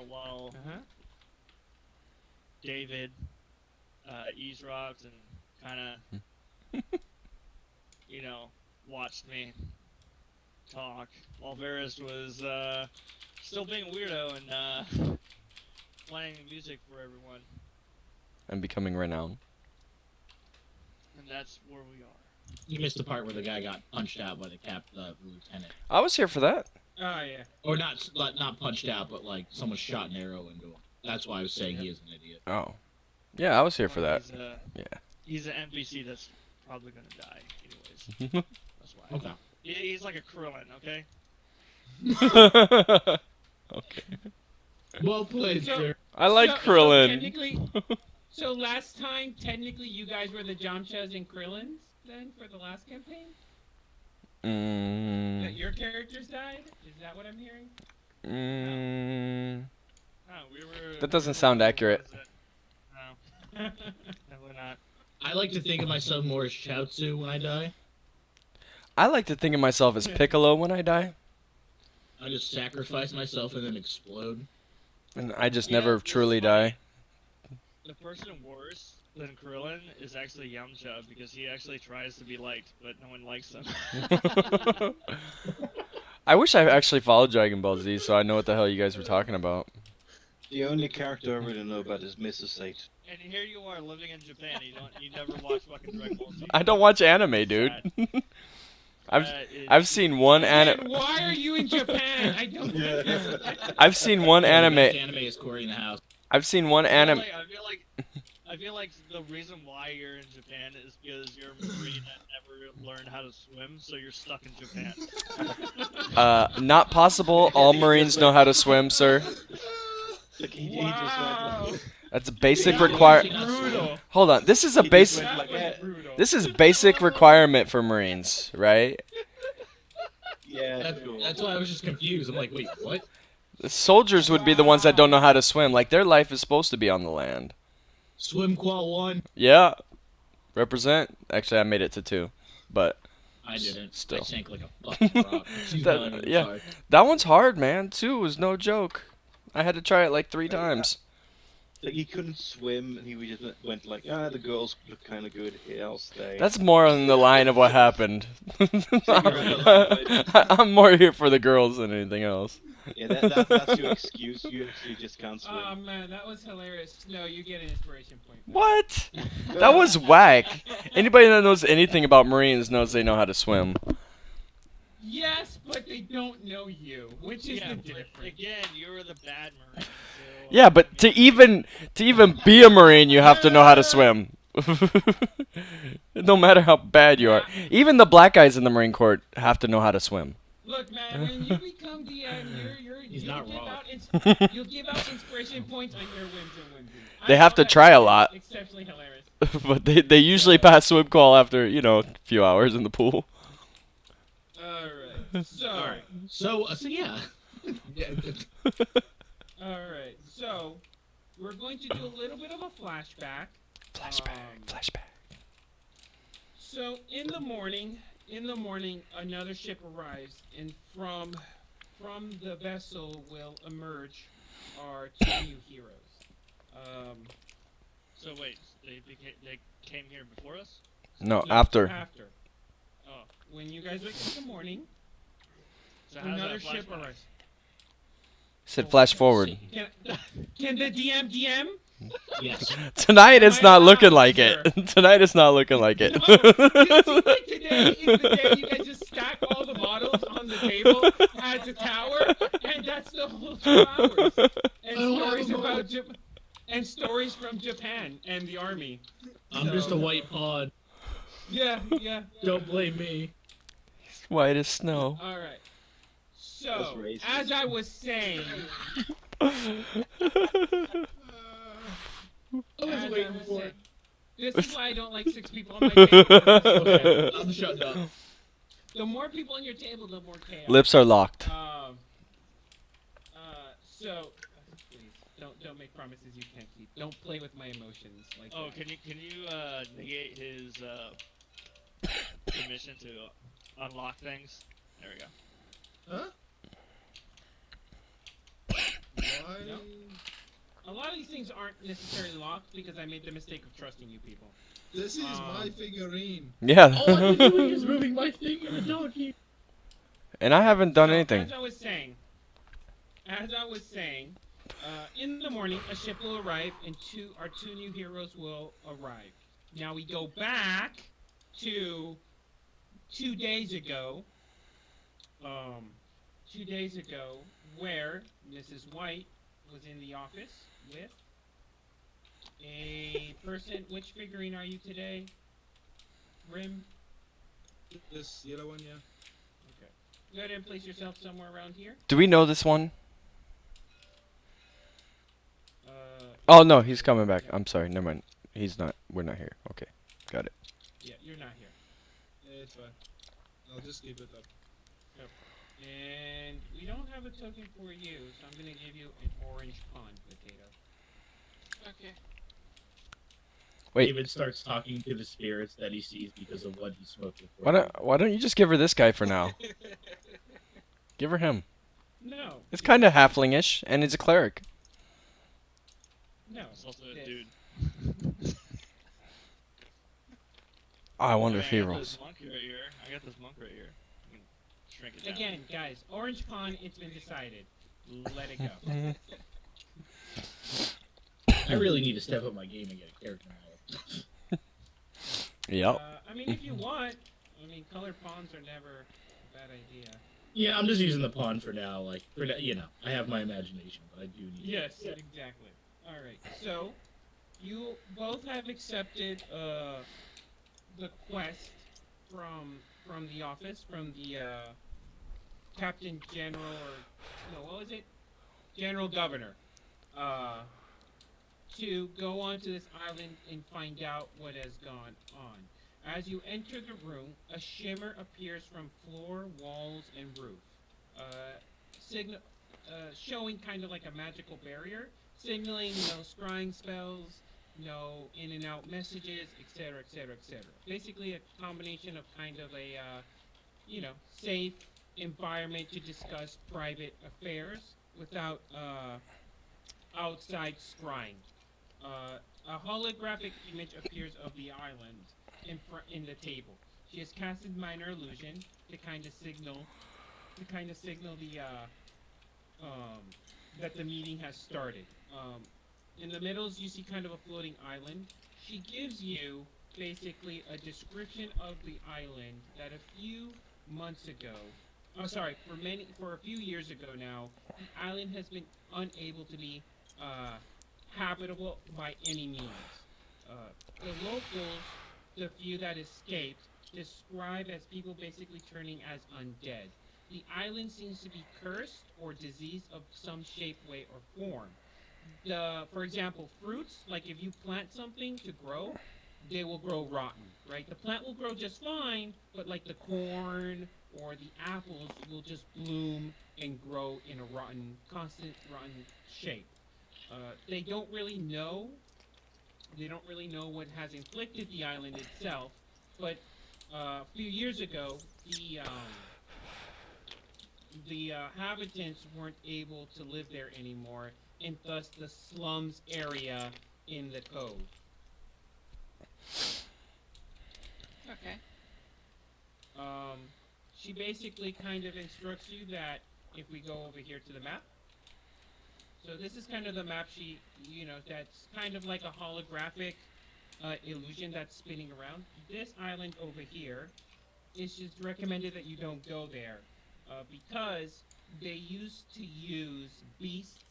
while David eavesdropped and kind of, watched me talk, while Varys was still being a weirdo and playing music for everyone. And becoming renowned. And that's where we are. You missed the part where the guy got punched out by the lieutenant. I was here for that. Oh yeah. Or not punched out, but like someone shot an arrow into him. That's why I was saying he is an idiot. Oh. Yeah, I was here for that. He's an NPC that's probably gonna die anyways. That's why. Okay. He's like a Krillin, okay? Okay. Well played, sir. I like Krillin. So last time, technically, you guys were the Yamchas and Krillins then for the last campaign? That your characters died? Is that what I'm hearing? No, that doesn't sound accurate. No. Definitely not. I like to think of myself more as Chaozu when I die. I like to think of myself as Piccolo when I die. I just sacrifice myself and then explode. And I just never truly die. The person worse than Krillin is actually Yamcha because he actually tries to be liked, but no one likes him. I wish I actually followed Dragon Ball Z so I know what the hell you guys were talking about. The only character I really know about is Mrs. 8. And here you are living in Japan. You never watch fucking Dragon Ball Z. I don't watch anime, dude. I've seen one anime. Why are you in Japan? I don't. I've seen one anime. Anime is Corey in the house. I've seen one anime. I feel like the reason why you're in Japan is because you're a Marine that never learned how to swim, so you're stuck in Japan. Not possible. All Marines know how to swim, sir. Wow. That's a basic requirement. Hold on. This is a basic. This is basic requirement for Marines, right? Yeah. That's why I was just confused. I'm like, wait, what? The soldiers would be the ones that don't know how to swim. Like their life is supposed to be on the land. Swim qual 1. Yeah. Represent. Actually, I made it to 2, but I didn't. Still. I sank like a fucking rock. That one's hard, man. 2 was no joke. I had to try it like 3 times. Like he couldn't swim, and he just went like, the girls look kind of good here, I'll stay. That's more on the line of what happened. I'm more here for the girls than anything else. Yeah, that's your excuse. You actually just can't swim. Oh man, that was hilarious. No, you get an inspiration point. What? That was whack. Anybody that knows anything about Marines knows they know how to swim. Yes, but they don't know you, which is the difference. Again, you're the bad Marine. So, Yeah, but to even be a Marine, you have to know how to swim. No matter how bad you are. Even the black guys in the Marine Corps have to know how to swim. Look, man, when you become DM, you'll give out inspiration points on your wins and wins. They have to try a lot. Exceptionally hilarious. But they usually pass swim call after, a few hours in the pool. Alright, so yeah. Alright, so we're going to do a little bit of a flashback. Flashback. So in the morning, another ship arrives, and from the vessel will emerge our 2 new heroes. So wait, they came here before us? No, after. After. Oh, when you guys wake up in the morning, So another ship arrives. Said flash forward. Can the DM? Yes. Tonight it's not looking like it. Tonight it's not looking like it. No, today is the day you guys just stack all the models on the table as a tower, and that's the whole 2 hours. And stories from Japan and the army. I'm just a white pod. Yeah. Don't blame me. White as snow. All right. So, as I was saying, this is why I don't like 6 people on my table. Okay, I'm shutting up. The more people on your table, the more chaos. Lips are locked. So, please don't make promises you can't keep. Don't play with my emotions like that. Can you negate his permission to unlock things? There we go. Huh? Why? No. a lot of these things aren't necessarily locked because I made the mistake of trusting you people. This is my figurine. Yeah. All I've been doing is moving my finger and doggy. And I haven't done So, anything. as I was saying, in the morning, a ship will arrive, and our two new heroes will arrive. Now we go back to 2 days ago. 2 days ago, where Mrs. White was in the office with a person. Which figurine are you today? Rim. This yellow one, yeah. Okay. Go ahead and place yourself somewhere around here. Do we know this one? Uh, Oh no, he's coming back. I'm sorry. Never mind. He's not. We're not here. Okay, got it. Yeah, you're not here. Yeah, it's fine. I'll just keep it up. And we don't have a token for you, so I'm gonna give you an orange pond potato. Okay. Wait. David starts talking to the spirits that he sees because of what he smoked before. Why don't you just give her this guy for now? Give her him. No. It's kind of halflingish, and he's a cleric. No. It's also a this. dude. Oh, I wonder if he I got rolls. this monk right here. I got this monk right here. I can shrink it down. Again, guys, orange pond. It's been decided. Let it go. I really need to step up my game and get a character model. Yep. I mean, if you want. I mean, colored pawns are never a bad idea. Yeah, I'm just using the pawn for now. Like, I have my imagination, but I do need. Yes, exactly. All right. So, you both have accepted the quest from the office, from the Captain General, or no, what was it? General Governor. To go onto this island and find out what has gone on. As you enter the room, a shimmer appears from floor, walls, and roof, showing kind of like a magical barrier, signaling no scrying spells, no in and out messages, etc., etc., etc. Basically, a combination of kind of a safe environment to discuss private affairs without outside scrying. A holographic image appears of the island in the table. She has casted minor illusion to kind of signal the that the meeting has started. In the middle, you see kind of a floating island. She gives you basically a description of the island that a few months ago, for a few years ago now, the island has been unable to be habitable by any means. The locals, the few that escaped, describe as people basically turning as undead. The island seems to be cursed or diseased of some shape, way, or form. For example, fruits, like if you plant something to grow, they will grow rotten, right? The plant will grow just fine, but like the corn or the apples will just bloom and grow in a constant rotten shape. They don't really know what has inflicted the island itself, but a few years ago, the inhabitants weren't able to live there anymore, and thus the slums area in the cove. Okay. She basically kind of instructs you that if we go over here to the map. So this is kind of the map that's kind of like a holographic illusion that's spinning around. This island over here, it's just recommended that you don't go there because they used to use beasts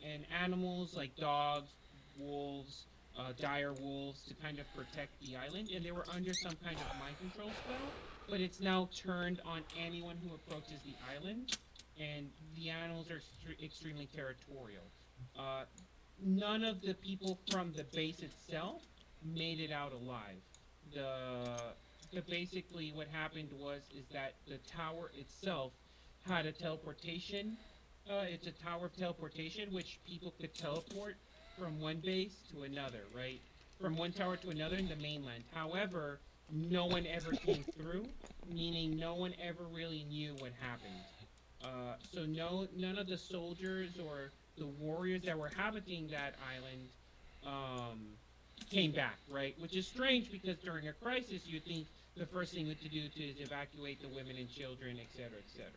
and animals like dogs, wolves, dire wolves to kind of protect the island, and they were under some kind of mind control spell, but it's now turned on anyone who approaches the island, and the animals are extremely territorial. None of the people from the base itself made it out alive. Basically what happened is that the tower itself had a teleportation. It's a tower of teleportation, which people could teleport from one base to another, right? From one tower to another in the mainland. However, no one ever came through, meaning no one ever really knew what happened. So no, none of the soldiers or the warriors that were inhabiting that island um, came back, right? Which is strange because during a crisis, you think the first thing to do is evacuate the women and children, etc., etc.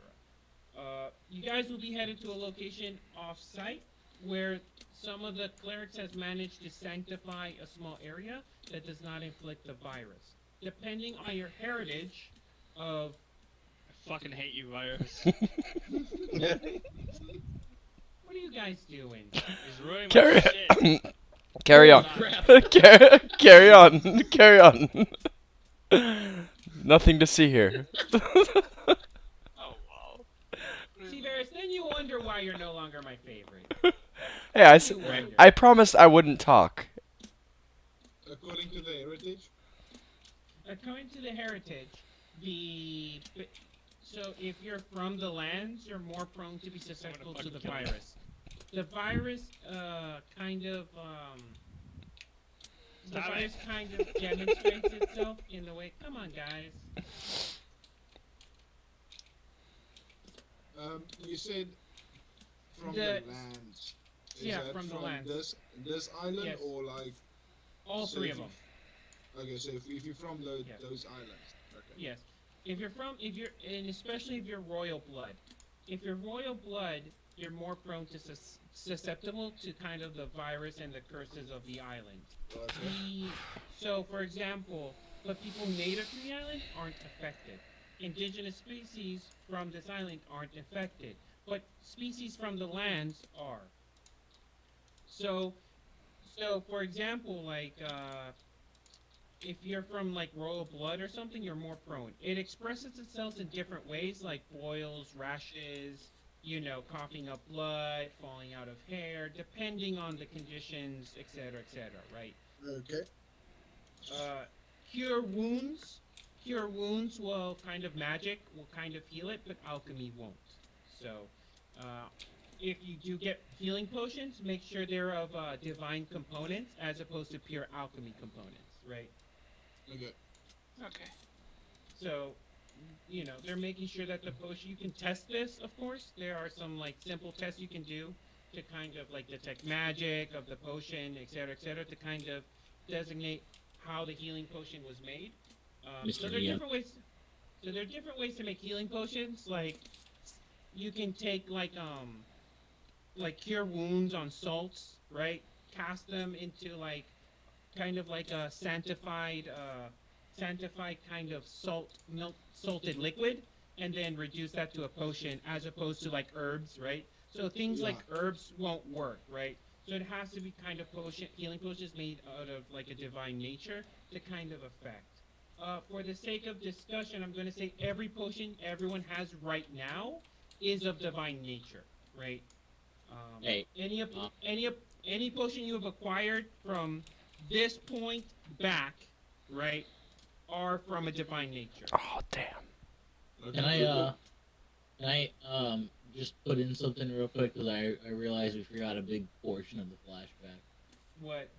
You guys will be headed to a location off-site where some of the clerics has managed to sanctify a small area that does not inflict the virus. Depending on your heritage of I fucking hate you, virus. what are you guys doing? He's ruining my Carry, shit. carry on. Carry on. Carry on. Nothing to see here. Oh wow. See, Varys, then you wonder why you're no longer my favorite. Hey, You wonder. I promised I wouldn't talk. According to the heritage, According to the heritage, the so if you're from the lands, you're more prone to be susceptible to the fucking kill you. virus. The virus, kind of, the Stop virus it. kind of demonstrates itself in the way. Come on, guys. you said from The- the lands. Is yeah, that from the lands. This island Yes. or like? All so three if of them. Okay, so if you're from Yeah. those islands, okay. Yes. If you're, and especially if you're royal blood, if you're royal blood, you're more prone to susceptible to kind of the virus and the curses of the island. Okay. So, for example, but people native to the island aren't affected. Indigenous species from this island aren't affected, but species from the lands are. So, for example, like if you're from like royal blood or something, you're more prone. It expresses itself in different ways, like boils, rashes, coughing up blood, falling out of hair, depending on the conditions, etc., etc., right? Okay. Uh, cure wounds. Cure wounds will kind of magic will kind of heal it, but alchemy won't. So, uh, if you do get healing potions, make sure they're of divine components as opposed to pure alchemy components, right? Okay. Okay. So, they're making sure that the potion, you can test this, of course. There are some, like, simple tests you can do to kind of, like, detect magic of the potion, etc., to kind of designate how the healing potion was made. So there are Mystery, different ways. So there are different ways to make healing potions. Like, you can take, like cure wounds on salts, right? Cast them into, like, kind of like a sanctified kind of salted liquid, and then reduce that to a potion as opposed to like herbs, right? So things like Yeah. herbs won't work, right? So it has to be kind of healing potions made out of like a divine nature to kind of affect. For the sake of discussion, I'm going to say every potion everyone has right now is of divine nature, right? Hey, Any potion you have acquired from this point back, right, are from a divine nature. Oh damn. Okay. Can I just put in something real quick because I realized we forgot a big portion of the flashback. What?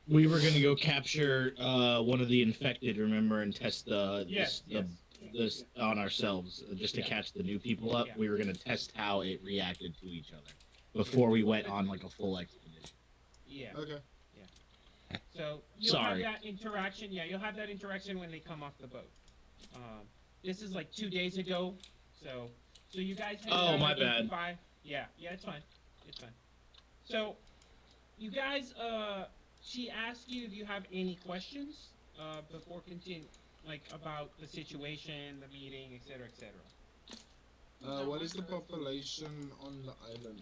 We were gonna go capture one of the infected, remember, and test Yes. this on ourselves just to Yeah. catch the new people up. Yeah. We were gonna test how it reacted to each other before we went on like a full expedition. Yeah. Okay. So you'll Sorry. have that interaction. Yeah, you'll have that interaction when they come off the boat. This is like 2 days ago. So you guys. Oh, my bad. Yeah, it's fine. It's fine. So you guys. She asked you if you have any questions. Before continue, like about the situation, the meeting, etc., etc. What is the population on the island?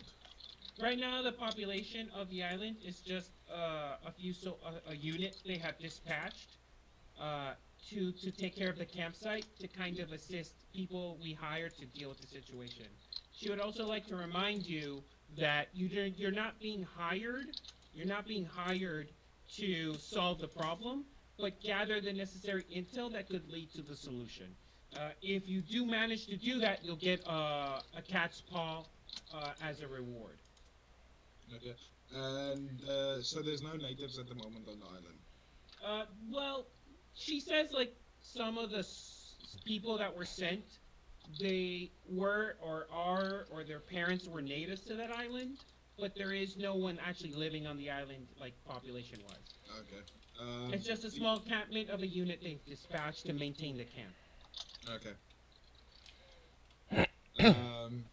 Right now, the population of the island is just a unit they have dispatched to take care of the campsite to kind of assist people we hire to deal with the situation. She would also like to remind you that you're not being hired. You're not being hired to solve the problem, but gather the necessary intel that could lead to the solution. If you do manage to do that, you'll get a cat's paw as a reward. Okay. And so there's no natives at the moment on the island. Well, she says like some of the people that were sent they were or are or their parents were natives to that island, but there is no one actually living on the island like population wise. Okay. It's just a small encampment of a unit they've dispatched to maintain the camp. Okay. Um,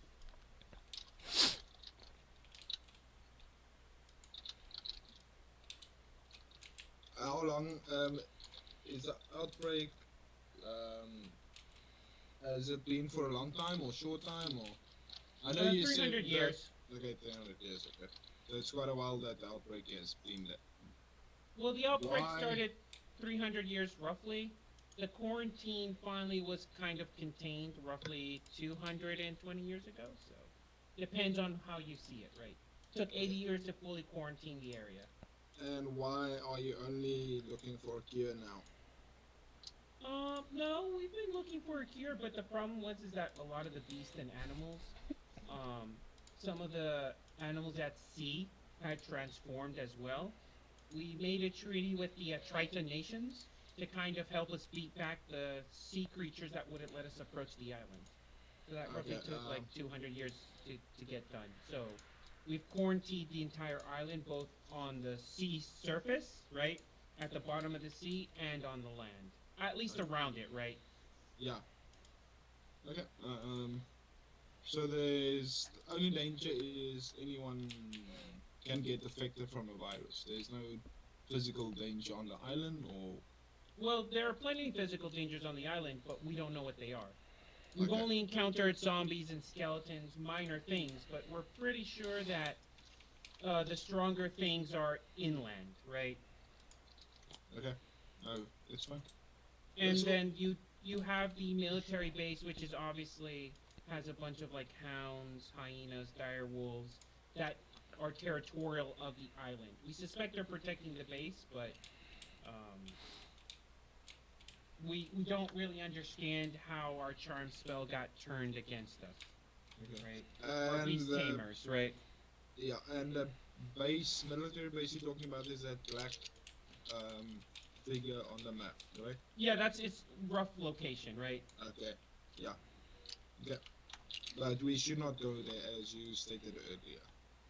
how long is the outbreak? Um, has it been for a long time or short time or? I know you said 300 that. years. Okay, 300 years. Okay, so it's quite a while that the outbreak has been there. Well, the outbreak Why? started 300 years roughly. The quarantine finally was kind of contained roughly 220 years ago. So depends on how you see it, right? Took 80 years to fully quarantine the area. And why are you only looking for a cure now? No, we've been looking for a cure, but the problem was is that a lot of the beasts and animals, um, some of the animals at sea had transformed as well. We made a treaty with the Triton nations to kind of help us beat back the sea creatures that wouldn't let us approach the island. So that roughly Okay. took like 200 years to get done. So we've quarantined the entire island both on the sea surface, right, at the bottom of the sea, and on the land. At least around it, right? Yeah. Okay. So there's the only danger is anyone can get affected from a virus. There's no physical danger on the island, or Well, there are plenty of physical dangers on the island, but we don't know what they are. We've okay, only encountered zombies and skeletons, minor things, but we're pretty sure that the stronger things are inland, right? okay, no, it's fine. And That's all. then you have the military base, which is obviously has a bunch of like hounds, hyenas, dire wolves that are territorial of the island. We suspect they're protecting the base, but um, we don't really understand how our charm spell got turned against us, Okay. right? Our And beast the tamers, right? yeah, and the base military base you're talking about is that black um figure on the map, right? Yeah, that's its rough location, right? Okay, yeah, okay. But we should not go there as you stated earlier.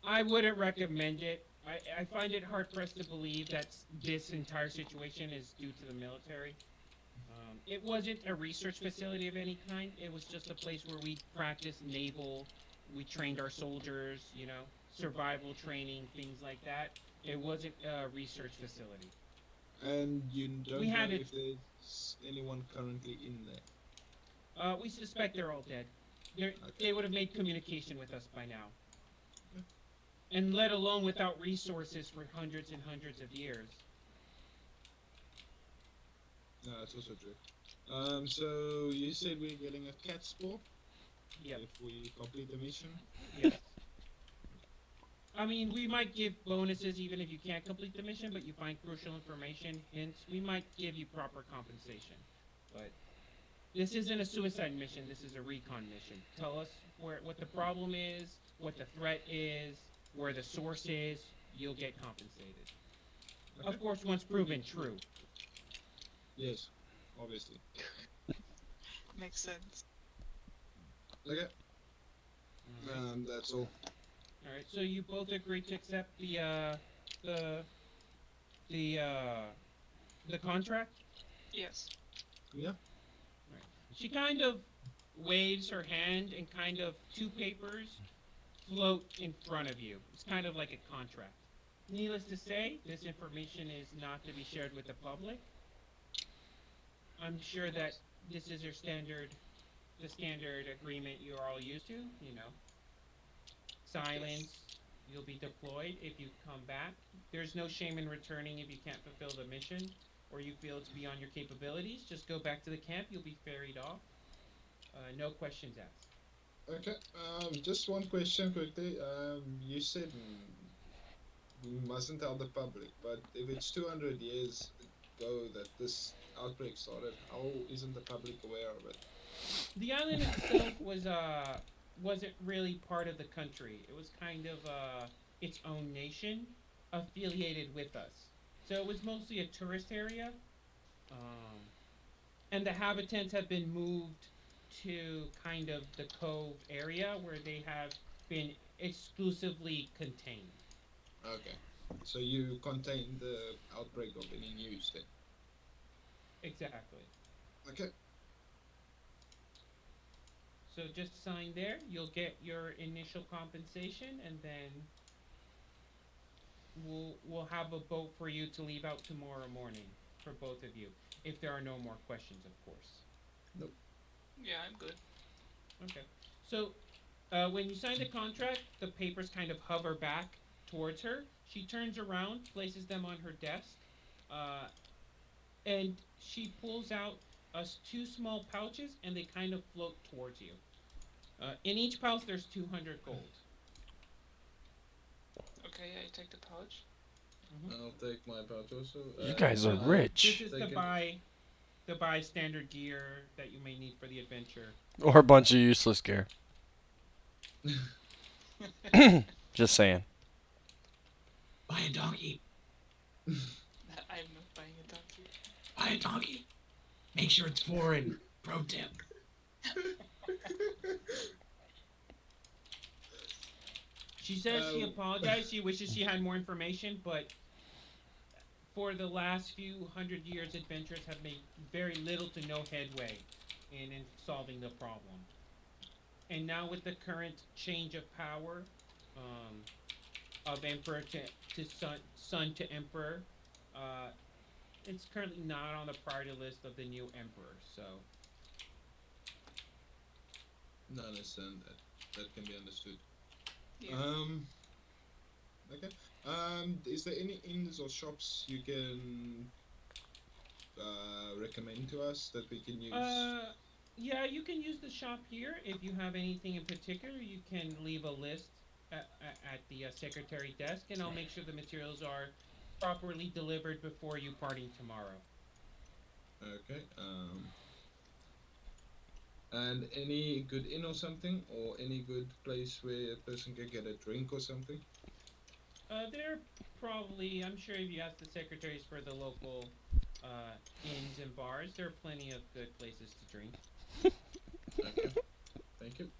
I wouldn't recommend it. I find it hard pressed to believe that this entire situation is due to the military. It wasn't a research facility of any kind. It was just a place where we practiced naval. We trained our soldiers, survival training, things like that. It wasn't a research facility. And you We don't know had it. if there's anyone currently in there. We suspect they're all dead. They Okay. would have made communication with us by now, and let alone without resources for hundreds and hundreds of years. No, that's also true. So you said we're getting a cat spore Yep. if we complete the mission. Yes. I mean, we might give bonuses even if you can't complete the mission, but you find crucial information. Hence, we might give you proper compensation. But this isn't a suicide mission. This is a recon mission. Tell us what the problem is, what the threat is, where the source is. You'll get compensated. Okay. Of course, once proven true. Yes, obviously. Makes sense. Okay. All right. That's all. All right. So you both agree to accept the the uh, the contract. Yes. Yeah. Right. She kind of waves her hand, and kind of two papers float in front of you. It's kind of like a contract. Needless to say, this information is not to be shared with the public. I'm sure that this is the standard agreement you're all used to. Silence. You'll be deployed if you come back. There's no shame in returning if you can't fulfill the mission or you feel it's beyond your capabilities. Just go back to the camp. You'll be ferried off. No questions asked. Okay. Just one question quickly. You said we mustn't tell the public, but if it's 200 years ago that this outbreak started, how isn't the public aware of it? The island itself wasn't really part of the country. It was kind of its own nation affiliated with us. So it was mostly a tourist area, and the habitants have been moved to kind of the cove area where they have been exclusively contained. Okay. So you contain the outbreak of any news then. Exactly. Okay. So just sign there. You'll get your initial compensation, and then we'll have a boat for you to leave out tomorrow morning for both of you, if there are no more questions, of course. Nope. Yeah, I'm good. Okay. So when you sign the contract, the papers kind of hover back towards her. She turns around, places them on her desk, uh, and she pulls out two small pouches, and they kind of float towards you. In each pouch, there's 200 gold. Okay, I take the pouch. Mm-hmm. I'll take my pouch also. You guys are This rich. is Take it. the buy standard gear that you may need for the adventure. Or a bunch of useless gear. Just saying. Buy a donkey. I'm not buying a donkey. Buy a donkey. Make sure it's foreign. Pro tip. She says she Oh. apologized. She wishes she had more information, but for the last few hundred years, adventurers have made very little to no headway in solving the problem. And now, with the current change of power, um, of emperor to son to emperor, uh, it's currently not on the priority list of the new emperor. So, No, I understand that. That can be understood. Yeah. Um. Okay. Is there any inns or shops you can recommend to us that we can use? uh, yeah, you can use the shop here if you have anything in particular. You can leave a list at the secretary desk, and I'll make sure the materials are properly delivered before you parting tomorrow. Okay. And any good inn or something, or any good place where a person can get a drink or something? They're probably, I'm sure if you ask the secretaries for the local inns and bars, there are plenty of good places to drink. Okay. Thank you.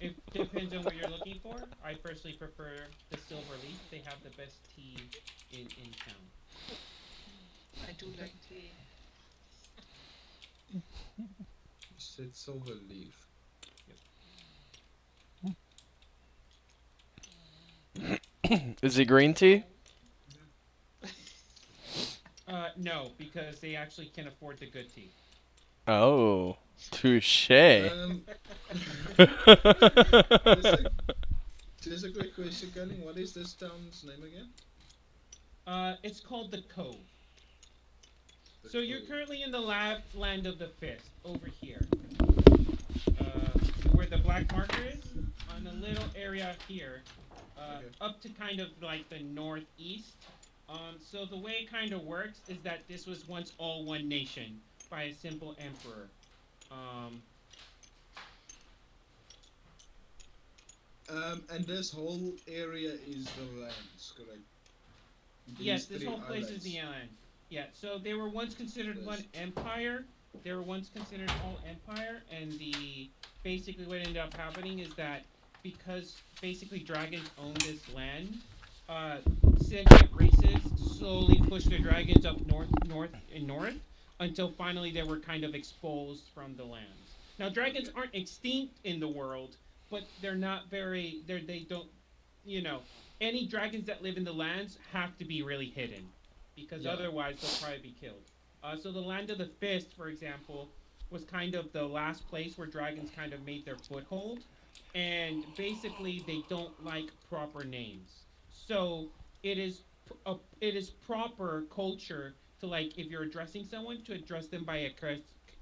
It depends on what you're looking for. I personally prefer the Silver Leaf. They have the best tea in town. I do Okay. like tea. You said silver leaf. Yep. Is it green tea? No, because they actually can afford the good tea. Oh, touche. Um. just a just a quick question, Colin. What is this town's name again? It's called the Cove. The So you're Cove. currently in the land of the fist over here, where the black marker is, on a little area here, Okay. up to kind of like the northeast. So the way it kind of works is that this was once all one nation by a simple emperor. Um, And this whole area is the lands, correct? yes, These this three whole place is the islands. island. Yeah, so they were once considered one This. empire. They were once considered all empire, and the basically what ended up happening is that because basically dragons own this land, uh, sentient races slowly pushed their dragons up north until finally they were kind of exposed from the lands. Now dragons Okay. aren't extinct in the world, but they're not very. They don't, you know, any dragons that live in the lands have to be really hidden because Yeah. otherwise they'll probably be killed. So the land of the fist, for example, was kind of the last place where dragons kind of made their foothold, and basically they don't like proper names. So it is it is proper culture to, like, if you're addressing someone, to address them by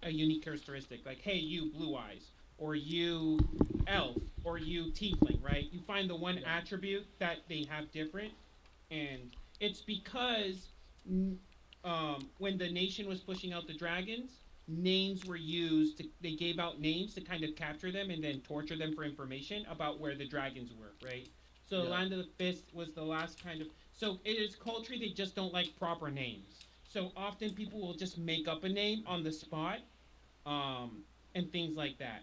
a unique characteristic, like, hey, you blue eyes, or you elf, or you tiefling, right? You find the one Yeah. attribute that they have different, and it's because when the nation was pushing out the dragons, names were used to, they gave out names to kind of capture them and then torture them for information about where the dragons were, right? So the Yeah. land of the fist was the last kind of, so it is culture, they just don't like proper names. So often people will just make up a name on the spot, and things like that.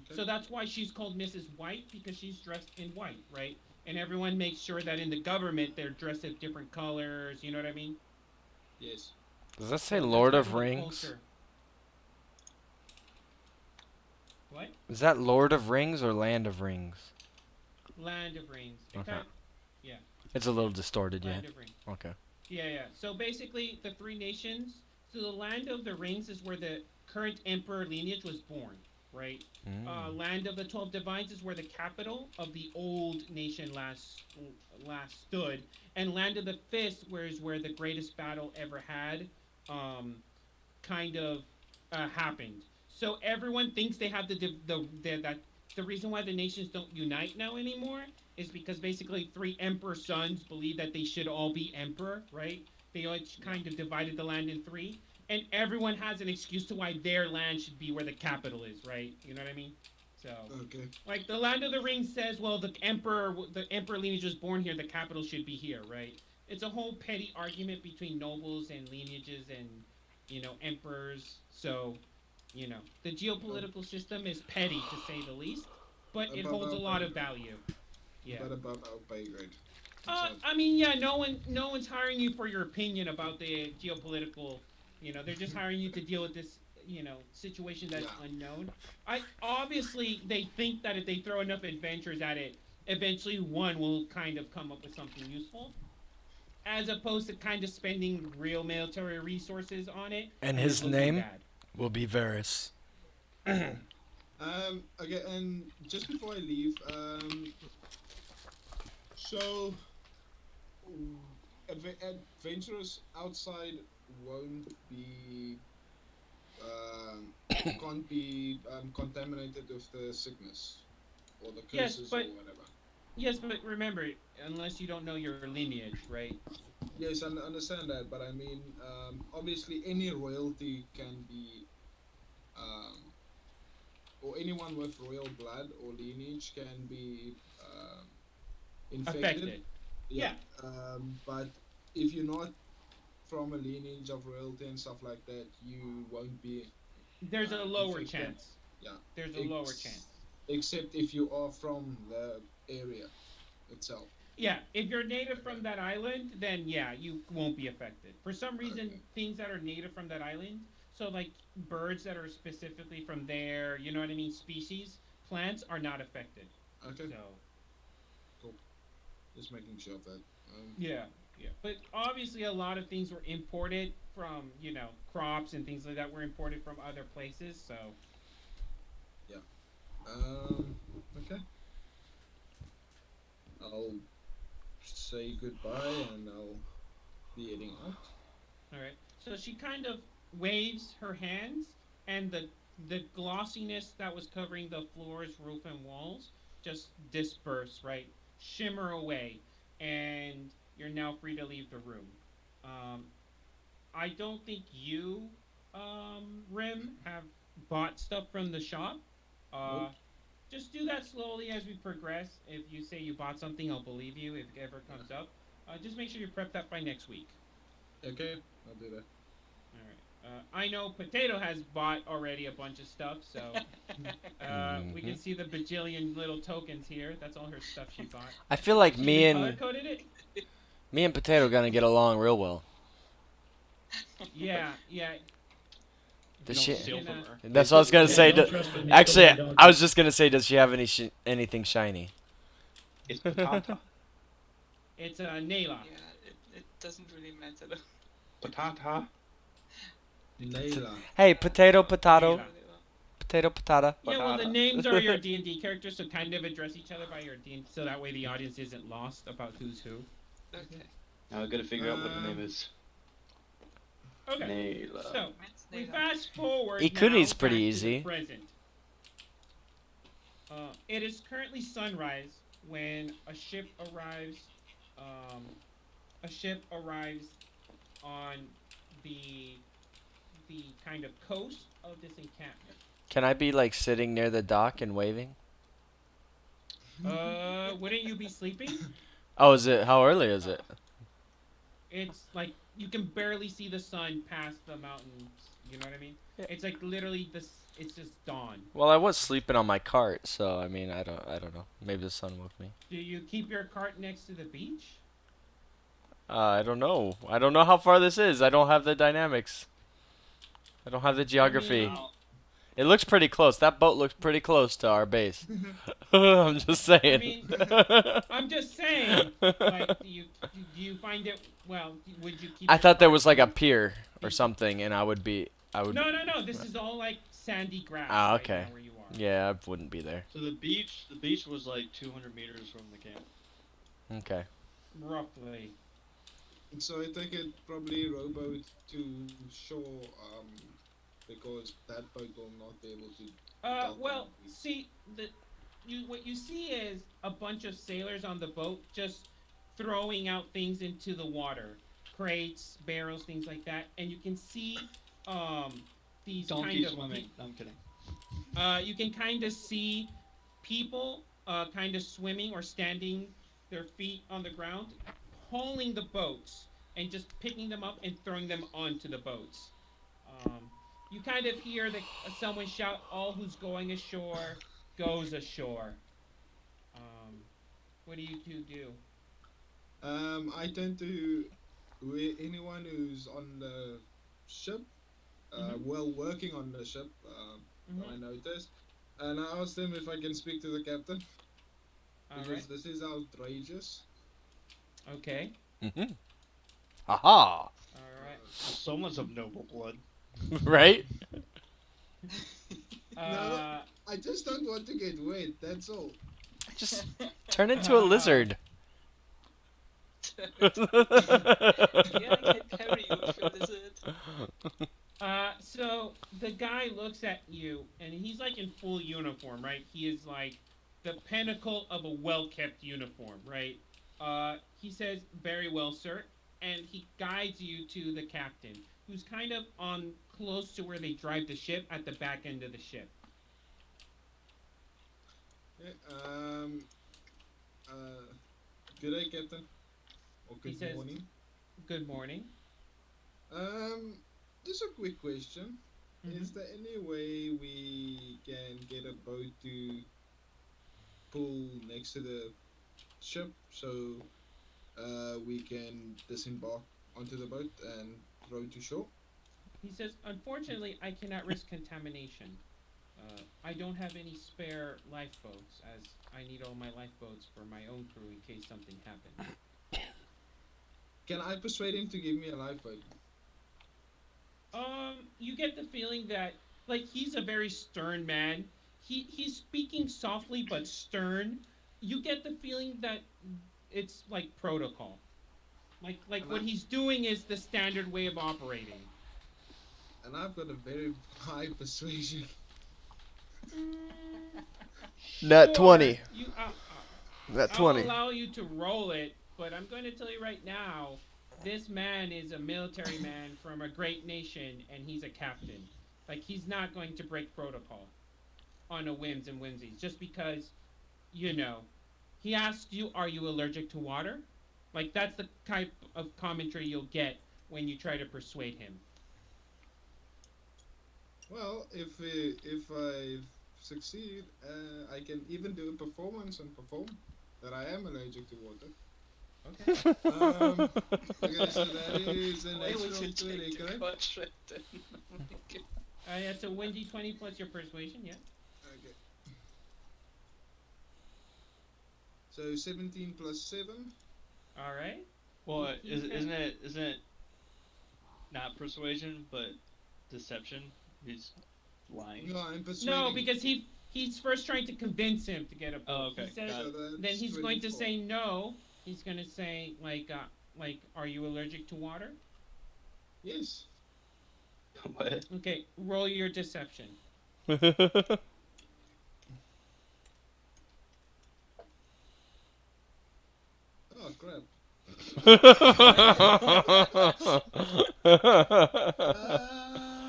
Okay. So that's why she's called Mrs. White because she's dressed in white, right? And everyone makes sure that in the government they're dressed in different colors. You know what I mean? Yes. Does that say So that's Lord kind of of the Rings? culture. What? Is that Lord of Rings or Land of Rings? Land of Rings. Okay. Yeah, It's a little distorted, yeah. Land of Rings. Okay. Yeah, yeah. So basically, the three nations. So the Land of the Rings is where the current emperor lineage was born, right? Mm. Land of the 12 Divines is where the capital of the old nation last stood, and Land of the Fist, where is where the greatest battle ever had, um, kind of happened. So everyone thinks they have that the reason why the nations don't unite now anymore is because basically three emperor sons believe that they should all be emperor, right? They each kind of divided the land in three, and everyone has an excuse to why their land should be where the capital is, right? You know what I mean? So, Okay. like the Land of the Rings says, well, the emperor lineage was born here, the capital should be here, right? It's a whole petty argument between nobles and lineages and emperors. So, the Um, geopolitical system is petty to say the least, but it above holds our a lot pay of grade. value. Yeah. But above our pay grade. It's not. I mean, yeah, no one's hiring you for your opinion about the geopolitical. They're just hiring you to deal with this, situation that's Yeah. unknown. I obviously they think that if they throw enough adventures at it, eventually one will kind of come up with something useful, as opposed to kind of spending real military resources on it And and it his looking name bad. will be Varys. Okay, and just before I leave, so adventurers outside won't be can't be contaminated with the sickness or the Yes, curses or but whatever. remember, unless you don't know your lineage, right? Yes, I understand that, but I mean, obviously, any royalty can be, um, or anyone with royal blood or lineage can be infected. Affected. Yeah, Yeah, but if you're not from a lineage of royalty and stuff like that, you won't be there's a lower infected. chance. Yeah, There's a lower Ex- chance. except if you are from the area itself. Yeah, if you're native Okay, from that island, then yeah, you won't be affected. For some reason, okay, things that are native from that island, so like birds that are specifically from there, you know what I mean, species, plants are not affected. okay, So, cool. Just making sure of that. yeah, yeah. But obviously, a lot of things were imported from, crops and things like that were imported from other places. So, Yeah. Um, okay. I'll say goodbye and I'll be heading out. all right. So she kind of waves her hands, and the glossiness that was covering the floors, roof, and walls just disperse, right? Shimmer away, and you're now free to leave the room. Um, I don't think you, Rim, have bought stuff from the shop. Uh, Nope. just do that slowly as we progress. If you say you bought something, I'll believe you if it ever comes up. Just make sure you prep that by next week. Okay, I'll do that. All right. I know Potato has bought already a bunch of stuff, so we can Mhm. see the bajillion little tokens here. That's all her stuff she bought. I feel like She even color coded it. me and Potato gonna get along real well. Yeah, yeah. You Does don't she? steal In from a, her. That's what I was gonna Yeah, say. don't trust the Actually, Nickelodeon donkey. I was just gonna say, does she have anything shiny? It's patata. it's Nayla. Yeah, it doesn't really matter though. Patata. Layla. Hey, potato, potato, Nayla. potato, patata. Yeah, well, the Patata. names are your D and D characters, so kind of address each other by your D, so that way the audience isn't lost about who's who. Okay. Now I've got to figure out what her name Um, is. Okay, Nayla. so It's we Nayla. fast forward Ikuni's now pretty back easy. to the present. It is currently sunrise when a ship arrives. Um, a ship arrives on the the kind of coast of this encampment. Can I be like sitting near the dock and waving? Wouldn't you be sleeping? Oh, is it? How early is it? It's like you can barely see the sun past the mountains. You know what I mean? It's like literally this. It's just dawn. Well, I was sleeping on my cart, so I mean, I don't know. Maybe the sun woke me. Do you keep your cart next to the beach? I don't know. I don't know how far this is. I don't have the dynamics. I don't have the I geography. mean, Wow. It looks pretty close. That boat looks pretty close to our base. I'm just saying. I mean, I'm just saying. Like, do you find it? Well, would you keep? I Your thought there cart was like a close? pier or something, and I would. No. This is all like sandy grass Ah, right okay. now where you are. Yeah, I wouldn't be there. So the beach was like 200 meters from the camp. Okay. Roughly. So I take it probably rowboat to shore, because that boat will not be able to dock on Well, the beach. see, what you see is a bunch of sailors on the boat just throwing out things into the water, crates, barrels, things like that, and you can see these Donkey kind of swimming. No, I'm kidding. you can kind of see people kind of swimming or standing their feet on the ground, pulling the boats and just picking them up and throwing them onto the boats. Um, you kind of hear someone shout, "All who's going ashore goes ashore." Um, what do you two do? I tend to anyone who's on the ship, Mm-hmm. well, working on the ship, I Mm-hmm. noticed, and I asked them if I can speak to the captain All right. because this is outrageous. Okay. Mhm. Aha. All right. Well, someone's of noble blood. Right? No, Uh, I just don't want to get wet. That's all. Just turn into a lizard. Yeah, I can carry you if you're lizard. so the guy looks at you, and he's like in full uniform, right? He is like the pinnacle of a well-kept uniform, right? He says, "Very well, sir," and he guides you to the captain, who's kind of on close to where they drive the ship at the back end of the ship. Yeah, good day, Captain, or He good says, morning. "Good morning." Um, just a quick question. Mm-hmm. Is there any way we can get a boat to pull next to the ship so we can disembark onto the boat and row to shore? He says, "Unfortunately, I cannot risk contamination. I don't have any spare lifeboats, as I need all my lifeboats for my own crew in case something happens." Can I persuade him to give me a lifeboat? You get the feeling that like he's a very stern man. He's speaking softly but stern. You get the feeling that it's like protocol. Like And, what he's doing is the standard way of operating. and I've got a very high persuasion. Nat Sure, 20. you Nat I'll 20. allow you to roll it, but I'm going to tell you right now, this man is a military man from a great nation, and he's a captain. Like he's not going to break protocol on a whims and whimsies just because you know. He asked you, "Are you allergic to water?" Like that's the type of commentary you'll get when you try to persuade him. Well, if I succeed, I can even do a performance and perform that I am allergic to water. Okay. Um, okay, so that is a Why would natural you 20, take the correct? contract then? Oh my God. That's a windy 20 plus your persuasion, yeah. Okay. So 17 plus 7. All right. Well, He said, isn't it not persuasion but deception? He's lying. No, I'm no, persuading. because he's first trying to convince him to get a boat. Oh, okay, He says got So it. that's then he's going to 24. say no. He's going to say like are you allergic to water? Yes. What? Okay, roll your deception. Oh, crap.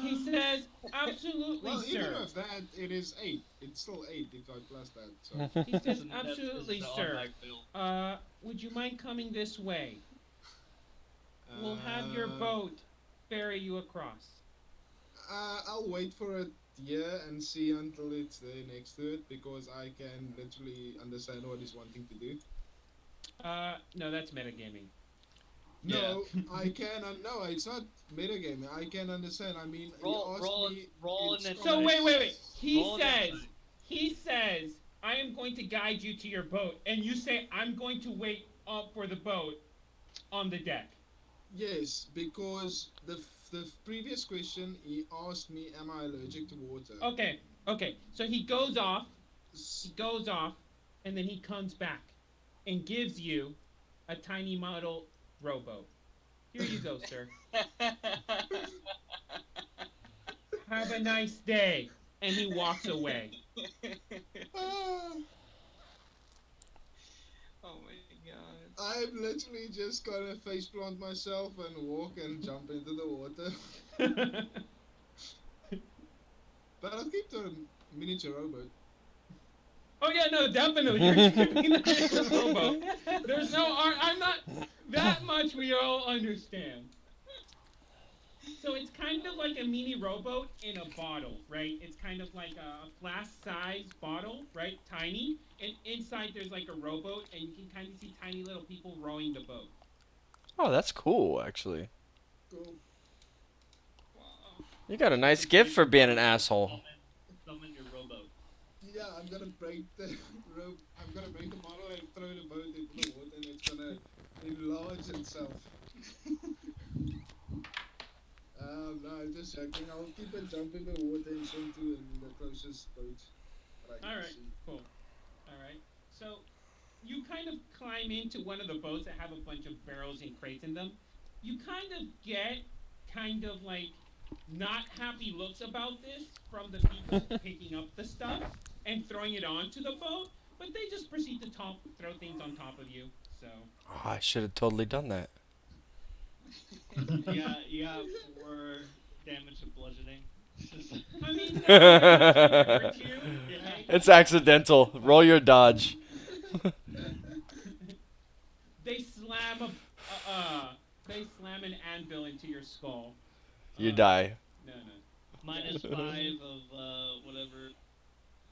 He says, "Absolutely, Well, even sir." with that, it is 8. It's still 8 if I plus that. So He says, Isn't "Absolutely, the sir. automatic bill? Would you mind coming this way?" We'll have your Um, boat ferry you across. I'll wait for a year and see until it's there next to it because I can literally understand what he's wanting to do. No, that's metagaming. Yeah. No, I can. No, it's not metagaming. I can understand. I mean, he Roll, asked roll, me. roll an It's So insight. wait. Roll an insight. He says, I am going to guide you to your boat, and you say, I'm going to wait up for the boat on the deck. yes, because the previous question he asked me, "Am I allergic to water?" Okay. So he goes off, he S- goes off, and then he comes back and gives you a tiny model rowboat. Here you go, sir. Have a nice day. And he walks away. Ah, Oh my god. I've literally just gotta face plant myself and walk and jump into the water. But I'll keep the miniature rowboat. Oh yeah, no, definitely. You're keeping the miniature rowboat. There's no art. I'm not that much. We all understand. So it's kind of like a mini rowboat in a bottle, right? It's kind of like a flask-sized bottle, right? Tiny. And inside there's like a rowboat, and you can kind of see tiny little people rowing the boat. Oh, that's cool, actually. Cool. Wow. You got a nice gift for being an asshole. Summon your rowboat. Yeah, I'm gonna break the rope. I'm gonna break the bottle and throw the boat into the water, and it's gonna enlarge itself. No, I'm just joking. I'll keep it jump in the water and swim to the closest boat that I All can right, see. cool. All right. So you kind of climb into one of the boats that have a bunch of barrels and crates in them. You kind of get kind of like not happy looks about this from the people picking up the stuff and throwing it onto the boat, but they just proceed to throw things on top of you. So, Oh, I should have totally done that. You got 4 damage of bludgeoning. I mean, nothing really tend to hurt you. Yeah. Right? It's accidental. Roll your dodge. They slam they slam an anvil into your skull. You die. No. Minus 5 of whatever.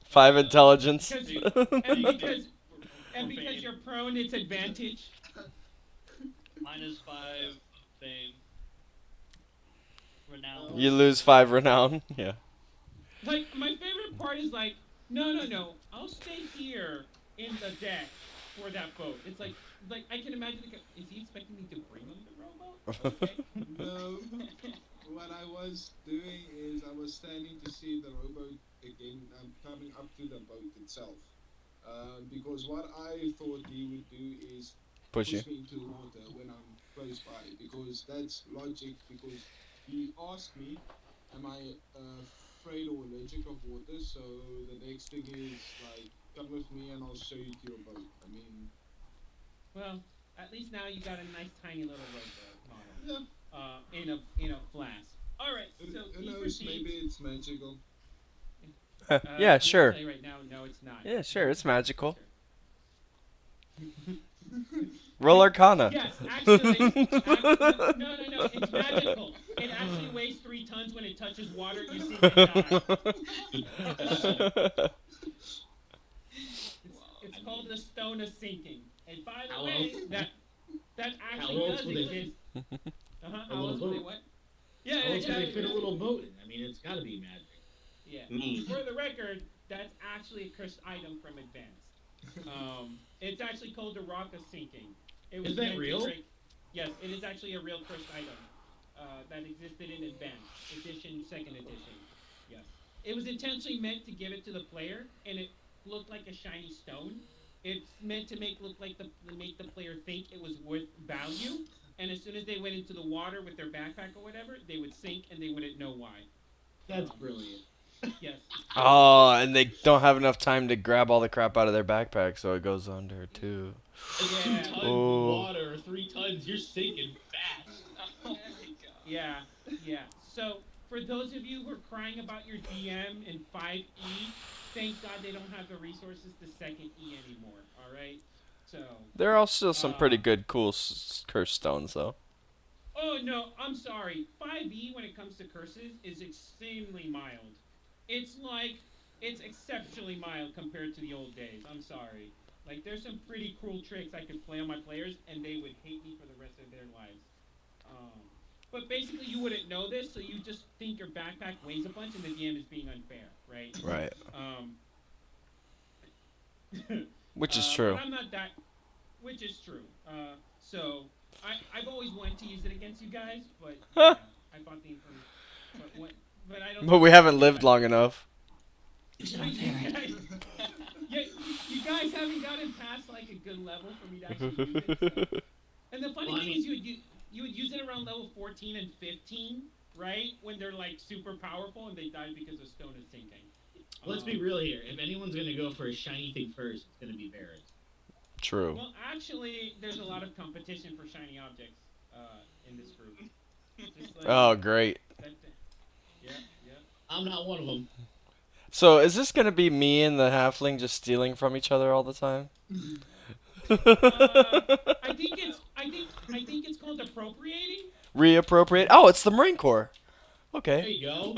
5 intelligence. Because Big- and big because thing and for because fame. you're prone, it's advantage. Minus 5 fame. Renown. You lose 5 renown. Yeah. Like my favorite part is like, no. I'll stay here in the deck for that boat. It's like I can imagine. Like, is he expecting me to bring him the rowboat? Okay. No, what I was doing is I was standing to see the rowboat again coming up to the boat itself. Because what I thought he would do is Push you. push me into the water when I'm close by, because that's logic. Because he asked me, "Am I afraid or allergic of water?" So the next thing is like, "Come with me, and I'll show you to your boat." I mean, Well, at least now you got a nice tiny little rowboat model. yeah. In a flask. All right. So Who he knows? proceeds. Maybe it's magical. Yeah, I'm sure. gonna tell you right now, no, it's not. Yeah, sure. It's magical. Sure. Roll Arcana. Yes, actually, no, it's magical. It actually weighs 3 tons when it touches water. You see it die. It's called the stone of sinking. And by the How way, else? that How actually else does would they exist. A How little else would they boat. what? Yeah, How else would they exactly. fit a little boat in? I mean, it's got to be magic. Yeah. Mm. For the record, that's actually a cursed item from Advanced. It's actually called the Rock of Sinking. It was Is that meant to real? Yes, it is actually a real cursed item that existed in Advanced Edition, Second Edition. Yes, it was intentionally meant to give it to the player, and it looked like a shiny stone. It's meant to make the player think it was worth value, and as soon as they went into the water with their backpack or whatever, they would sink and they wouldn't know why. That's brilliant. Yes. Oh, and they don't have enough time to grab all the crap out of their backpack, so it goes under too. It's Yeah. 2 tons Oh. of water, 3 tons. You're sinking fast. Oh my god. Yeah, yeah. So for those of you who are crying about your DM in 5E, thank God they don't have the resources to second E anymore. All right. So. There are also some pretty Uh, good, cool curse stones, though. Oh no, I'm sorry. 5e when it comes to curses is extremely mild. It's like it's exceptionally mild compared to the old days. I'm sorry. Like there's some pretty cruel tricks I could play on my players and they would hate me for the rest of their lives. Um, but basically you wouldn't know this, so you just think your backpack weighs a bunch and the DM is being unfair, right? Right. Um, Which is but true. I'm not that, which is true. So I've always wanted to use it against you guys, but yeah, I bought the information. But what? But I don't But think we it's haven't fair lived that long enough. It's you not fair. guys, yeah, you guys haven't gotten past like a good level for me to actually use it. So. And the funny Well, I thing mean- is, you would use it around level 14 and 15, right? When they're like super powerful and they die because the stone is sinking. Let's be real here. If anyone's gonna go for a shiny thing first, it's gonna be Varus. True. Well, actually, there's a lot of competition for shiny objects in this group. Just like Oh, great. that, yeah, yeah. I'm not one of them. So is this gonna be me and the halfling just stealing from each other all the time? I think it's called appropriating. Reappropriate. Oh, it's the Marine Corps. There Okay. you go.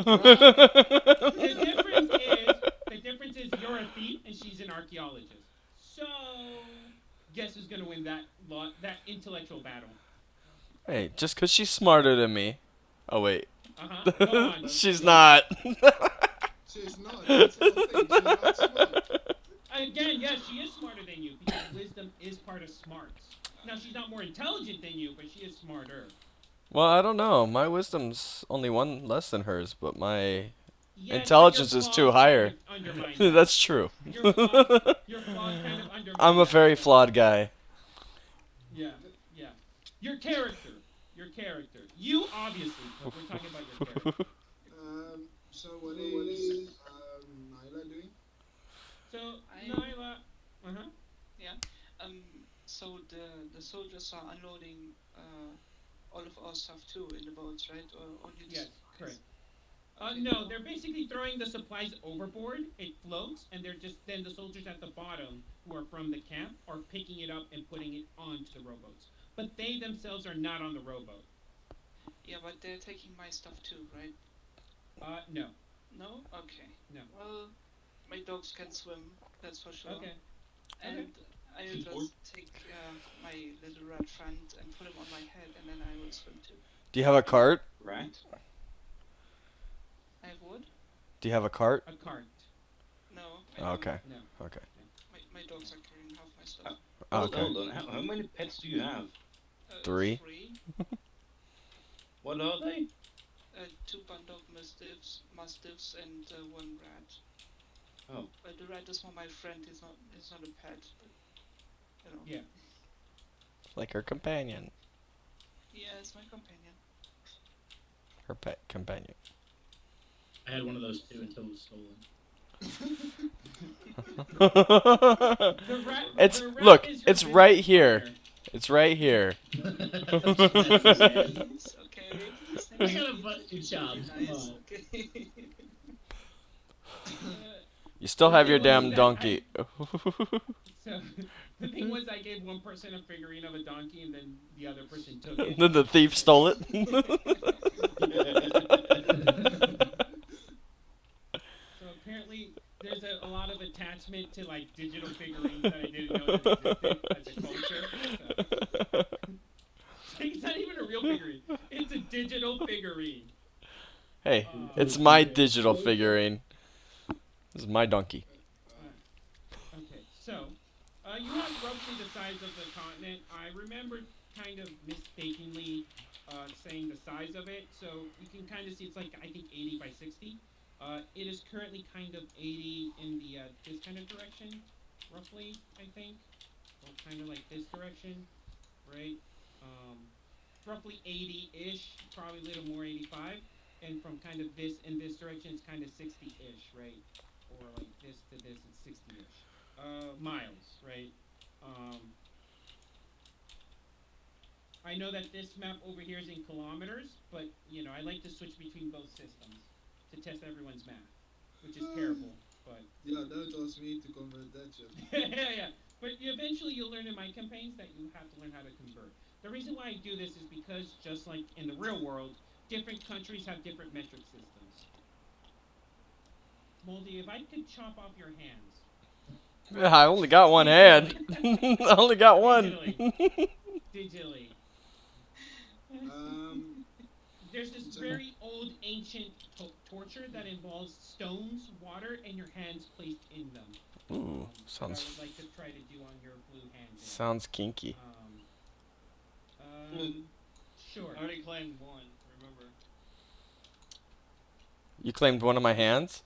The difference is you're a thief and she's an archaeologist. So, guess who's gonna win that intellectual battle? Hey, just 'cause she's smarter than me. Oh wait. Go on. She's not. She's not. That's the whole thing. She's not smart. Again, yes, she is smarter than you because wisdom is part of smarts. Now she's not more intelligent than you, but she is smarter. Well, I don't know. My wisdom's only one less than hers, but my Yes, intelligence but your is too flaws higher. kind of undermine that. That's true. Your flaws kind of undermine I'm a that. very flawed guy. Yeah, yeah. Your character. Your character. You obviously, but we're talking about your character. So what is Nyla doing? So, I- Nyla. Uh huh. So the soldiers are unloading all of our stuff too in the boats, right? Or only the Yes, supplies? correct. Okay. No, they're basically throwing the supplies overboard. It floats, and they're just then the soldiers at the bottom who are from the camp are picking it up and putting it onto the rowboats. But they themselves are not on the rowboat. Yeah, but they're taking my stuff too, right? No. No? Okay. No. Well, my dogs can swim, that's for sure. Okay. And I will just take my little rat friend and put him on my head, and then I will swim too. Do you have a cart? Right? I have wood? Do you have a cart? A cart. No. I Oh, don't. okay. No. Okay. My dogs are carrying half my stuff. Okay. Hold on. How many pets do you have? 3. 3. What are they? 2 bandog mastiffs, and 1 rat. Oh. But the rat is more my friend. He's not a pet. But, you know. Yeah. Like her companion. Yeah, it's my companion. Her pet companion. I had one of those too until it was stolen. The rat, It's the rat look, is your it's business right here. partner. It's right here. Nice, okay. I gotta bust your chops. Come Nice, on. okay. You still have The your thing was damn that donkey. So the thing was, I gave one person a figurine of a donkey, and then the other person took it. Then the thief stole it. So apparently, there's a lot of attachment to like digital figurines that I didn't know that existed as a culture. So. It's not even a real figurine; it's a digital figurine. Hey, it's my digital figurine. This is my donkey. Okay, so you have roughly the size of the continent. I remember kind of mistakenly saying the size of it, so you can kind of see it's like I think 80 by 60. It is currently kind of 80 in the this kind of direction, roughly I think, or kind of like this direction, right? Roughly 80-ish, probably a little more 85, and from kind of this in this direction, it's kind of 60-ish, right? Or like this to this, it's 60-ish miles, right? I know that this map over here is in kilometers, but you know I like to switch between both systems to test everyone's math, which is terrible, but Yeah, don't ask me to convert that shit. yeah. But eventually you'll learn in my campaigns that you have to learn how to convert. The reason why I do this is because, just like in the real world, different countries have different metric systems. Moldy, if I could chop off your hands I only got one hand. I only got one. digitally, Um, there's this so, very old ancient torture that involves stones, water, and your hands placed in them. Ooh, That I sounds would like to try to do on your blue hand. There. sounds kinky. Sure. I already claimed one. Remember. You claimed one of my hands?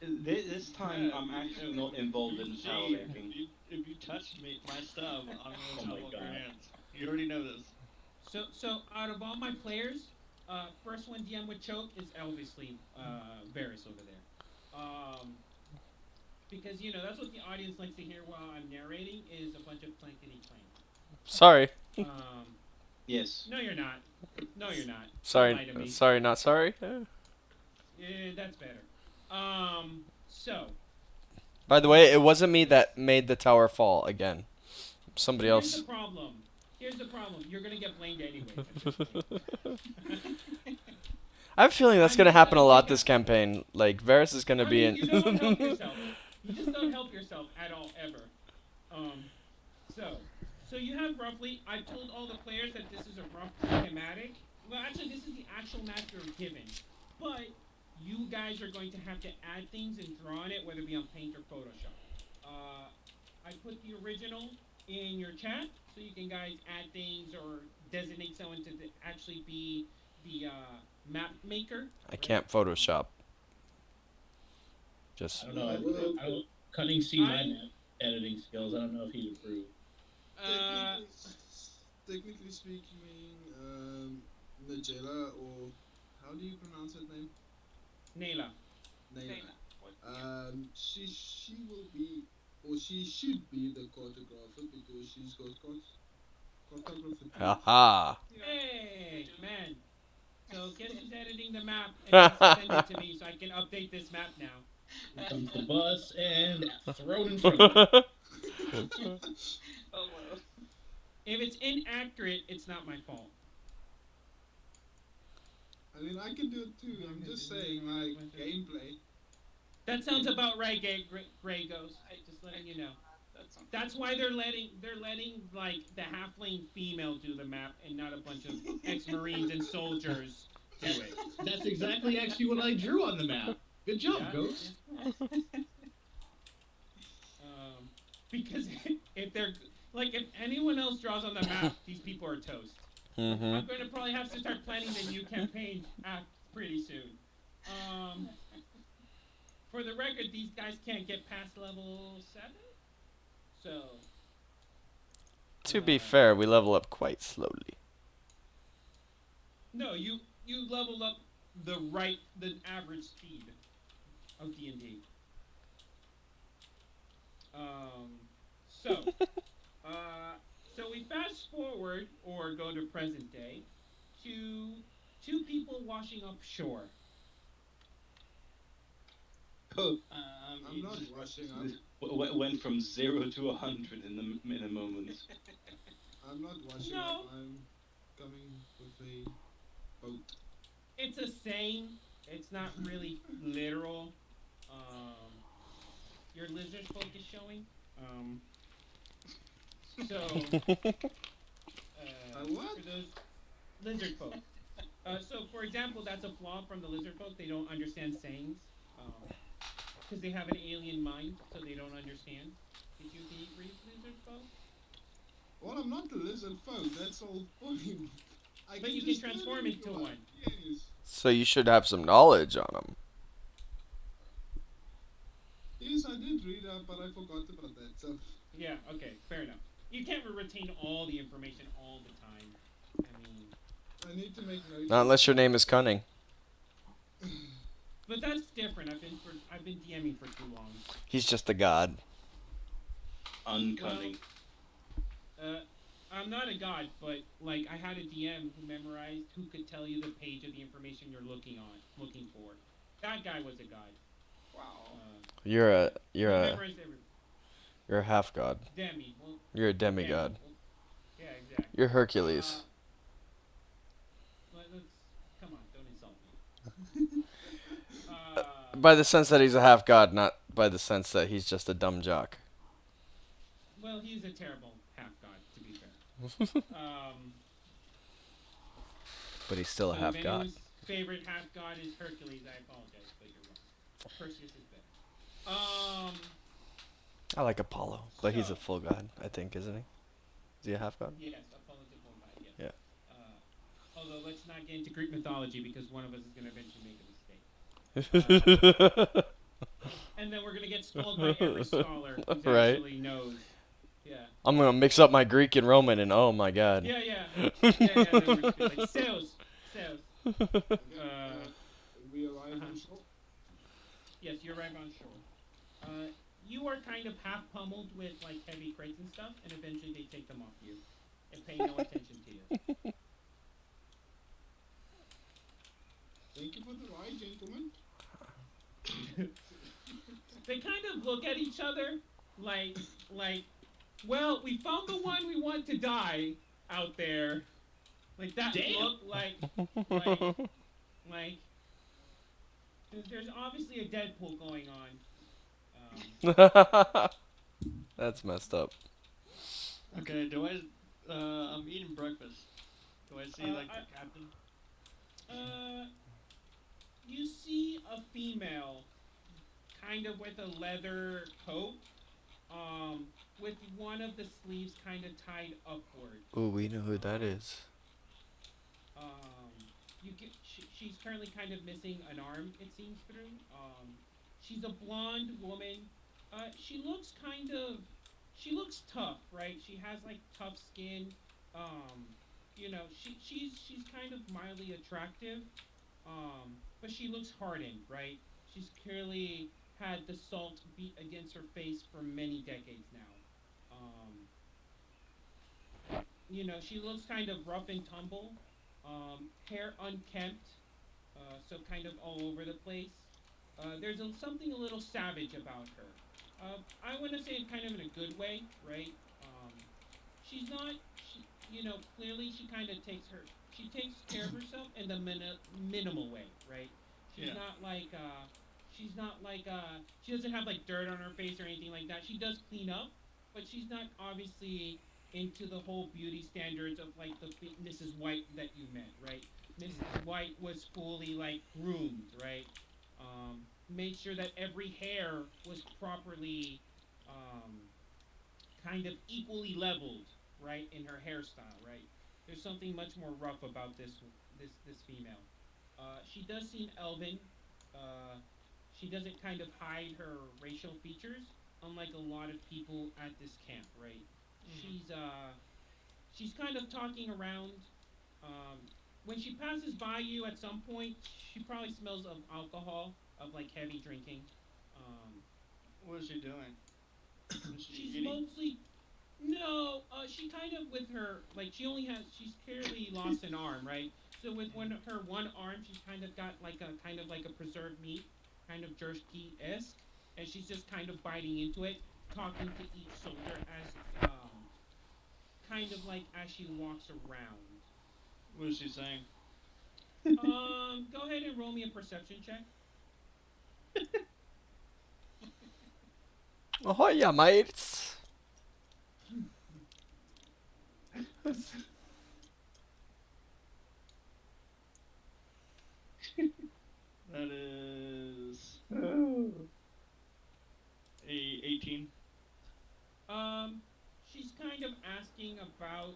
This time, Yeah, I'm actually yeah, not involved you in power see, making. if you touch my stuff, I'm gonna Oh chop my off your God. hands. You already know this. So out of all my players, first one DM with choke is obviously Varys over there. Because that's what the audience likes to hear while I'm narrating is a bunch of clankety clank. Sorry. Yes. No, you're not. No, you're not. Sorry. Don't lie to me. Sorry, not sorry. That's better. So By the way, it wasn't me that made the tower fall again. Somebody here's else. the problem. Here's the problem. You're gonna get blamed anyways. At this point. I have a feeling that's I'm gonna just happen a gonna lot take this a- campaign. Like Varys is gonna I be mean, in. you don't help yourself. You just don't help yourself at all ever. Um, so you have roughly. I've told all the players that this is a rough schematic. Well, actually, this is the actual map you're given, but you guys are going to have to add things and draw on it, whether it be on Paint or Photoshop. I put the original in your chat, so you can guys add things or designate someone to actually be the map maker. I can't Photoshop. I Just. don't know. Well, I don't. Cunning see my editing skills. I don't know if he'd approve. Uh, technically speaking, Nigella, or how do you pronounce her name? Nayla. Naila. What? She will be, or she should be the cartographer because she's got cartographer tools. Haha. Hey, man. So guess who's editing the map and has to send it to me so I can update this map now. Here comes the bus and thrown in front of me. Oh well. If it's inaccurate, it's not my fault. I mean, I can do it too. I'm just saying, like, gameplay. That sounds about right, Gray Ghost. Just letting you know. That's why they're letting like the halfling female do the map and not a bunch of ex-marines and soldiers do it. That's exactly actually what I drew on the map. Good job, Yeah. Ghost. Because if they're like if anyone else draws on the map, these people are toast. Mm-hmm. I'm going to probably have to start planning the new campaign pretty soon. For the record, these guys can't get past level 7. So. To be fair, we level up quite slowly. No, you level up the average speed of D&D. So we fast forward or go to present day to 2 people washing up shore. Oh, I'm not rushing. went from 0 to 100 in a moment. I'm not rushing. No. I'm coming with a boat. It's a saying. It's not really literal. Your lizard folk is showing. So. What? For those lizard folk. So, for example, that's a flaw from the lizard folk. They don't understand sayings. Because they have an alien mind, so they don't understand. Can you read lizard folk? Well, I'm not the lizard folk. That's all funny. But you can transform into one. Yes. So you should have some knowledge on them. Yes, I did read up, but I forgot about that. So. Yeah. Okay. Fair enough. You can't retain all the information all the time. I mean. I need to make notes. Not unless your name is Cunning. But that's different. I've been DMing for too long. He's just a god. Uncunning. I'm not a god, but like I had a DM who could tell you the page of the information you're looking for. That guy was a god. Wow. You're a Memorized everything. you're a half god. Demi. Well, You're a Demi. demigod. Well, yeah, exactly. You're Hercules. Let's come on, don't insult me. By the sense that he's a half god, not by the sense that he's just a dumb jock. Well, he's a terrible half god, to be fair. But he's still a So if half god. anyone's favorite half god is Hercules, I apologize, but you're wrong. Perseus is better. I like Apollo, but he's a So- full god, I think, isn't he? Is he a half god? Yes, Apollo's a full god. Yes. Yeah. Although let's not get into Greek mythology because one of us is going to eventually make a mistake. And then we're gonna get scolded by every scholar who Right. actually knows. Yeah. I'm gonna mix up my Greek and Roman, and oh my god. Yeah. Then we're just gonna be like Zeus. We arrive on shore. Yes, you're right on shore. You are kind of half pummeled with like heavy crates and stuff, and eventually they take them off you and pay no attention to you. Thank you for the ride, gentlemen. They kind of look at each other like, well, we found the one we want to die out there. Like that Damn. look like there's obviously a Deadpool going on. That's messed up. Okay, I'm eating breakfast. Do I see, like, the captain? You see a female, kind of with a leather coat, with one of the sleeves kind of tied upward. Ooh, we know who that is. She's currently kind of missing an arm, it seems through. She's a blonde woman. She looks tough, right? She has like tough skin. She's kind of mildly attractive. But she looks hardened, right? She's clearly had the salt beat against her face for many decades now. She looks kind of rough and tumble, hair unkempt, so kind of all over the place. There's something a little savage about her. I want to say it kind of in a good way, right? She's not, clearly she takes care of herself in the minimal way, right? She's Yeah. not like, she doesn't have like dirt on her face or anything like that. She does clean up, but she's not obviously into the whole beauty standards of like the Mrs. White that you met, right? Mrs. White was fully like groomed, right? Made sure that every hair was properly kind of equally leveled, right, in her hairstyle, right? There's something much more rough about this female. She does seem elven. Uh, she doesn't kind of hide her racial features, unlike a lot of people at this camp, right? She's kind of talking around. Um, when she passes by you at some point, she probably smells of alcohol, of like heavy drinking. Um, What is she doing? Is she she's eating? mostly no. She kind of with her like she's clearly lost an arm, right? So with her one arm, she's kind of got like a preserved meat, kind of jerky esque, and she's just kind of biting into it, talking to each soldier as kind of like as she walks around. What is she saying? Go ahead and roll me a perception check. Oh yeah, mates. That is Oh. a 18. She's kind of asking about,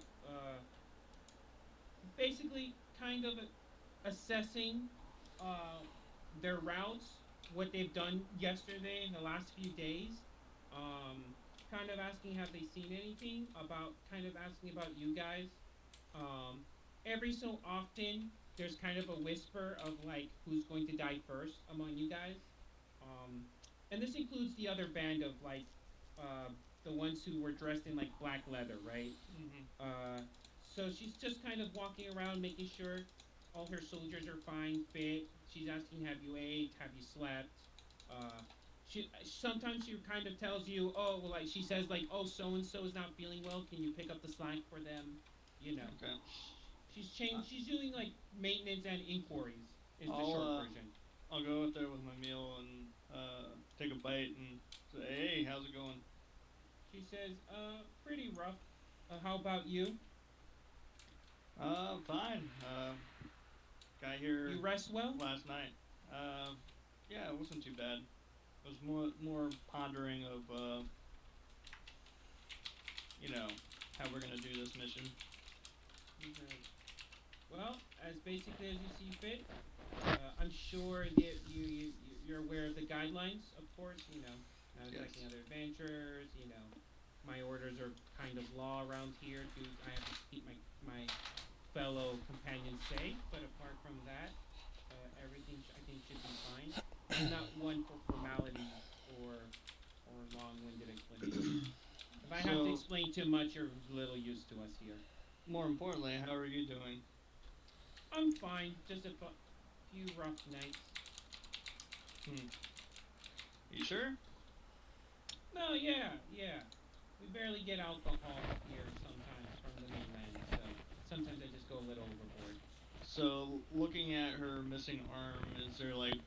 basically, kind of assessing, uh, their routes, what they've done yesterday in the last few days. Um, Kind of asking have they seen anything about, kind of asking about you guys. Um, every so often, there's kind of a whisper of like who's going to die first among you guys. Um, and this includes the other band of like uh, the ones who were dressed in like black leather, right? Mm-hmm. So she's just kind of walking around, making sure all her soldiers are fine, fit. She's asking, "Have you ate? Have you slept?" Uh, she sometimes she kind of tells you, "Oh, well, like she says, like, oh, so and so is not feeling well. Can you pick up the slack for them?" You know, Okay. she's changed. She's doing like maintenance and inquiries. Is the I'll short uh, version. I'll go out there with my meal and take a bite and say, hey, how's it going? She says, pretty rough. How about you? Fine. Got here You rest well? last night. Uh, yeah, it wasn't too bad. It was more pondering of you know, how we're gonna do this mission. She says, well, as basically as you see fit. I'm sure that you're aware of the guidelines, of course. You know, not Yes. attacking other adventurers. You know, my orders are kind of law around here. I have to keep my fellow companions safe. But apart from that, everything I think should be fine. I'm not one for formalities or long-winded explanations. If I have to So, explain too much, you're little used to us here. more importantly, how are you doing? I'm fine. Just a few rough nights. Hmm. You sure? No, yeah. We barely get alcohol here sometimes from the mainland, so sometimes I just go a little overboard. So, looking at her missing arm, is there like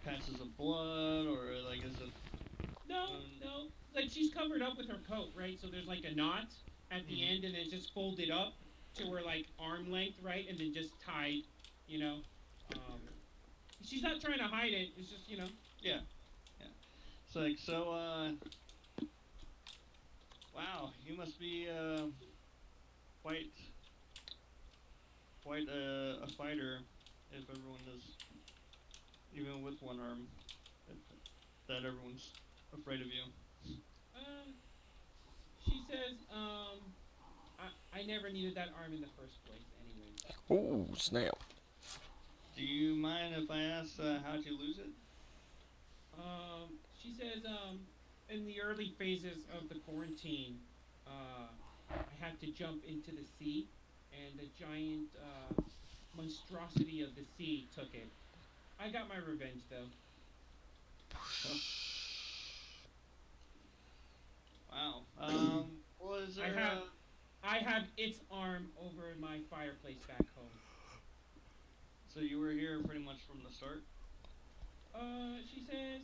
patches of blood, or like is it? No. Like she's covered up with her coat, right? So there's like a knot at the Mhm. end, and it's just folded up to her like arm length, right? And then just tied, you know. Um, she's not trying to hide it. It's just, Yeah, yeah. It's like so. Wow, you must be quite quite a fighter. If everyone is even with one arm, if, that everyone's afraid of you. uh, she says, I never needed that arm in the first place, anyways. Ooh, snap. Do you mind if I ask how'd you lose it? She says, in the early phases of the quarantine, I had to jump into the sea, and the giant monstrosity of the sea took it. I got my revenge, though. Oh, wow. Well, is I there? have, I have its arm over in my fireplace back home. So you were here pretty much from the start. She says,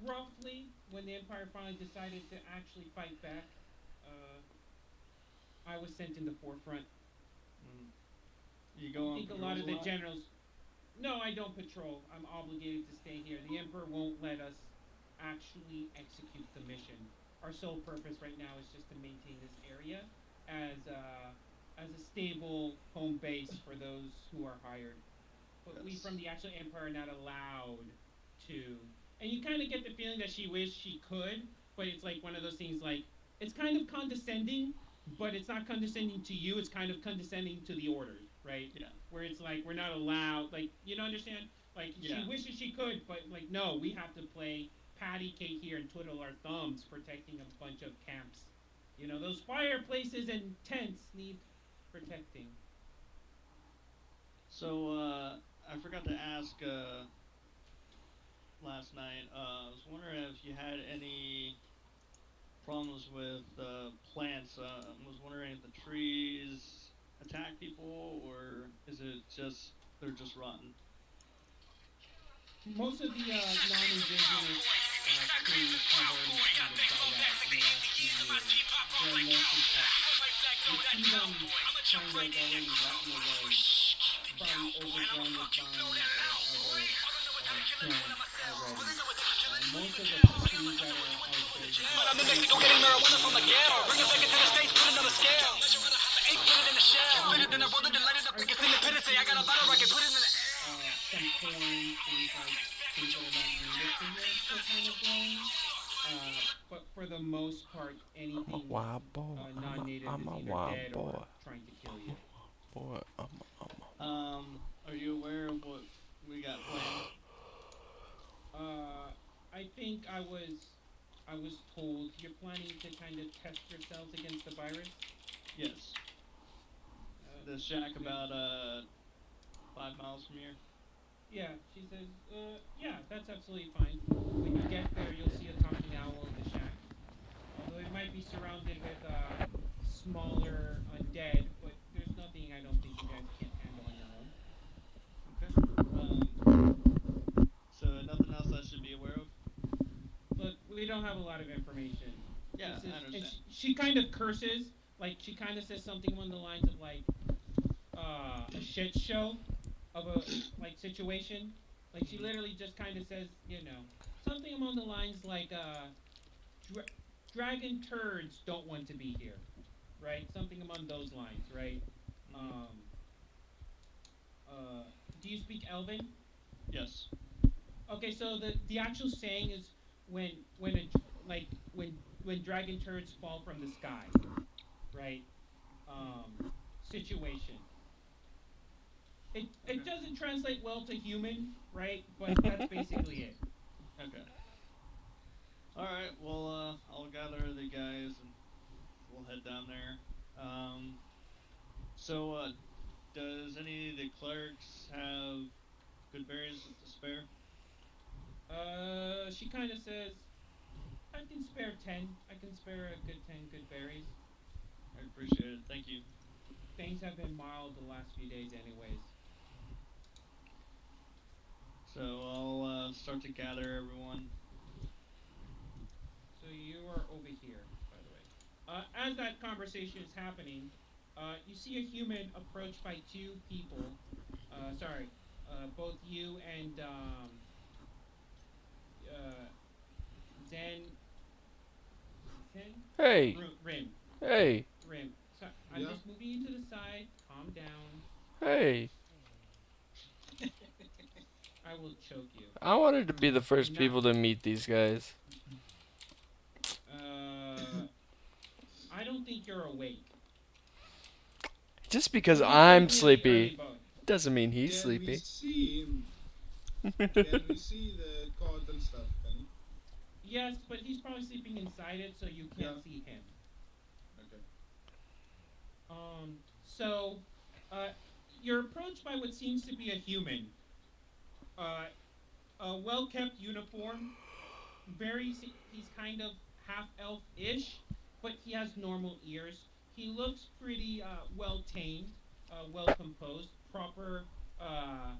roughly when the Empire finally decided to actually fight back, uh, I was sent in the forefront. Mm. You go I on think a lot patrols of a the lot. generals. No, I don't patrol. I'm obligated to stay here. The Emperor won't let us actually execute the mission. Our sole purpose right now is just to maintain this area as a stable home base for those who are hired. But we Yes. from the actual Empire are not allowed to. And you kind of get the feeling that she wished she could, but it's like one of those things like it's kind of condescending, but it's not condescending to you. It's kind of condescending to the orders, right? Yeah. Where it's like we're not allowed, like you don't understand. Like Yeah. she wishes she could, but like no, we have to play patty cake here and twiddle our thumbs protecting a bunch of camps. You know those fireplaces and tents need protecting. So I forgot to ask last night. I was wondering if you had any problems with plants. I was wondering if the trees attack people, or is it just they're just rotten? Most of the non-indigenous trees have already kind of died out in the last few years. They're mostly cuts. You see them kind of already rotten away, probably overgrown with vines or other plants already. Most of the trees that are out there, you can see they're dying slowly. Other species are still succeeding to some corn, things that are not native to here are still kind of growing. But for the most part, I'm a anything wild boy. non-native I'm is a either wild dead or boy. trying to kill you. Boy, Are you aware of what we got planned? Uh, I think I was told you're planning to kind of test yourselves against the virus. Yes. The shack Good. about 5 miles from here. Yeah, she says, yeah, that's absolutely fine. When you get there, you'll see a talking owl in the shack. Although it might be surrounded with smaller undead, but there's nothing I don't think you guys can't handle on your own. Okay. So nothing else I should be aware of? Look, we don't have a lot of information. Yeah, This I is, and understand. she kind of curses, like she kind of says something along the lines of like a shit show of a like situation. Like she Hmm. literally just kind of says, something along the lines like dra- dragon turds don't want to be here, right? Something among those lines, right? Hmm. Um, do you speak Elven? Yes. Okay, so the actual saying is when a like when dragon turds fall from the sky, right? Um, situation. It Okay. doesn't translate well to human, right? But that's basically it. Okay. All right. Well, I'll gather the guys and we'll head down there. Um. So, does any of the clerics have good berries to spare? She kind of says, "I can spare 10. I can spare a good 10 good berries. I appreciate it. Thank you. Things have been mild the last few days, anyways." So I'll start to gather everyone. So you are over here, by the way. As that conversation is happening, you see a human approached by two people. Sorry, both you and uh, Zen. Is it Zen? Hey, Rim. hey, Rim. So I'm Yeah. just moving you to the side. Calm down. hey. I will choke you. I wanted to be the You're first not. people to meet these guys. Uh, I don't think you're awake. Just because It is I'm definitely the early sleepy boat. doesn't mean he's Can we sleepy. see him? Can we see the cart and stuff, Kenny? Yes, but he's probably sleeping inside it, so you can't Yeah. see him. Okay. So, uh, you're approached by what seems to be a human. Uh, a well-kept uniform. He's kind of half elf-ish, but he has normal ears. He looks pretty well tamed, well composed, uh,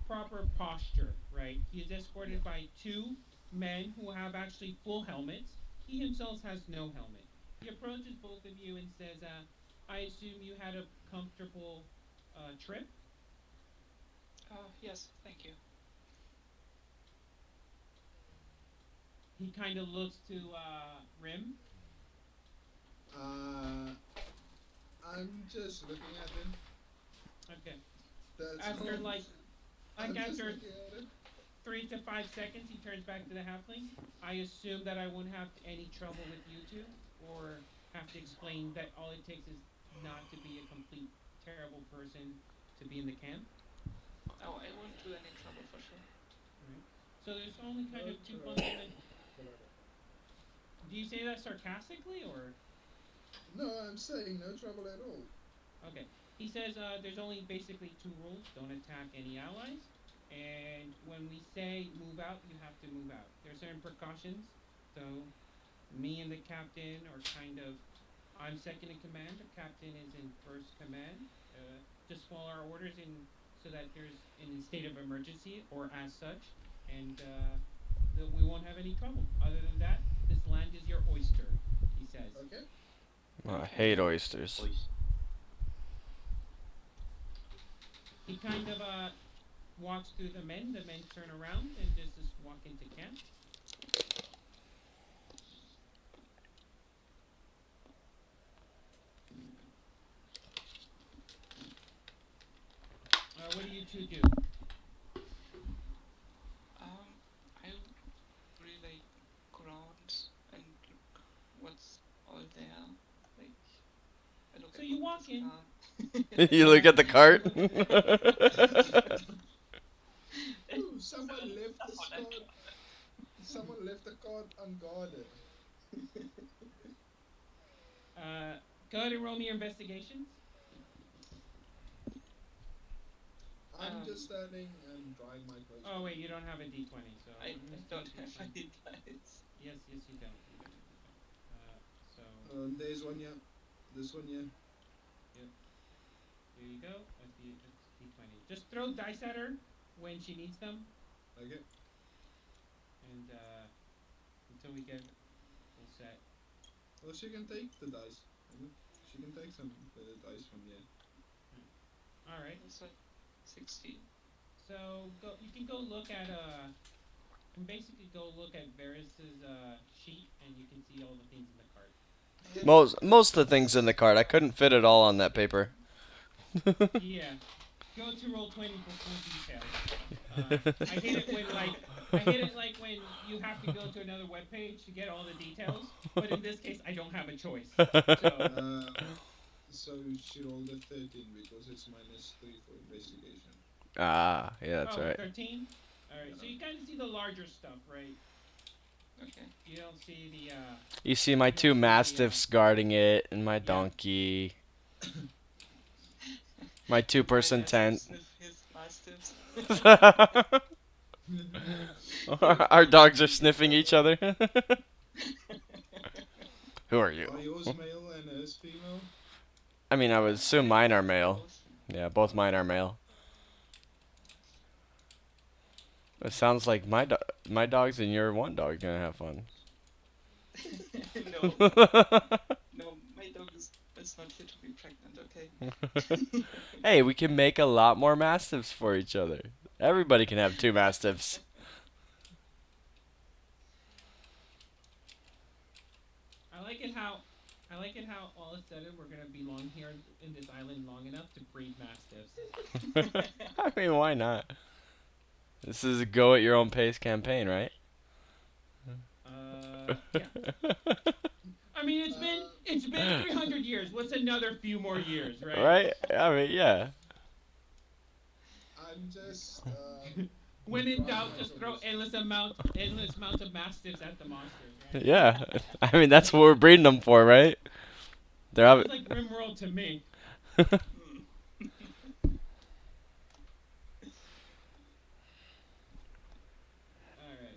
proper posture. Right. He is Yeah. escorted by two men who have actually full helmets. He himself has no helmet. He approaches both of you and says, "I assume you had a comfortable trip." Yes, thank you. He kind of looks to Rim. Uh, I'm just looking at him. Okay. That's After all. like I'm just after looking at him. 3 to 5 seconds, he turns back to the halfling. I assume that I won't have any trouble with you two, or have to explain that all it takes is not to be a complete terrible person to be in the camp. Oh, I won't do any trouble for sure. All right. So there's only kind No of two trouble. fundamental. Do you say that sarcastically or? No, I'm saying no trouble at all. Okay. He says there's only basically two rules: don't attack any allies, and when we say move out, you have to move out. There are certain precautions. So me and the captain are kind of. I'm second in command. The captain is in first command. Just follow our orders in so that there's in state of emergency or as such, and that we won't have any trouble. Other than that, this land is your oyster, he says. Okay. I Okay. hate oysters. Voice. He kind of walks through the men. The men turn around and just walk into camp. What do you two do? I really like ground and look what's all there. Like, I look So at you what walk this in. car. You look at the cart. Ooh, someone left That's this what I card. Someone left the card unguarded. Uh, Go ahead and roll me your investigations. I'm just standing and drying my clothes. Oh wait, you don't have a d20, so I let's do a don't have d20. any dice. Yes, you don't. You don't. So There's one, yeah. This one here. There you go. That's D20. Just throw dice at her when she needs them, Okay. and until we get full set. Well, she can take the dice. She can take some dice from here. All right. That's like 16. So go. You can go look at can basically go look at Varys's sheet, and you can see all the things in the cart. Most of the things in the card. I couldn't fit it all on that paper. Yeah. Go to Roll20 for full details. I hate it when when you have to go to another web page to get all the details. But in this case, I don't have a choice. So So she rolled a 13 because it's -3 for investigation. Ah, yeah, that's right. 13. All right. So you kind of see the larger stuff, right? Okay. You don't see the. You see my You two don't see the, mastiffs guarding it, and my donkey. My two-person tent. Sniff his mastiffs. Our dogs are sniffing each other. Who are Are you? yours male and hers female? I mean, I would assume mine are male. Both. Yeah, both mine are male. It sounds like my dogs and your one dog gonna have fun. No, no, my dog is not fit to be pregnant. Okay. Hey, we can make a lot more mastiffs for each other. Everybody can have two mastiffs. I like it how all of a sudden we're gonna be long here in this island long enough to breed mastiffs. I mean, why not? This is a go at your own pace campaign, right? Yeah. I mean, it's been 300 years. What's another few more years, right? Right? I mean, yeah. I'm just. When in doubt, just throw endless amounts of mastiffs at the monsters, right? Yeah. I mean, that's what we're breeding them for, right? They're It's like Rimworld to me. Alright.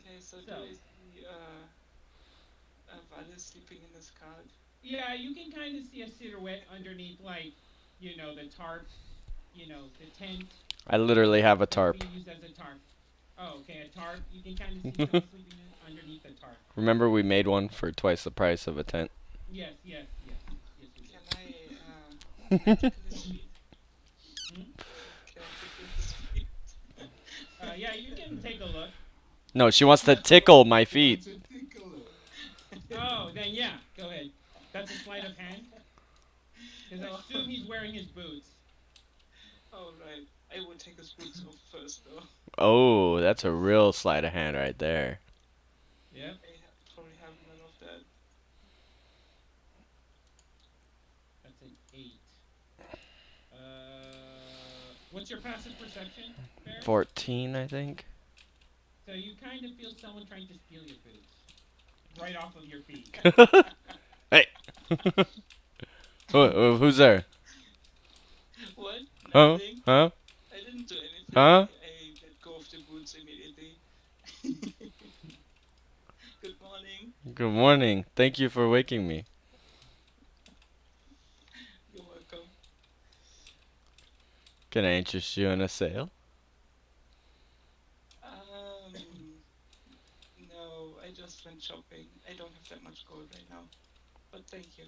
Okay, so do So- I see Valis sleeping in this cart? Yeah, you can kind of see a silhouette underneath, like, the tarp, the tent. I literally have a That's tarp. being used as a tarp. Oh, okay, a tarp. You can kind of see someone sleeping underneath the tarp. Remember, we made one for twice the price of a tent. Yes, we did. Can I tickle his feet? Hmm? Can I tickle his feet? Yeah, you can take a look. No, she wants to tickle my feet. It's a tickler. Oh, then yeah, go ahead. That's a sleight of hand. Because I assume he's wearing his boots. Oh, right. I will take his boots off first, though. Oh, that's a real sleight of hand right there. Yep. Probably have none of that. That's an 8. What's your passive perception, Barry? 14, I think. So you kind of feel someone trying to steal your boots. Right off of your feet. Hey. Who's there? What? Huh? Nothing? Huh? I didn't do anything. Huh? I let go of the boots immediately. Good morning. Good morning. Thank you for waking me. You're welcome. Can I interest you in a sale? No, I just went shopping. I don't have that much gold right now. But thank you.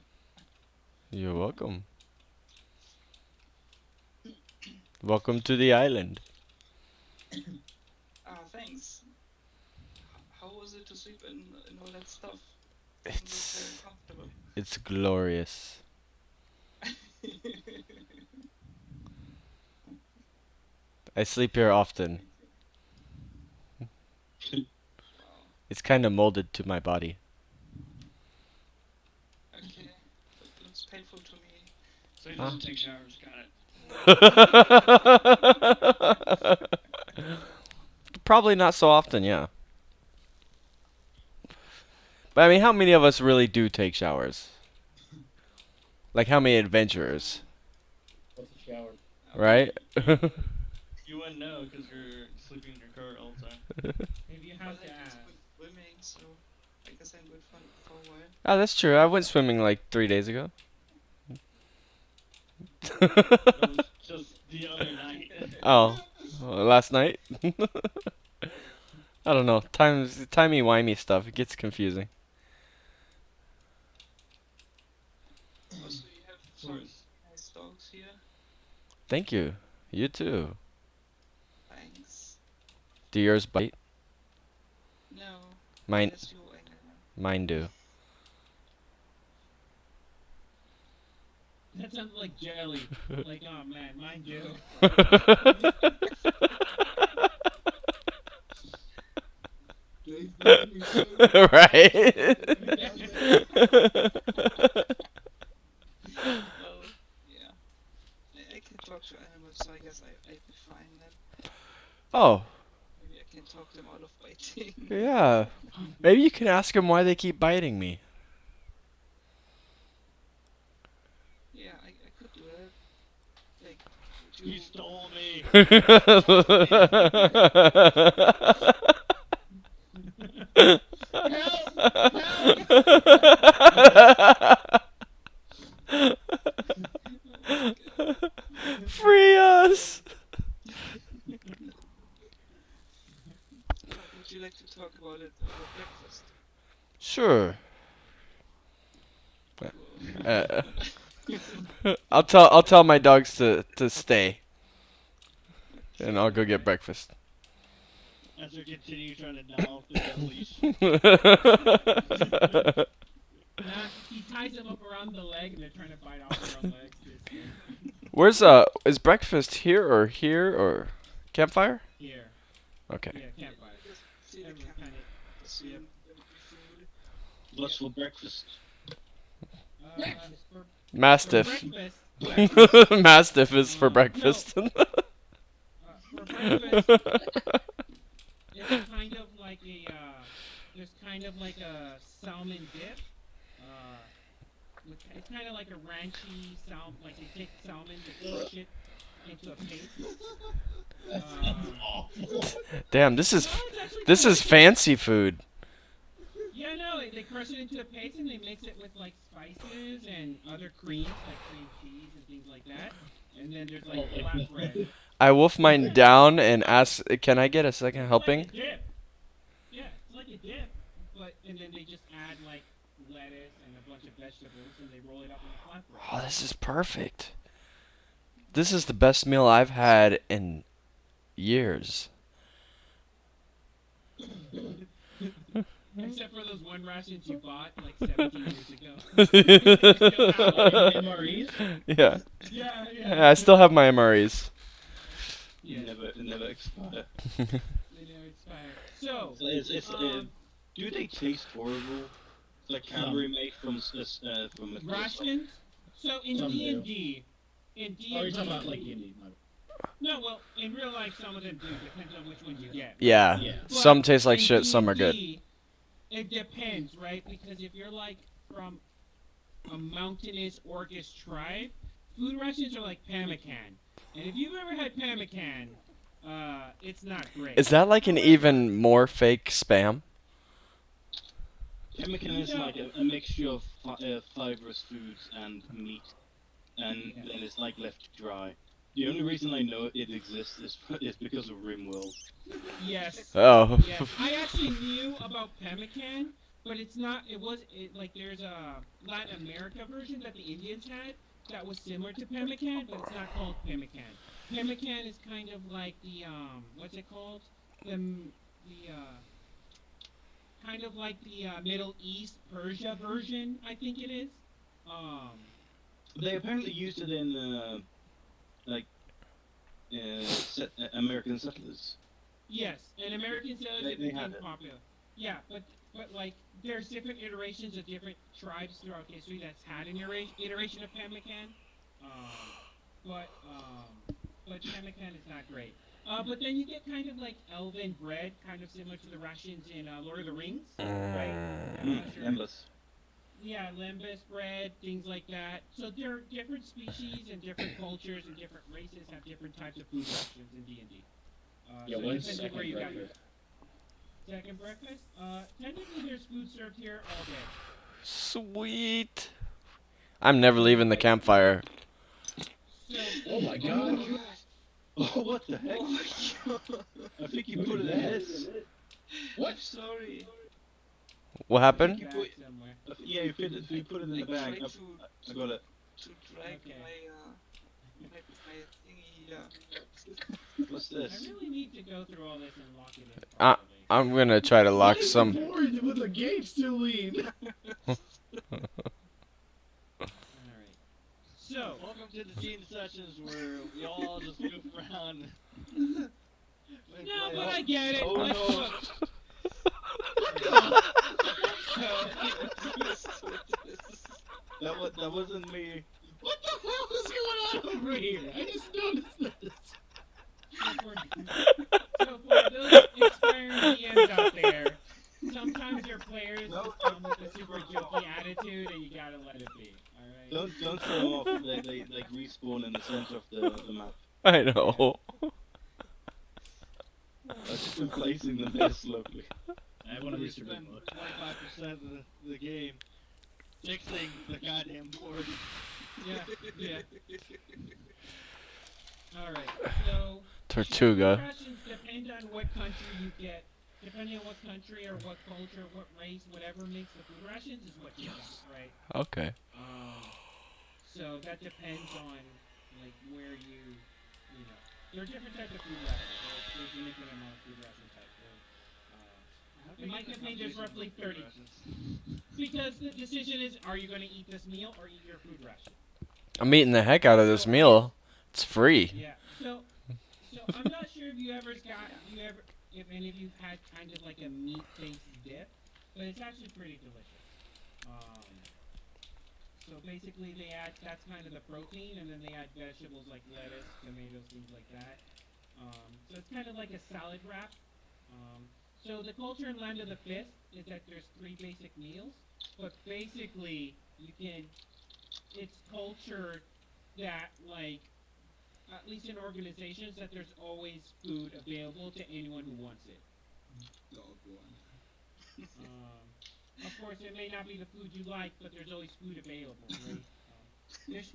You're welcome. Welcome to the island. Thanks. How was it to sleep in all that stuff? Doesn't look very It's comfortable. it's glorious. I sleep here often. Wow. It's kind of molded to my body. Okay. That looks painful to me. So he doesn't take showers. Got it. Probably not so often, yeah. But I mean, how many of us really do take showers? Like, how many adventurers, What's a shower? right? You wouldn't know because you're sleeping in your car all the time. Maybe you Well, have I to just ask. quit swimming, so I guess I'm good for a while. Oh, that's true. I went swimming like 3 days ago. That was just the other night. Oh, last night? I don't know. Timey-wimey stuff. It gets confusing. Also, you have some Course. nice dogs here. Thank you. You too. Thanks. Do yours bite? No, Mine, unless you mine do. That sounds like jelly. Like, oh man, mine do. They've made me so Right? well, yeah. I can talk to animals, so I guess I'd be fine then. Oh, Maybe I can talk them out of biting. yeah. Maybe you can ask them why they keep biting me. Yeah, I could do that. Like, would You you? stole me. Oh my god. Free us! Would you like to talk about it over breakfast? Sure. Cool. Uh, I'll tell my dogs to stay, and I'll go get breakfast. As they continue trying to gnaw through that leash. Nah, he ties them up around the leg and they're trying to bite off their own legs. Where's is breakfast here or campfire? Here. Okay. Yeah, campfire. Just see the Everyone camera. kind Assume Yep. there'll be food. What's for breakfast? of for Mastiff. breakfast. Mastiff is for No. breakfast. For breakfast, it's kind of like there's kind of like a salmon dip. It's kind of like a ranchy salmon. Like they take salmon, they crush it into a paste. Awful. Damn, No, it's actually this kinda is fancy food. Yeah, no, they crush it into a paste and they mix it with like spices and other creams like cream cheese and things like that. And then there's like flatbread. I wolf mine down and ask, can I get a second It's helping? like a dip. Yeah, it's like a dip, but and then they just add like lettuce and a bunch of vegetables and they roll it up in a flatbread. Oh, this is perfect. This is the best meal I've had in years. Except for those one rations you bought like 17 years ago. Still have like MREs? Yeah. Yeah, Yeah, I still have my MREs. Yeah, Never expire. they never expire. So, So do they taste horrible? It's like Cadbury made from from a rations. So in Some D do. and D, in D Oh, you're and talking about D, like indie. no, well, in real life, some of them do. Depends on which ones you get. Yeah. Yeah. But Some taste like in shit, some are good. D&D, it depends, right? Because if you're like from a mountainous Orcish tribe, food rations are like pemmican. And if you've ever had pemmican, it's not great. Is that like an even more fake spam? Pemmican is like a mixture of fibrous foods and meat, and then it's like left dry. The only reason I know it exists is because of Rimworld. Yes. Oh. Yeah, I actually knew about pemmican, but it's not. Like there's a Latin America version that the Indians had that was similar to pemmican, but it's not called pemmican. Pemmican is kind of like the what's it called? The kind of like the Middle East Persia version, I think it is. Um, They apparently used it in like American settlers. yes, and American sailors They it had became it. popular. Yeah, but like there's different iterations of different tribes throughout history that's had an iteration of pemmican. But pemmican is not great. But then you get kind of like elven bread, kind of similar to the rations in Lord of the Rings, right? I'm not sure. Endless. Yeah, lembas bread, things like that. So there are different species and different cultures and different races have different types of food rations in D&D. Yeah, So it when's depends on second where you got yours. breakfast? Second breakfast? Technically there's food served here all day. Sweet. I'm never leaving the campfire. Oh my Oh my god! god. Oh, what the heck? Oh my god. I think you Look put at it in that. this. I'm What? sorry. What I think happened? you put. Bag somewhere. Yeah, you put it in I the bag. tried I got it. to drag Okay. my thingy here. What's I this? really need to go through all this and lock it in I properly. I'm gonna try to Why lock is some. the board with the gates still lean? Alright. So, Welcome to the team sessions where we all just goof around. and no, play but I all- get it. Oh Let's no! look. So, That wasn't me. What the hell is going on over here? I just noticed this. so for those experienced DMs out there, sometimes your players No. just come with a super jokey attitude and you gotta let it be. Alright? Don't set them off. They like respawn in the center of the map. I know. I've just been placing them there slowly. I have one of We these for spend good luck. 25% of the game fixing the goddamn board. Yeah, yeah. Alright, so Tortuga. rations depend on what country you get. Depending on what country or what culture, what race, whatever makes the food rations is what you got, right? Okay. So that depends on like where you know. There are different types of food rations. There's an infinite amount of food ration types. So, in my campaign, there's roughly 30. Because the decision is, are you going to eat this meal or eat your food ration? I'm eating the heck out of this meal. It's free. Yeah. So I'm not sure if if any of you had kind of like a meat-based dip, but it's actually pretty delicious. So basically, that's kind of the protein, and then they add vegetables like lettuce, tomatoes, things like that. So it's kind of like a salad wrap. So the culture and land of the fist is that there's three basic meals, but basically it's culture that like at least in organizations that there's always food available to anyone who wants it. Dog one. Of course, it may not be the food you like, but there's always food available, right? There's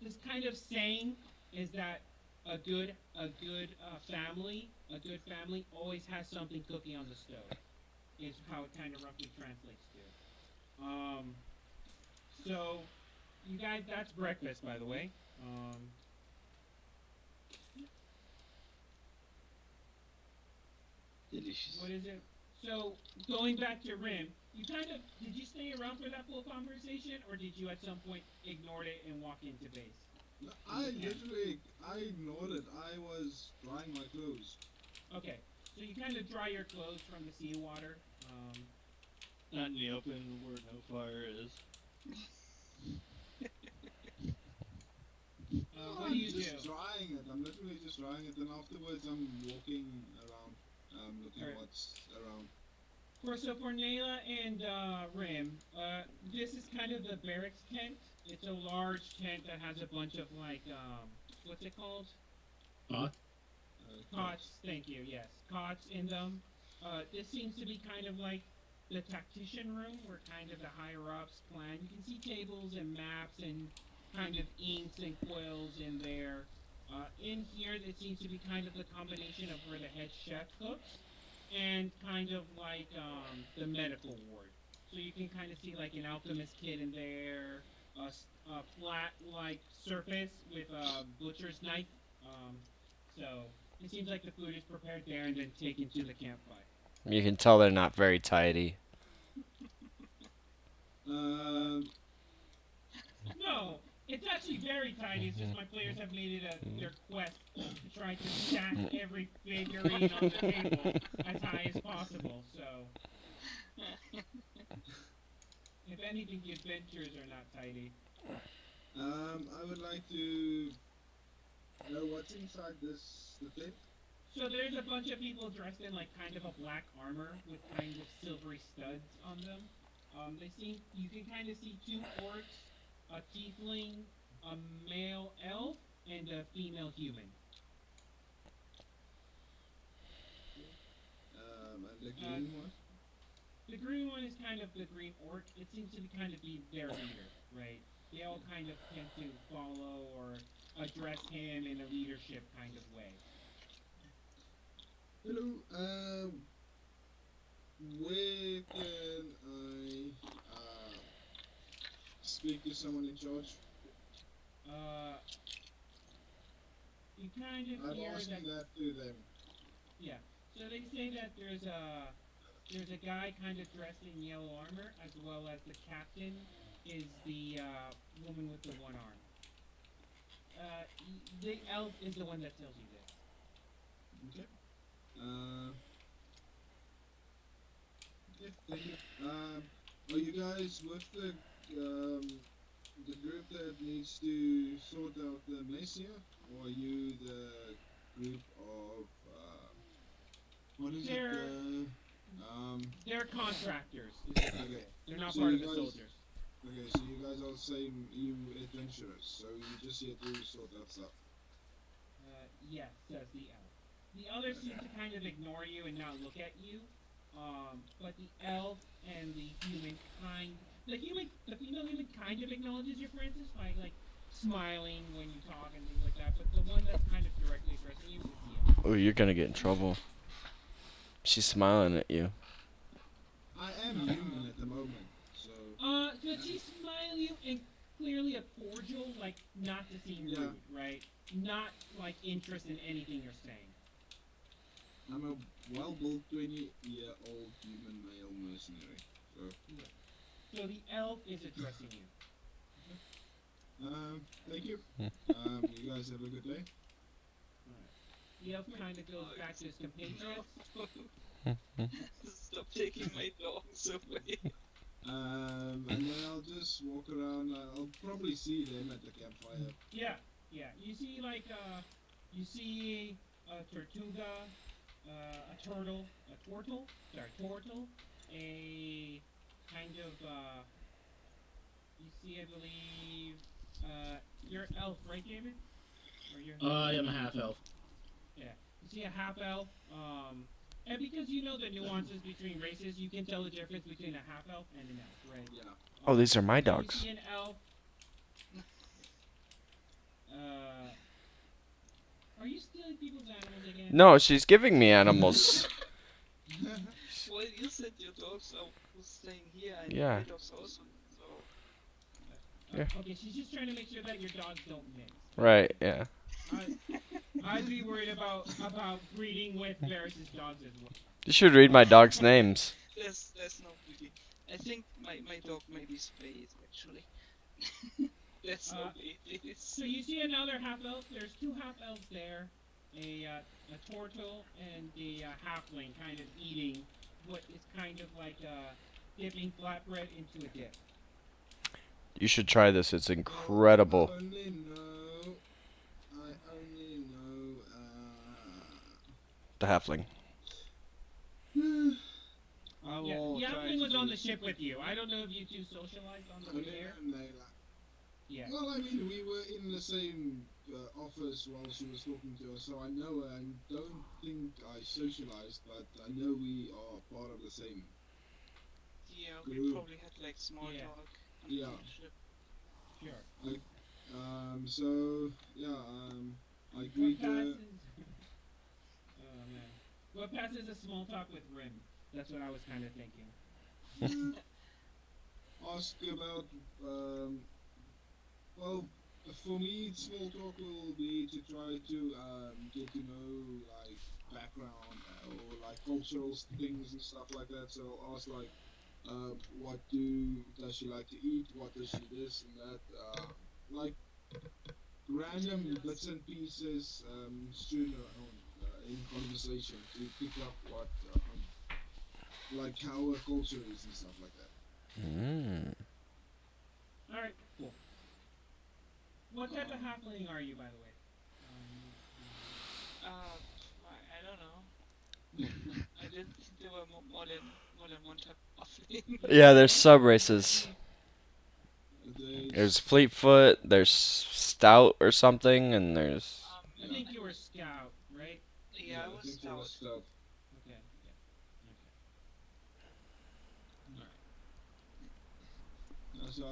this kind of saying is that a good family always has something cooking on the stove. Is how it kind of roughly translates to. So you guys, that's breakfast, by the way. Delicious. What is it? So going back to Rim, you kind of did you stay around for that full conversation, or did you at some point ignore it and walk into base? No, I ignored it. I was drying my clothes. Okay, so you kind of dry your clothes from the seawater. Not in the open where no fire is. What do you I'm just do? drying it. I'm literally just drying it. Then afterwards, I'm walking around, looking Alright. what's around. For Nayla and Rim, this is kind of the barracks tent. It's a large tent that has a bunch of like what's it called? Huh? Cots. Thank you. Yes, cots in them. This seems to be kind of like the tactician room, where kind of the higher ups plan. You can see tables and maps and kind of inks and quills in there. In here, it seems to be kind of the combination of where the head chef cooks and kind of like the medical ward. So you can kind of see like an alchemist kit in there, a flat like surface with a butcher's knife. So it seems like the food is prepared there and then taken to the campfire. You can tell they're not very tidy. Um, No, it's actually very tidy. It's just my players have made it their quest to try to stack every figurine on the table as high as possible. So, if anything, the adventures are not tidy. I would like to know what's inside the tent. So there's a bunch of people dressed in like kind of a black armor with kind of silvery studs on them. You can kind of see two orcs, a tiefling, a male elf, and a female human. And the green one. The green one is kind of the green orc. It seems to be kind of be their leader, right? They all kind of tend to follow or address him in a leadership kind of way. Hello. Where can I speak to someone in charge? Uh, you kind of I'm hear that. asking that to them. Yeah. So they say that there's a guy kind of dressed in yellow armor, as well as the captain is the woman with the one arm. The elf is the one that tells you this. Okay. Uh, yeah. Thank you. Are you guys with the group that needs to sort out the mess here, or are you the group of what is it? They're Um. they're contractors, is what they Okay. say. They're not So part you of the guys. soldiers. Okay. So you guys are the same. You adventurers. So you just here to sort out stuff. Yes, says the elf. The others seem Okay. to kind of ignore you and not look at you. But the elf and the female human kind of acknowledges your presence by like smiling when you talk and things like that. But the one that's kind of directly addressing you is the elf. Oh, you're gonna get in trouble. She's smiling at you. I am human at the moment. So But she's smiling you and clearly a cordial, like not to seem yeah, rude, right? Not like interest in anything you're saying. I'm a well-built 20-year-old human male mercenary. So Yeah. So the elf is addressing you. thank you. You guys have a good day. Alright. The elf kind of goes back to his compatriots. No. Stop taking my dogs away. And then I'll just walk around. I'll probably see them at the campfire. Yeah, yeah. You see a tortuga, a turtle, a tortle, sorry, tortle, a kind of you see, I believe, you're elf, right, David? Or you're I'm a half elf. yeah. You see a half elf, and because you know the nuances between races, you can tell the difference between a half elf and an elf, right? Yeah. Oh, these are my So you dogs. see an elf. Uh, are you stealing people's animals again? No, she's giving me animals. Well, you said your dogs are staying here, and Yeah. my dogs also. So Yeah. Okay, she's just trying to make sure that your dogs don't mix. Right, yeah. I'd be worried about breeding with Varys's dogs as well. You should read my dog's names. there's no beauty. I think my dog may be spayed actually. That's Uh, how it is. So you see another half elf. There's two half elves there, a turtle and a halfling, kind of eating what is kind of like dipping flatbread into a dip. You should try this. It's incredible. I only know. The halfling. I Yeah, will the try halfling to was do on the this. ship with you. I don't know if you two socialized on the way there. Yeah. Well, I mean, we were in the same office while she was talking to us, so I know her. I don't think I socialized, but I know we are part of the same. Yeah, we Group. probably had like small Yeah. talk on Yeah. the ship. Sure. So yeah, I What greet passes? her. Oh man. What passes a small talk with Rim? That's what I was kind of thinking. Ask about well, for me, small talk will be to try to get to know like background or like cultural things and stuff like that. So I'll ask like, what does she like to eat? What does she this and that? Like random bits and pieces strewn around in conversation to pick up what like how her culture is and stuff like that. Mm. All right. Cool. What type of halfling are you, by the way? I don't know. I didn't think there were more than one type of thing. Yeah, there's sub races. There's There's Fleetfoot, there's Stout or something, and there's. I think you were scout, right? Yeah, I I was think there was stout. stuff. Okay. Yeah. Okay. All right. So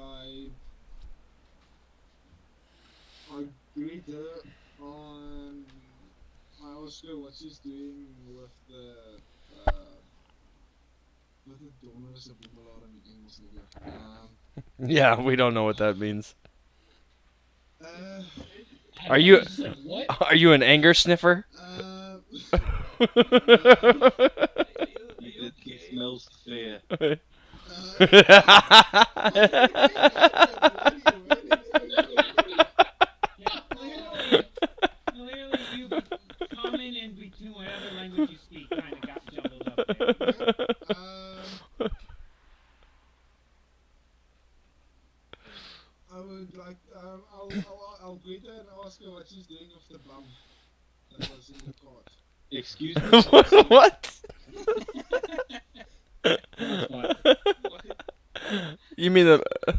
I greet later on, I ask her what she's doing with the donor is 'n boemelaar in Engels nie weer. Yeah, we don't know what that means. Uh, Are you It's just like, what? are you an anger sniffer? uh, Are you He okay? smells fear. Yeah, clearly you common and between whatever language you speak kind of got jumbled up there. um, I would like I'll greet her and ask her what she's doing with the bum that was in the cart. Excuse me? What? That's fine. You mean the Uh,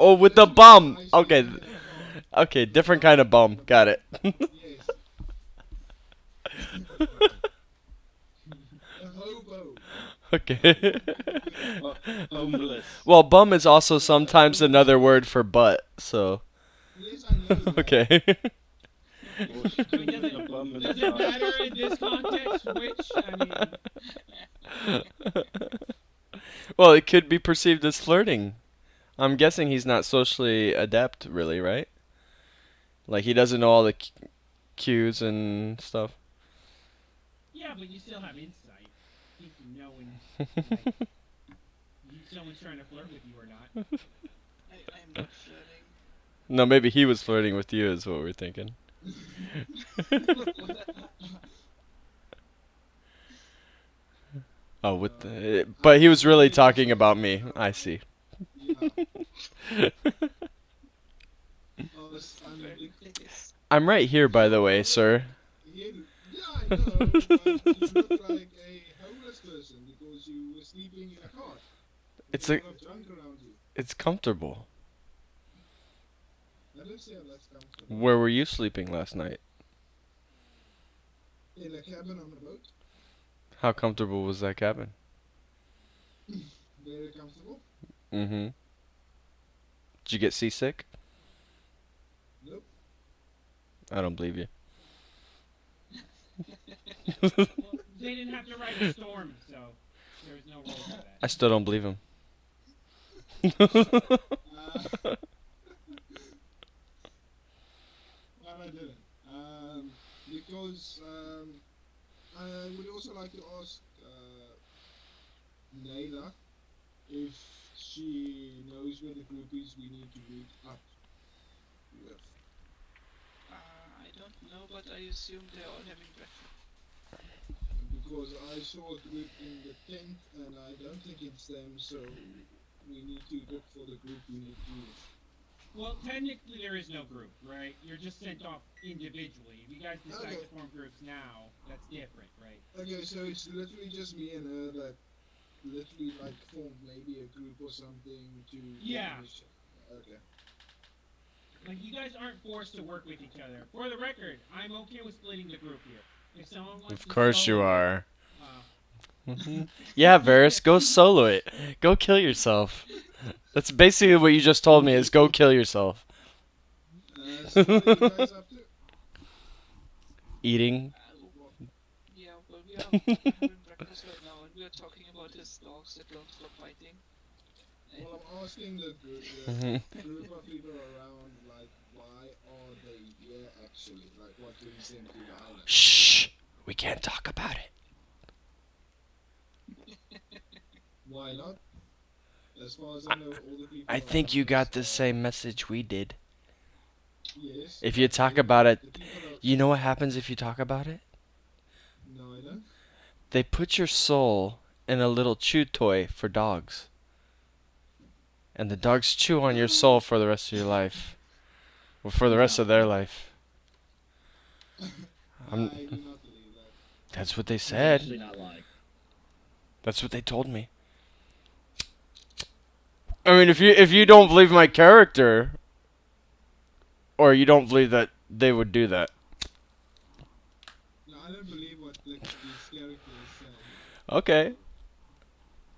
Oh, with the There's bum. guys Okay. sleeping in a cart. Okay, different kind of bum. Got it. Yes. A hobo. Okay. Homeless. Well, bum is also sometimes another word for butt, so Yes, I know that. okay. Or she's I mean, doing a bum in does the it car. matter in this context which? I mean, Well, it could be perceived as flirting. I'm guessing he's not socially adept, really, right? Like he doesn't know all the cues and stuff. yeah, but you still have insight. You can know when like someone's trying to flirt with you or not. I'm not flirting. No, maybe he was flirting with you, is what we're thinking. Oh, with the, but he was really talking about me. I see. Yeah. I'm Yes. I'm right here, by the way, sir. yeah, I know, but you look like a homeless person because you were sleeping in a cart. It's With a, a lot of junk around you. it's comfortable. I don't see how that's comfortable. Where were you sleeping last night? In a cabin on a boat, How comfortable was that cabin? very comfortable. Mm-hmm. Did you get seasick? Nope. I don't believe you. Well, they didn't have to ride a storm, so there was no role for that. I still don't believe him. Well, I didn't. Because I would also like to ask Naila if she knows where the group is we need to meet up with. I don't know, but I assume they're all having breakfast. Because I saw a group in the tent and I don't think it's them, so we need to look for the group we need to. Well, technically there is no group, right? You're just sent off individually. If you guys decide Okay. to form groups now, that's different, right? Okay, so it's literally just me and her that literally like formed maybe a group or something to. get Yeah. permission. Okay. Like, you guys aren't forced to work with each other. For the record, I'm okay with splitting the group here. If someone wants Of to course you solo it, are. uh, Yeah, Varys, go solo it. Go kill yourself. That's basically what you just told me is go kill yourself. So what are you guys up to? Eating. Yeah, well, we are having breakfast right now, and we are talking about his dogs that don't stop biting. Well, I'm asking the Mhm. group of people around, like, why are they here actually? Like, what brings them to the island? Shh. We can't talk about it. Why not? As far as I know, all the people. I think you around got us the are- same message we did. Yes. If you but talk the- about it, the people are- you know what happens if you talk about it? No, I don't. They put your soul in a little chew toy for dogs. And the dogs chew on your soul for the rest of your life. Or for the rest of their life. I do not believe that. That's what they He's said. actually not lying. That's what they told me. I mean, if you don't believe my character, or you don't believe that they would do that. No, I don't believe what these characters said. Okay.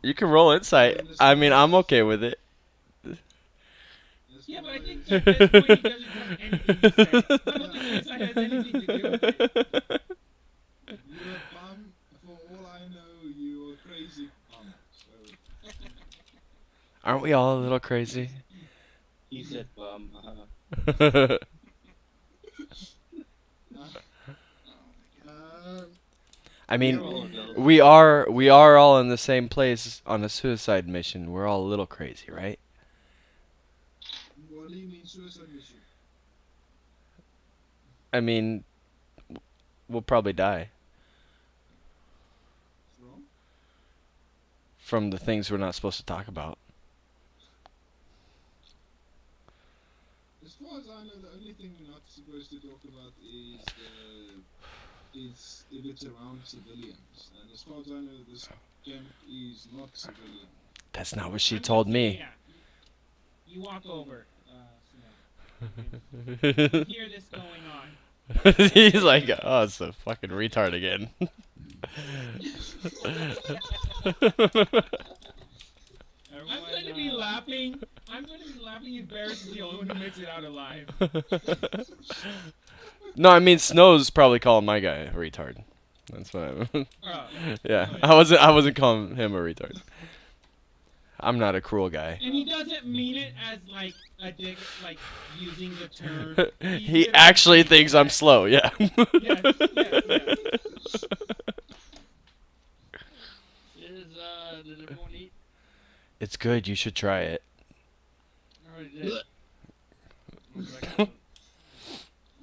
You can roll insight. I mean, I'm okay with it. As As Yeah, far but I think as at this point he doesn't have anything to say. I don't think this has anything to do with it. you're a bum, for all I know, you're a crazy bum. So Aren't we all a little crazy? He said bum. uh, Oh my god. I We mean, are all adults. we are all in the same place on a suicide mission. We're all a little crazy, right? what do you mean suicide mission? I mean, we'll probably die From? from the things we're not supposed to talk about. As far as I know, the only thing we're not supposed to talk about is if it's around civilians. And as far as I know, this camp is not civilian. That's not what she I'm told gonna say, me. yeah. You walk over, Snow. You can hear this going on. He's like, oh, it's a fucking retard again. I'm going to be laughing. I'm going to be laughing if Barris is the only one who makes it out alive. No, I mean Snow's probably calling my guy a retard. That's what I. Oh. Yeah, Oh, yeah. I wasn't calling him a retard. I'm not a cruel guy. And he doesn't mean it as like a dick, like using the term. He actually thinks I'm slow. Yeah. Yes, yes, yes. Did everyone eat? It's good. You should try it. I already did. My breakfast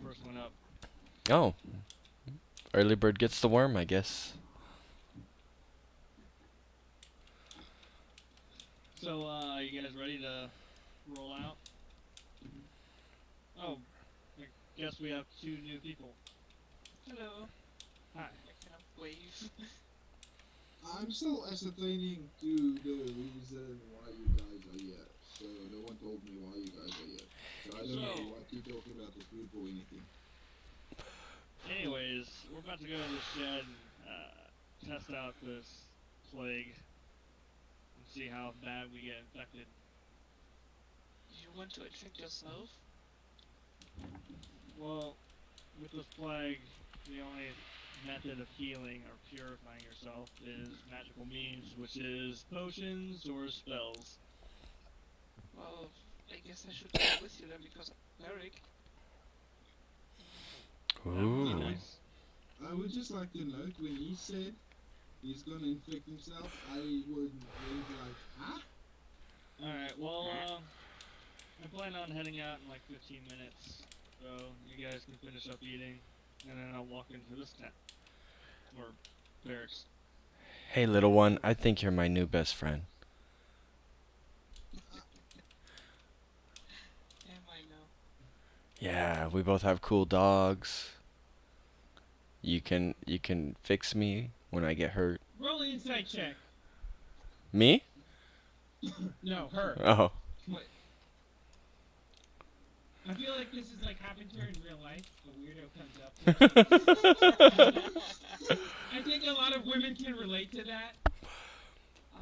first went up. Oh, early bird gets the worm, I guess. So, are you guys ready to roll out? Oh, I guess we have two new people. Hello. Hi. I kind of wave. I'm still ascertaining to the reason why you guys are here. So no one told me why you guys are here. So I don't So- know what you're talking about, the group or anything. Anyways, we're about to go to the shed and test out this plague and see how bad we get infected. You want to infect yourself? Well, with this plague, the only method of healing or purifying yourself is magical means, which is potions or spells. Well, I guess I should go with you then because I'm cleric. That would be Ooh. nice. I would just like to note when he said he's gonna infect himself, I would went like, huh? Alright, well, I plan on heading out in like 15 minutes, so you guys can finish up eating, and then I'll walk into this tent. Or barracks. Hey, little one. I think you're my new best friend. Am I now? Yeah, we both have cool dogs. You can fix me when I get hurt. Roll an insight check. Me? No, her. Oh. I feel like this is like happened to her in real life. A weirdo comes up. I think a lot of women can relate to that. Um,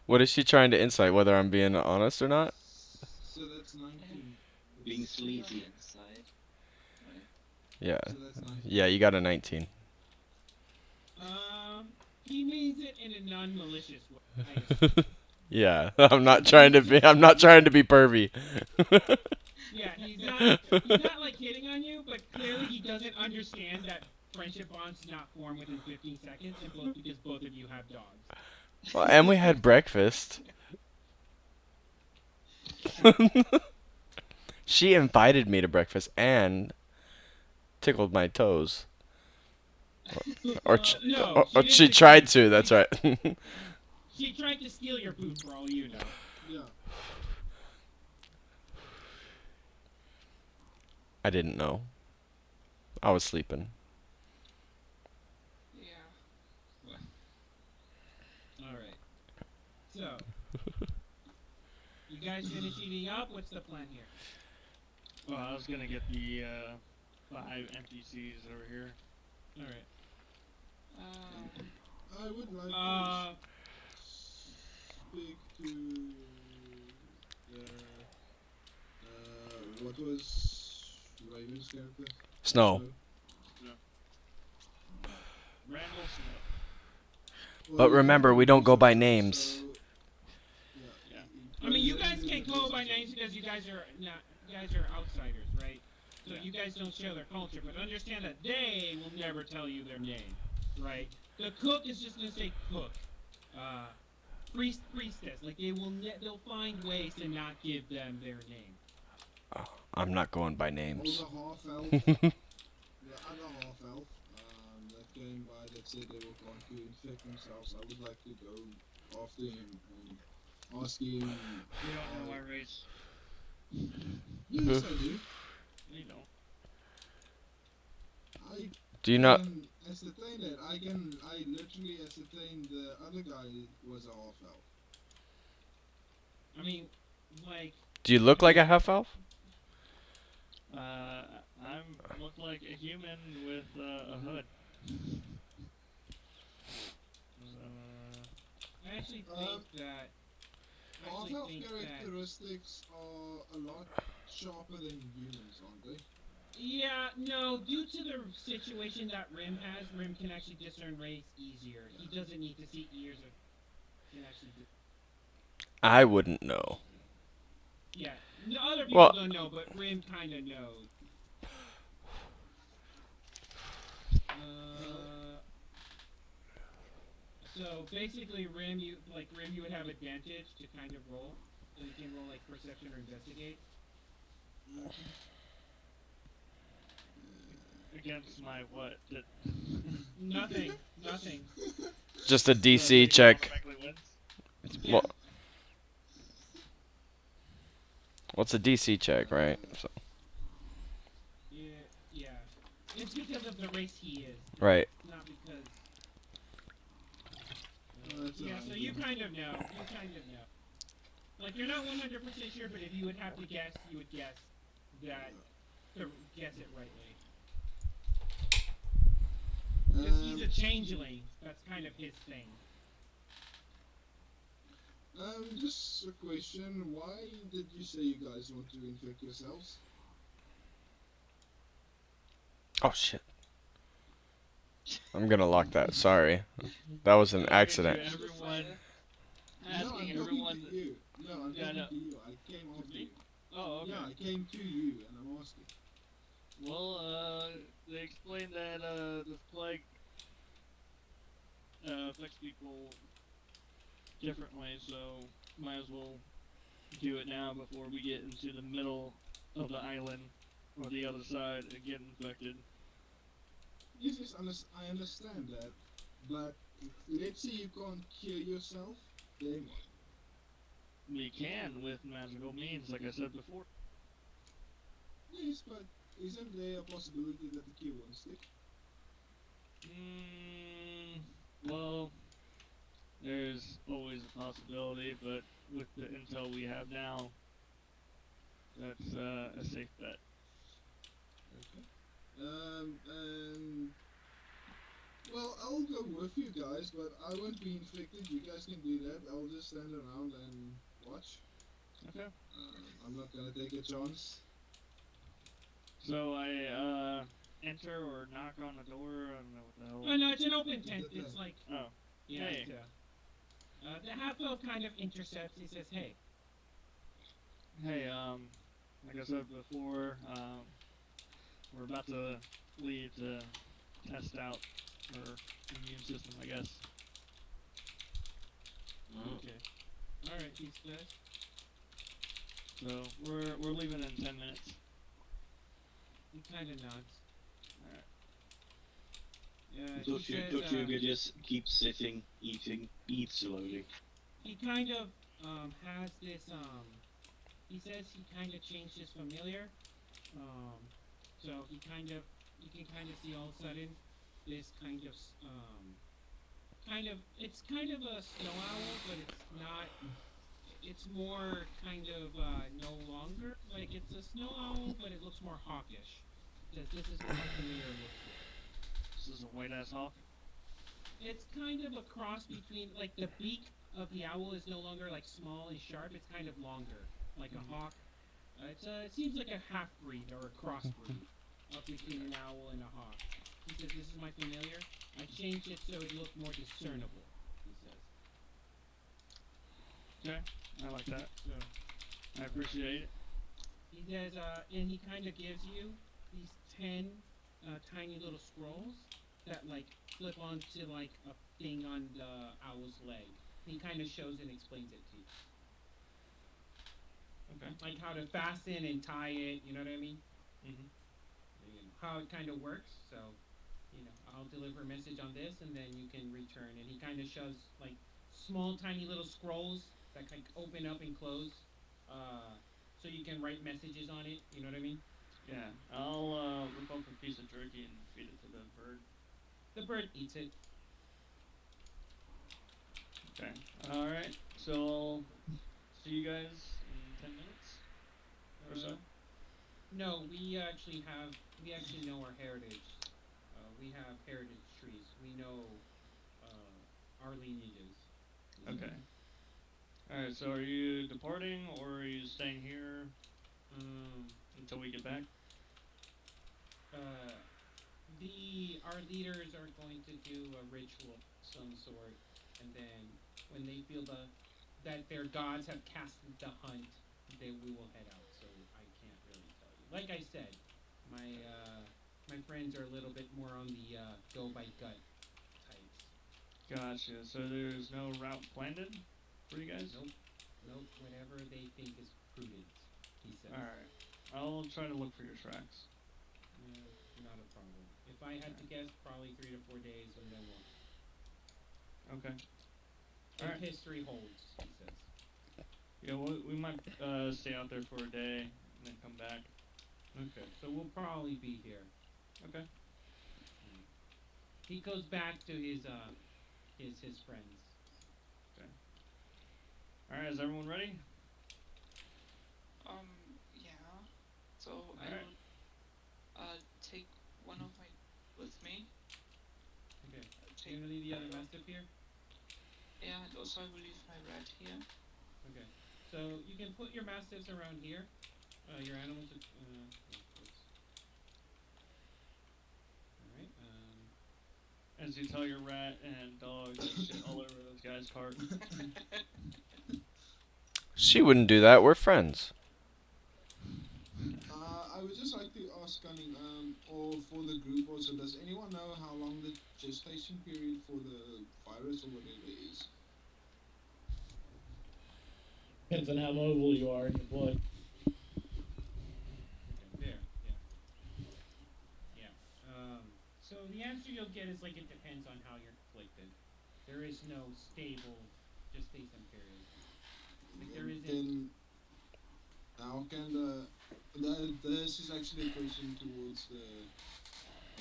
What is she trying to insight? Whether I'm being honest or not? So that's 19. Being it's really on the sleazy. inside. Right? Yeah. So that's 19. Yeah, you got a 19. He means it in a non-malicious way. I assume. Yeah, I'm not trying to be. I'm not trying to be pervy. Yeah, he's not like hitting on you, but clearly he doesn't understand that friendship bonds do not form within 15 seconds, and because both of you have dogs. Well, and we had breakfast. She invited me to breakfast and tickled my toes. Or, No, or didn't she tickle tried your to. That's feet. right. She tried to steal your boot for all you know. Yeah. I didn't know. I was sleeping. Yeah. Alright. So, you guys finish eating up? What's the plan here? Well, I was gonna get the 5 NPCs over here. Alright. Um, I would like Uh, to speak to the what was Raven's character? Snow. Snow. No. Uh, Randall Snow. well, But he can't remember, we don't go introduce by himself, names. so yeah. Yeah. I mean, you He guys didn't can't go introduce by himself. names because you guys are outsiders, right? So Yeah. you guys don't share their culture, but understand that they will never tell you their name, right? The cook is just gonna say cook. Uh, priestess, like they'll find ways to not give them their name. Oh, I'm not going by Well, names. the half elf, the other half elf, that came by that said they were going to infect themselves. I would like to go after him and ask him. You don't know my race. Yes, I do. You know. I Do you not? can ascertain that. I literally ascertained the other guy was a half elf. I mean, like, Do you look like a half elf? I'm look like a human with a hood. I actually Um, half elf think that characteristics are a lot sharper than humans, aren't they? yeah, no, due to the situation that Rim has, Rim can actually discern race easier. He doesn't need to see ears of can actually I wouldn't know. yeah. No, other people Well, don't know, but Rim kind of knows. Well, Uh, so basically, Rim, you would have advantage to kind of roll, so you can roll like perception or investigate. okay. Against my what? Nothing, nothing. just a So DC he check. automatically wins? Yeah, What's a DC check, right? So, yeah, yeah. It's because of the race he is, right. not because. That's Yeah, an so you idea. kind of know. You kind of know. Like you're not 100% sure, but if you would have to guess, you would guess that to guess it rightly. Because he's a Um, changeling. That's kind of his thing. just a question. Why did you say you guys want to infect yourselves? Oh shit. I'm gonna lock that. Sorry. That was an Talking to accident. everyone, No, I'm asking talking to everyone. you. No, I'm Yeah, talking no, to you. I came to after me? you. Oh, okay. Yeah, I came to you and I'm asking. Well, they explained that this plague affects people differently, so might as well do it now before we get into the middle of the island or the other side and get infected. Yes, yes, I understand that. But let's say you can't cure yourself, then what? We can with magical means, like I said before. Yes, but isn't there a possibility that the cure won't stick? Mm, well, there's always a possibility, but with the intel we have now, that's a safe bet. Okay. And well, I'll go with you guys, but I won't be infected. You guys can do that. I'll just stand around and watch. Okay. I'm not gonna take a chance. So I enter or knock on the door. I don't know what the Oh hell. no, it's an open tent. No. It's like Oh, yeah. hey. The half elf kind of intercepts. He says, "Hey, Hey, like I said before, we're about to leave to test out her immune system, I guess. okay, all right, he says." So we're leaving in 10 minutes. He kind of nods. Alright. He says, Tortuga just keeps sitting, eating, eat slowly. he kind of has this he says he kind of changed his familiar um so he kind of you can kind of see all of a sudden this kind of it's kind of a snow owl but it's not it's more kind of no longer like it's a snow owl but it looks more hawkish says this is what my familiar looks like. This is a white ass hawk. It's kind of a cross between like the beak of the owl is no longer like small and sharp. It's kind of longer, like a hawk. It seems like a half breed or a crossbreed, between an owl and a hawk. He says, "This is my familiar. I changed it so it looked more discernible." He says. Okay, I like that. So I appreciate it. he says, and he kind of gives you these 10 tiny little scrolls that like flip onto like a thing on the owl's leg. He kind of shows and explains it to you, Okay. like how to fasten and tie it. You know what I mean? Mhm. How it kind of works. So, I'll deliver a message on this, and then you can return. And he kind of shows like small, tiny little scrolls that can open up and close, so you can write messages on it. You know what I mean? Yeah, I'll rip off a piece of jerky and feed it to the bird. The bird eats it. Okay. All right. So I'll see you guys in 10 minutes or Uh, so. no, we actually know our heritage. We have heritage trees. We know our lineages. He says. Okay. All right. So are you departing or are you staying here Um, until we get back? uh, the our leaders are going to do a ritual of some sort, and then when they feel that their gods have casted the hunt, we will head out. So I can't really tell you. Like I said, my friends are a little bit more on the go by gut types. Gotcha. So there's no route planned for you guys? Nope, nope. Whatever they think is prudent, he says. All right. I'll try to look for your tracks. Not a problem. If I had to guess, probably 3 to 4 days, and then we'll. Okay. If Alright. history holds, he says. Yeah, we might stay out there for a day and then come back. Okay, so we'll probably be here. Okay. He goes back to his friends. Okay. All right. Is everyone ready? Yeah. So I Alright. will take one of my with me. Okay. Take, You're gonna leave the other mastiff here. yeah, and also I will leave my rat here. Okay. So you can put your mastiffs around here. Your animals. All right. As you tell your rat and dog to shit all over this guy's cart. She wouldn't do that. We're friends. I would just like to ask Cunning, or for the group also, does anyone know how long the gestation period for the virus or whatever is? Depends on how mobile you are in your blood. Okay. There. Yeah. Yeah. So the answer you'll get is like it depends on how you're afflicted. There is no stable gestation period. Like there isn't. Then how can this is actually a question towards the.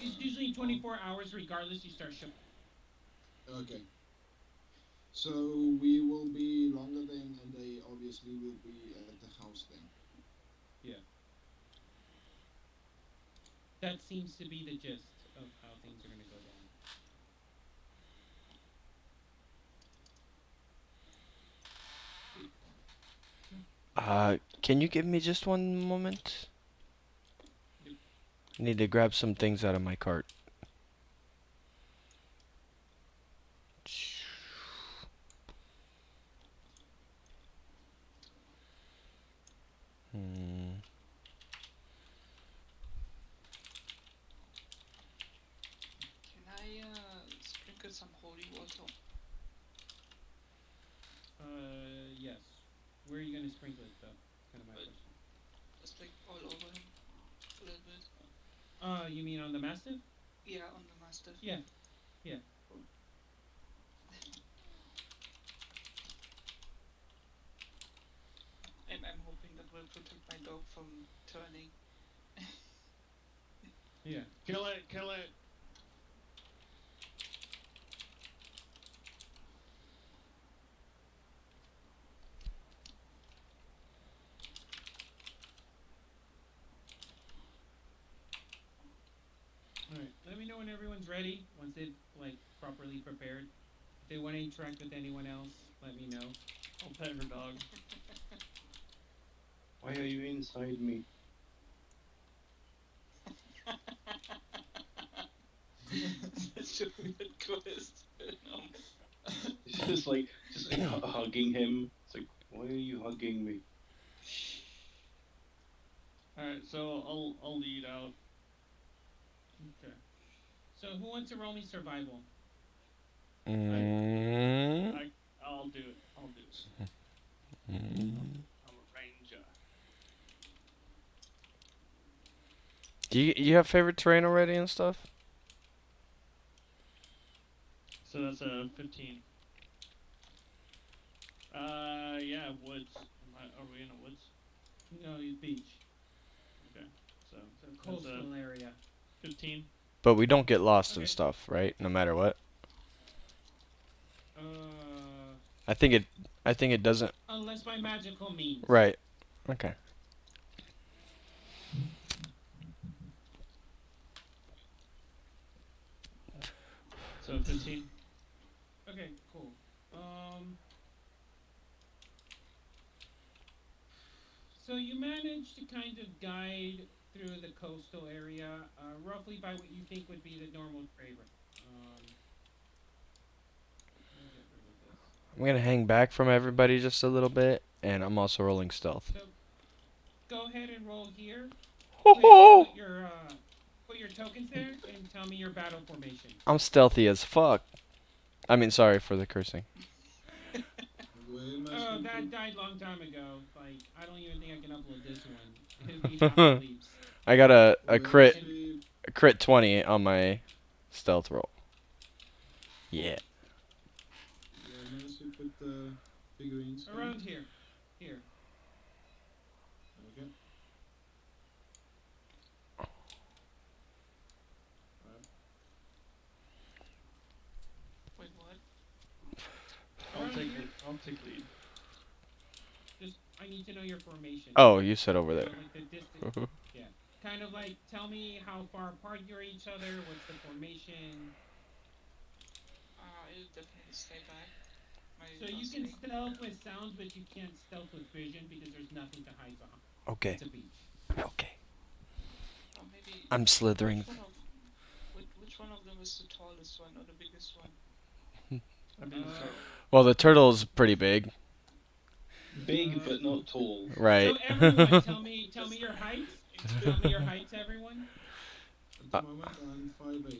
It's usually 24 hours, regardless. You start showing. Okay. So we will be longer then, and they obviously will be at the house then. Yeah. That seems to be the gist of how things are gonna go down. Can you give me just one moment? Yep. I need to grab some things out of my cart. Hmm. Can I sprinkle some holy water? Yes. Where are you gonna sprinkle it, though? Kind of my But question. just like all over him, a little bit. You mean on the mastiff? Yeah, on the mastiff. Yeah. Yeah. Cool. I'm hoping that will protect my dog from turning. Yeah. Kill it! Kill it! All right. Let me know when everyone's ready. Once they've like properly prepared. If they want to interact with anyone else, let me know. I'll pet her dog. Why are you inside me? Such a weird question. It's just like hugging him. It's like, why are you hugging me? All right, so I'll lead out. Okay. So who wants to roll me survival? Mm, I'll do it. I'll do it. mm. I'm a ranger. Do you have favorite terrain already and stuff? So that's a 15. Yeah, woods. Are we in the woods? No, you beach. Okay, so It's a that's a coastal area. 15. But we don't get lost and Okay. stuff, right? No matter what. Uh, I think it. I think it doesn't. unless by magical means. Right. Okay. So 15. Okay, cool. So you managed to kind of guide through the coastal area, roughly by what you think would be the normal trade route. Let me get rid of this. I'm gonna hang back from everybody just a little bit, and I'm also rolling stealth. So go ahead and roll here. Ho ho! Put your tokens there and tell me your battle formation. I'm stealthy as fuck. I mean, sorry for the cursing. Where must Oh, we that put? died long time ago. Like I don't even think I can upload this one. It'd be half the leaps. I got a Where crit must we? a crit 20 on my stealth roll. Yeah. Where must we put the figurines? Around here. Here. Okay. Alright. Wait, what? Around here. I'll take lead. Just I need to know your formation. Oh, you said over So there. like the distance. Yeah. Kind of like tell me how far apart you're each other. What's the formation? I'll definitely stay back. My So you last can name. stealth with sounds, but you can't stealth with vision because there's nothing to hide behind. Okay. It's a beach. Okay. Or maybe I'm slithering. which one of them is the tallest one or the biggest one? I'd be the turtle. Well, the turtle's pretty big. Big but not tall. Right. So everyone, tell me your heights. Tell me your heights, everyone. At the moment, I'm 5'8".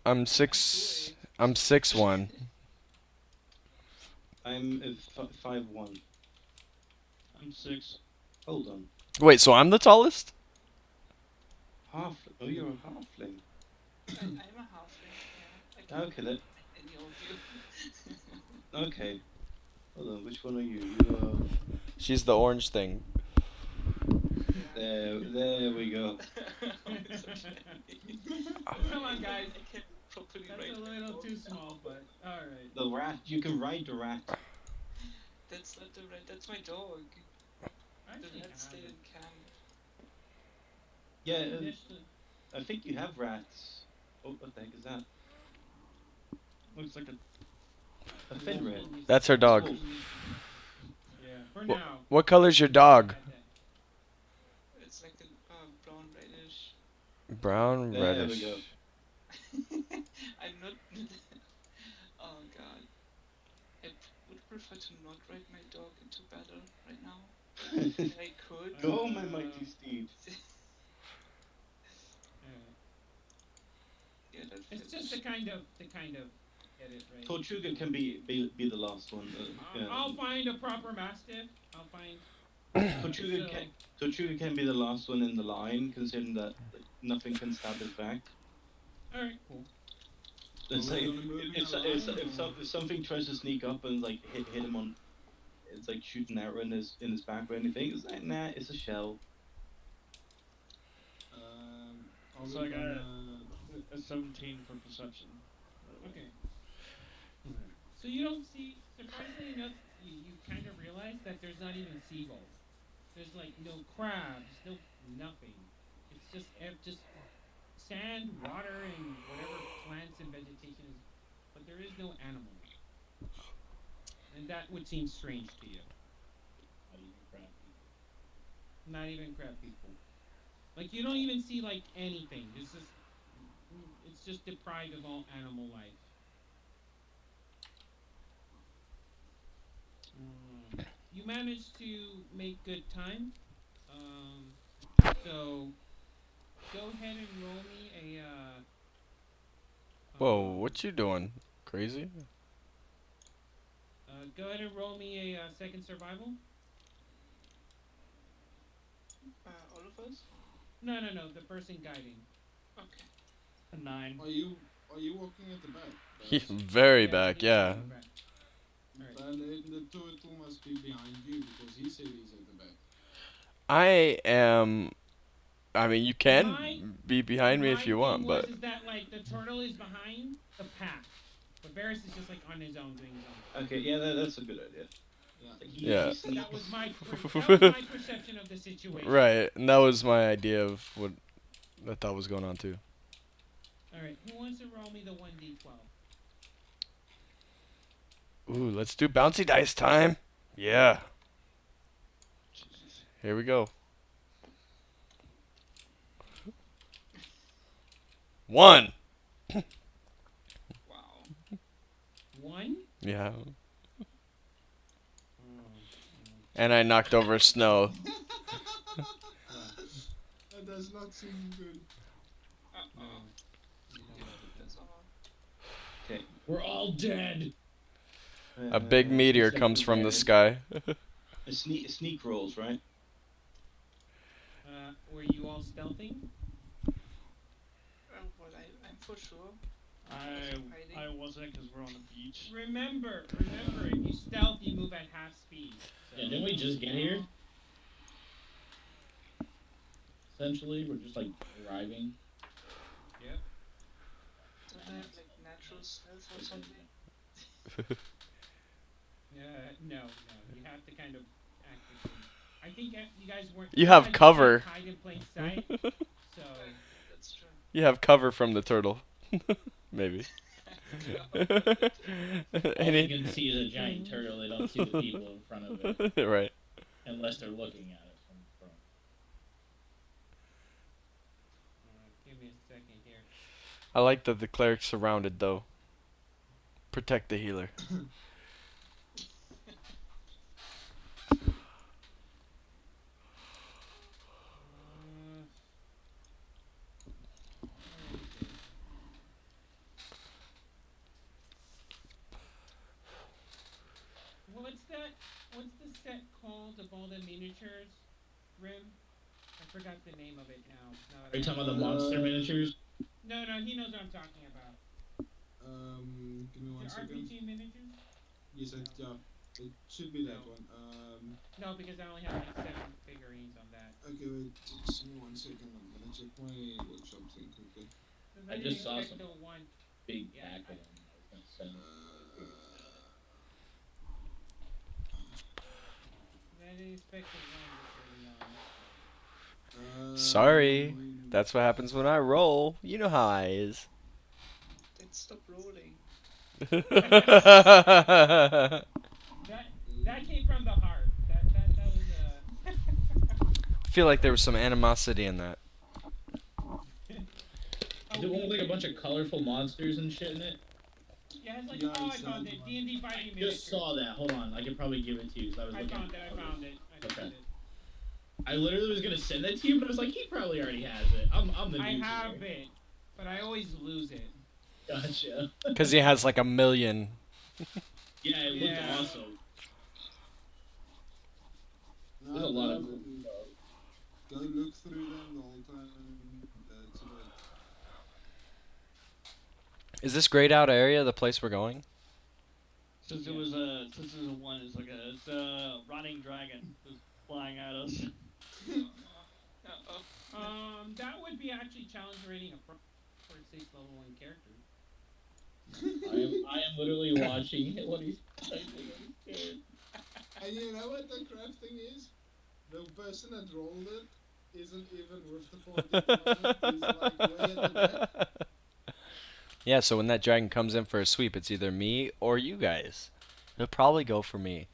I'm 6'1". I'm 5'1". I'm 6. Hold on. Wait, so I'm the tallest? Half. Oh, you're a halfling. I'm a halfling. Yeah, I can Okay, that. any of you. Okay. Hold on. Which one are you? You are. She's the orange thing. There we go. It's okay. Come on, guys. I can't properly That's write a my little dog. too small, but all right. The rat. You can ride the rat. That's not the rat. That's my dog. I The actually rat stay have in it. camp. Yeah, Initially- I think you have rats. Oh, what the heck is that? Looks like A fin rat. That's her dog. Wolf. Yeah, for now. What color's your dog? It's like a brown reddish. Brown, There we reddish. go. I'm not. Oh god. I would prefer to not ride my dog into battle right now. I could. Go, my mighty steed. Yeah, that It's fits. just to kind of get it right. Tortuga can be the last one. I'll find a proper mastiff. I'll find. Tortuga so- can Tortuga can be the last one in the line, considering that like, nothing can stab his back. All right, cool. It's Are like we gonna move if, in a if, line, if, or- if something tries to sneak up and like hit him on, it's like shoot an arrow in his back or anything. It's like nah, it's a shell. Are So we I got gonna? a 17 for perception. Okay. So you don't see, surprisingly enough, you kind of realize that there's not even seagulls. There's like no crabs, no nothing. It's just sand, water, and whatever plants and vegetation is, but there is no animal. And that would seem strange to you. Not even crabs. Not even crab people. Like you don't even see like anything. It's just deprived of all animal life. You managed to make good time. Um, so go ahead and roll me a Whoa, what you doing? Crazy? go ahead and roll me a second survival. All of us? No, no, no. The person guiding. Okay. A 9. Are you walking at the back, Baz? Very Yeah, back, he's walking yeah. in the back. All right. Then the turtle must be behind you because he said he's at the back. I am. I mean, you My can be behind me if my you thing want, was but is that like the turtle is behind the pack, but Varys is just like on his own doing his own thing. Okay, yeah, that's a good idea. Yeah. Like Yeah. he That sneaks. was that was my perception of the situation. right, and that was my idea of what I thought was going on too. All right. Who wants to roll me the 1d12? Ooh, let's do bouncy dice time. Yeah, Jesus. here we go. 1. Wow. 1. Yeah, Oh, and I knocked over snow. That does not seem good. Uh-oh. you You don't didn't want put to. this on. Okay. We're all dead. A big meteor except comes for from the Varys. sky. Sneak rolls, right? Were you all stealthing? Well, I'm for sure. I Hiding. I wasn't because we're on the beach. Remember, if you stealth, you move at half speed. So. Yeah, didn't we just get here? Oh, Essentially, we're just like arriving. Yep. don't I have like natural stealth or something? No. You have to kind of actively. I think you guys weren't. You have guys cover. can't hide in plain sight. So. That's true. You have cover from the turtle. Maybe. All Any- you can see is a giant turtle. They don't see the people in front of it right. unless they're looking at it from front. Give me a second here. I like that the cleric's surrounded though. Protect the healer. Where is it? What's that? What's the set called of all the miniatures? Rim? I forgot the name of it now. Are you talking about the monster miniatures? No, he knows what I'm talking about. Give me one The second. RPG miniatures? Yes, yeah, it should be that No. one. No, because I only have like 7 figurines on that. Okay, wait, just give me one second. I'm gonna check my workshop thing quickly. I just saw expect some the one. big Yeah, pack of them. I was gonna send them. I didn't expect the one this early on. Sorry. That's what happens when I roll. You know how I is. Then stop rolling. That came from the heart. That was I feel like there was some animosity in that. Is it one with like a bunch of colorful monsters and shit in it? Yeah, it's like Yeah, I it's found that it. one. D&D I fighting just miniature. saw that. Hold on, I could probably give it to you. 'Cause I was I looking. found it. I found it. I literally was gonna send that to you, but I was like, he probably already has it. I'm the I noob have here. it, but I always lose it. Gotcha. Because he has like a million. Yeah, it Yeah. looked awesome. No, There's a lot of go- cool stuff. Go look through them the whole time. It's about Is this grayed out area the place we're going? Since it was a 1, it's like it's a rotting dragon just flying at us. Uh-oh. That would be actually challenge rating a for 6th level 1 character. I am literally watching what he's typing on his phone. And you know what the crap thing is? The person that rolled it isn't even with the party at the moment. He's like way at the back. Yeah, so when that dragon comes in for a sweep, it's either me or you guys. He'll probably go for me.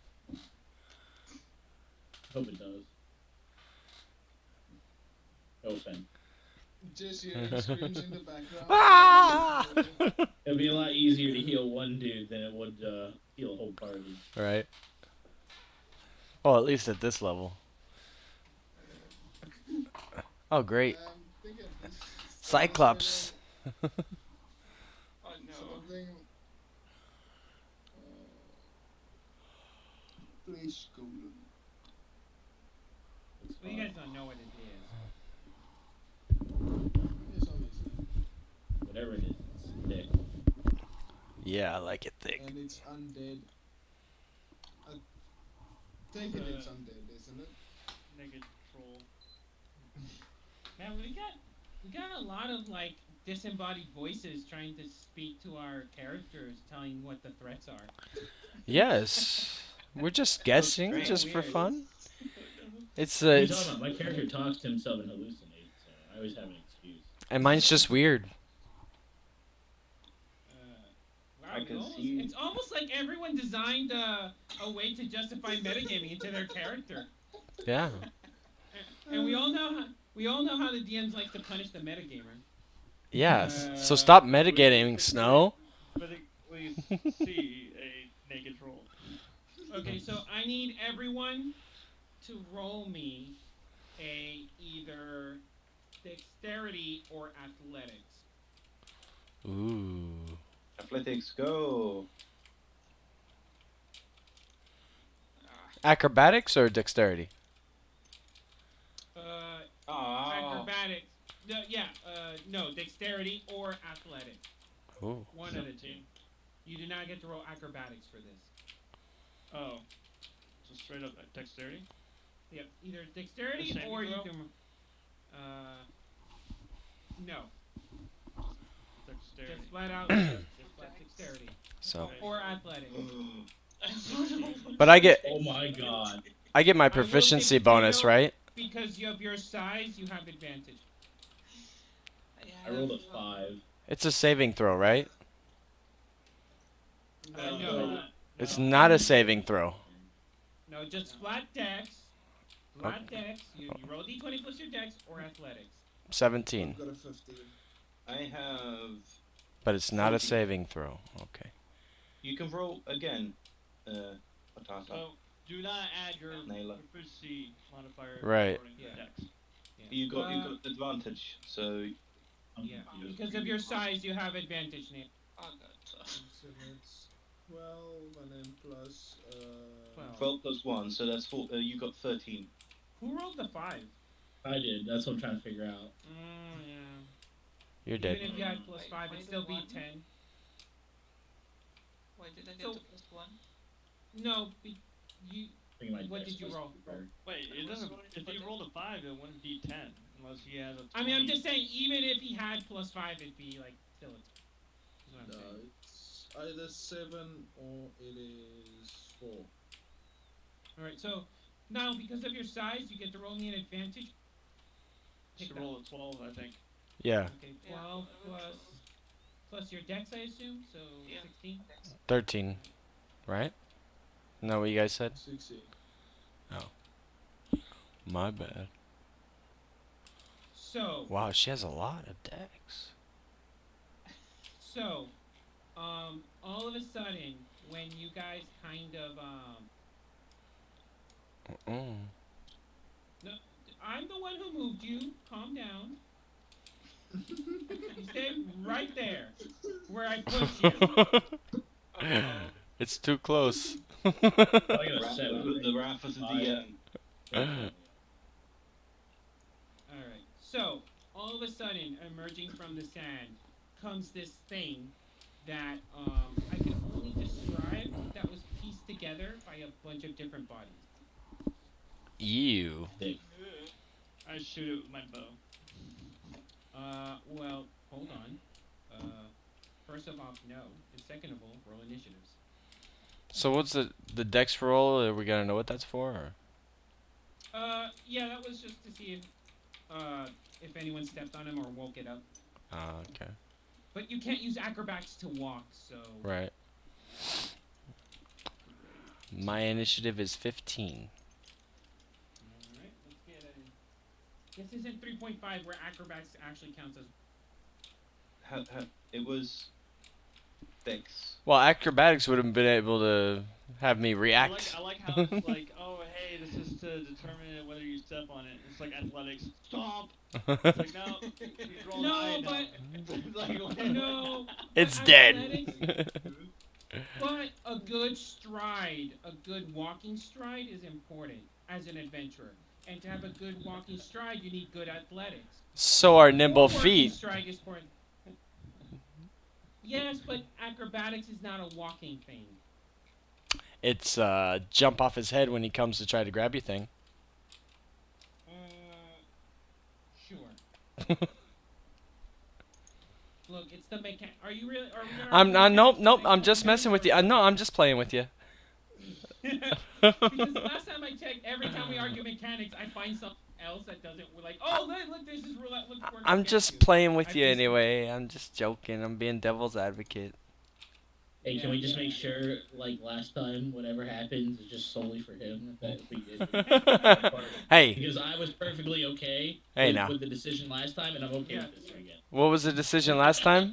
Hope it does. No offense. Just hearing screams in the background. Ah! It'd be a lot easier to heal one dude than it would heal a whole party. Right. Well, at least at this level. Oh, great. Thinking Cyclops. Oh no. something. Flesh golem. It's Well, you fine. guys don't know what it is. Yes, obviously. Whatever it is, it's thick. Yeah, I like it thick. And it's undead. I take it it's undead, isn't it? Naked troll. Man, we got a lot of like disembodied voices trying to speak to our characters, telling what the threats are. Yes. We're just guessing, strange. just for Weird. fun. It's What are you it's talking about? My character talks to himself and hallucinates, so I always have an excuse. and mine's just weird. Wow, I can see- it's almost like everyone designed a way to justify metagaming into their character. Yeah. And we all know how the DMs like to punish the metagamer. Yes. So stop metagaming, Snow. But at least see a naked troll. Okay, so I need everyone to roll me a either dexterity or athletics. Ooh. Athletics, go. Acrobatics or dexterity? Acrobatics. No, yeah, no, dexterity or athletics. Ooh. One of the two. You do not get to roll acrobatics for this. Oh. So straight up dexterity? Yep, either dexterity The saving or you throw? can. No, Dexterity. just flat out. Just flat dexterity So, or athletics. but I get Oh my god. my I will say proficiency potato bonus, right? Because of your size, you have advantage. I rolled a 5. It's a saving throw, right? No, It's no, not a saving throw. no, just flat dex. Flat dex. You roll d20 plus your dex or athletics. 17. I've got a 15. I have. But it's not a 17. saving throw. Okay. You can roll again. Potato. So do not add your Nailer. proficiency modifier Right. according to Yeah. dex. You got advantage, so Yeah, because of your size, you have advantage, Nate. Oh god. So that's 12 and then plus. 12 plus 1, so that's 4. You got 13. Who rolled the 5? I did. That's what I'm trying to figure out. Yeah. You're Even dead. if you had plus 5, Why it'd the still be one? 10. Why did I get So- the plus one? No, you. I think my What dex did you was roll? better. Wait, it doesn't. If he rolled a 5, it wouldn't be 10 unless he has a 20. I mean, I'm just saying, even if he had plus 5, it'd be like still a 10. Is what I'm No, saying. it's either 7 or it is 4. Alright, so now because of your size, you get to roll me an advantage. Pick Should that. roll a 12, I think. Yeah. Okay, Yeah, 12 well, plus your dex, I assume, so Yeah. 16. 13. Right? Isn't that what you guys said? 16. My bad. So, Wow, she has a lot of decks. so, all of a sudden, when you guys kind of, Mm. no, I'm the one who moved you. Calm down. You stay right there, where I put you. It's too close. I got a Wrath 7. the wrath of the DM. Alright, so, all of a sudden, emerging from the sand, comes this thing that, I can only describe that was pieced together by a bunch of different bodies. Ew. Thick. I shoot it with my bow. Well, hold on. First of all, no. And second of all, roll initiatives. So what's the dex roll? Are we gonna know what that's for? Or? Yeah, that was just to see if anyone stepped on him or woke it up. Okay. But you can't use acrobats to walk, so... Right. My initiative is 15. Alright, let's get This isn't 3.5 where acrobatics actually counts as. It was Dex. Well, acrobatics would have been able to have me I react. like how it's like, oh hey, this is to determine whether you step on it. It's like athletics. Stomp. It's like no, he's rolling high No, now. but It's like no, but It's dead. athletics. But a good stride, a good walking stride is important as an adventurer. And to have a good walking stride, you need good athletics. So are Poor nimble walking feet. stride is important. Yes, but acrobatics is not a walking thing. It's jump off his head when he comes to try to grab your thing. Sure. Look, it's the mechanic. Are you really? Are we gonna? I'm argue nope, mechanics nope. the I'm next just couple messing with minutes, you. No, I'm just playing with you. Because last time I checked, every time we argue mechanics, I find something else that doesn't. We're like, oh, look, there's this roulette. Look, working I'm against just you. playing with I've you just- anyway. I'm just joking. I'm being devil's advocate. Hey, can Yeah, we just yeah. make sure, like last time, whatever happens is just solely for him? If we did, Hey, because I was perfectly okay Hey, with, now. with the decision last time, and I'm okay Yeah. with this again. what was the decision last time?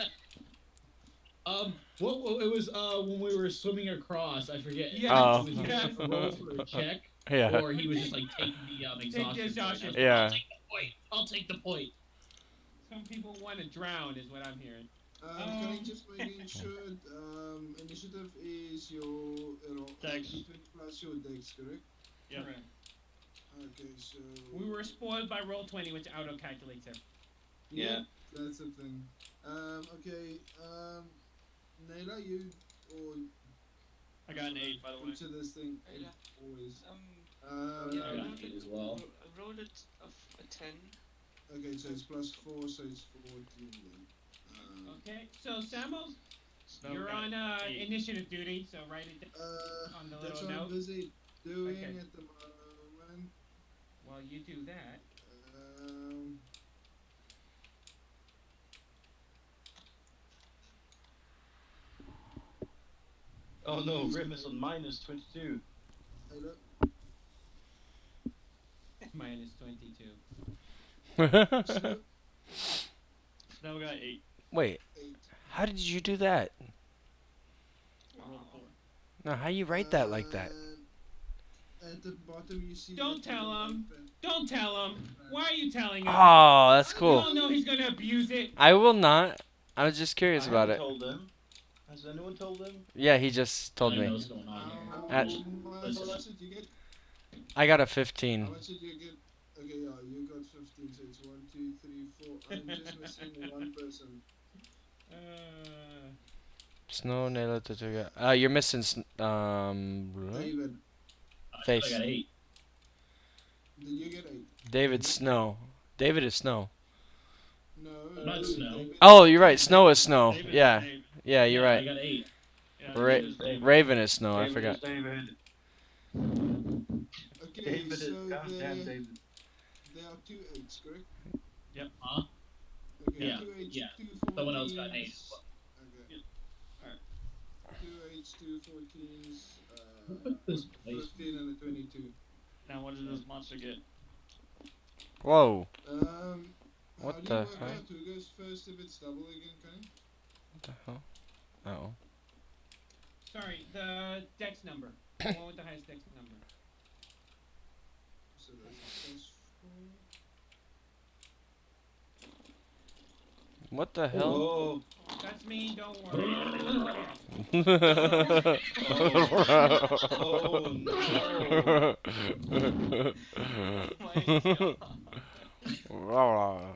What it was when we were swimming across. I forget. Yes, Oh. It was yes. either a roll for a check, Yeah. or he was just like taking the exhaustion. exhaustion. Point. Yeah. I'll take the point. I'll take the point. Some people want to drown, is what I'm hearing. Can I just making sure initiative is your Dex. D20 plus your dex, correct? Yep. Correct. Okay, so We were spoiled by Roll20, which auto calculates it. Yeah. that's the thing. Okay, Naila, you or I got an 8 by the way. into this thing Yeah. always. Yeah, I I got rolled eight it as well. I rolled it of a 10. Okay, so it's plus 4, so it's 14 then. Okay, so Samo, Snow you're got on 8. initiative duty, so write it down on the That's little what I'm note. busy doing Okay. at the moment. While you do that, Um, Oh no, Rim is on minus 22. hello. minus 22. Snow, Snow got 8. Wait, 8. how did you do that? I rolled 4. No, how you write that like that? At the bottom, you see. Don't that tell little him. notepad. Don't tell him. Why are you telling him? Oh, that's We cool. all know he's gonna abuse it. I will not. I was just I curious about haven't it. told them. Has anyone told them? Yeah, he just told I know me. what's going on here. How At- much did you get? I got a How 15. much did you get? Okay, yeah, you got 15, so it's 1, 2, 3, 4. I'm just missing one person. Snow, Naila, Tortuga. You're missing. David. Face. I got 8. Did you get 8? David Snow. David is Snow. No. Not Snow. David. Oh, you're right. Snow is Snow. David Yeah. is Dave. Yeah, you're I right. got 8. Yeah, Ra- David is Dave. Raven is Snow. I David forgot. is David. Okay, David is so goddamn there, David. there are 2 8s, correct? Huh? Okay, Yeah, 2 8s, yeah. 2 14s. Someone else got 8 as well. Okay. Yep. Alright. 2 8s, 2 14s, This place. 15 and a 22. Now what did this monster get? Whoa. How What do the you work heck? out who goes first if it's double again, Kenny? What the hell? Oh. Sorry, the dex number. The one with the highest dex number. So that's plus 4. What the hell? Oh, That's me. Don't worry. oh no.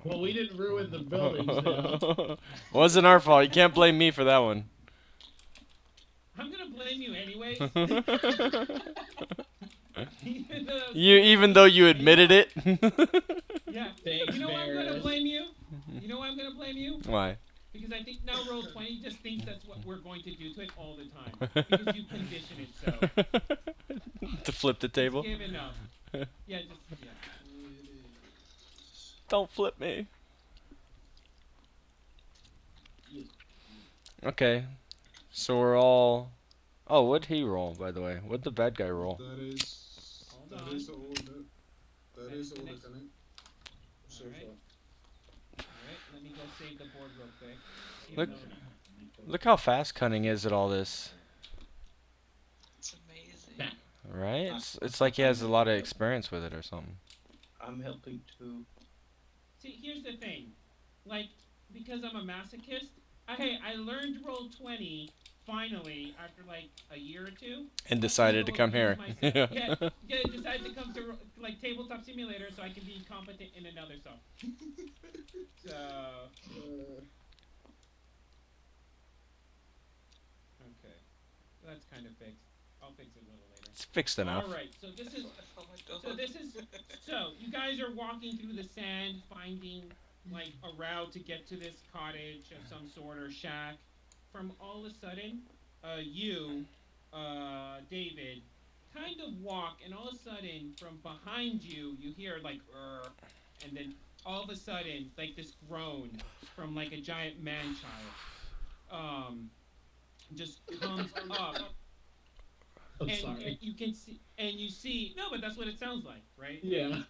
Well, we didn't ruin the buildings now. Wasn't our fault. You can't blame me for that one. I'm gonna blame you anyways. Even though you admitted it. Yeah. Thanks, You know why I'm gonna Varys. blame you? You know why I'm gonna blame you? Why? Because I think now Roll20 just thinks that's what we're going to do to it all the time. Because you condition it so. To flip the table. Give enough. Yeah, just yeah. Don't flip me. Okay. So we're all. Oh, what'd he roll, by the way? What'd the bad guy roll? That is. Hold That on. is the order. That That is is the the order, next- Kenny. so Alright. far. Alright, let me go save the board real quick. Look. Even though Look how fast Cunning is at all this. It's amazing. Right? It's like he has a lot of experience with it or something. I'm helping too. See, here's the thing. Like, because I'm a masochist, I learned roll 20 finally after like a year or two. And But decided to go come abuse here. myself. Yeah, decided to come to like Tabletop Simulator so I can be competent in another song. So, okay. That's kind of fixed. I'll fix it a little later. It's fixed enough. All right. So this is Oh my god. so you guys are walking through the sand, finding like a route to get to this cottage of some sort or shack. From all of a sudden, David, kind of walk, and all of a sudden, from behind you, you hear like, and then all of a sudden, like this groan from like a giant man child, just comes up, I'm and sorry. you can see, and you see, no, but that's what it sounds like, right? Yeah.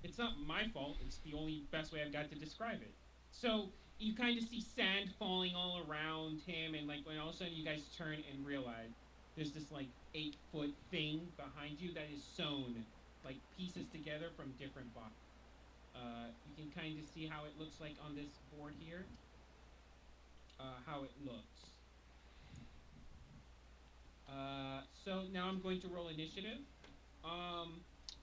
It's not my fault. It's the only best way I've got to describe it. So you kind of see sand falling all around him, and like when all of a sudden you guys turn and realize there's this like 8-foot thing behind you that is sewn like pieces together from different blocks. You can kind of see how it looks like on this board here. How it looks. So now I'm going to roll initiative.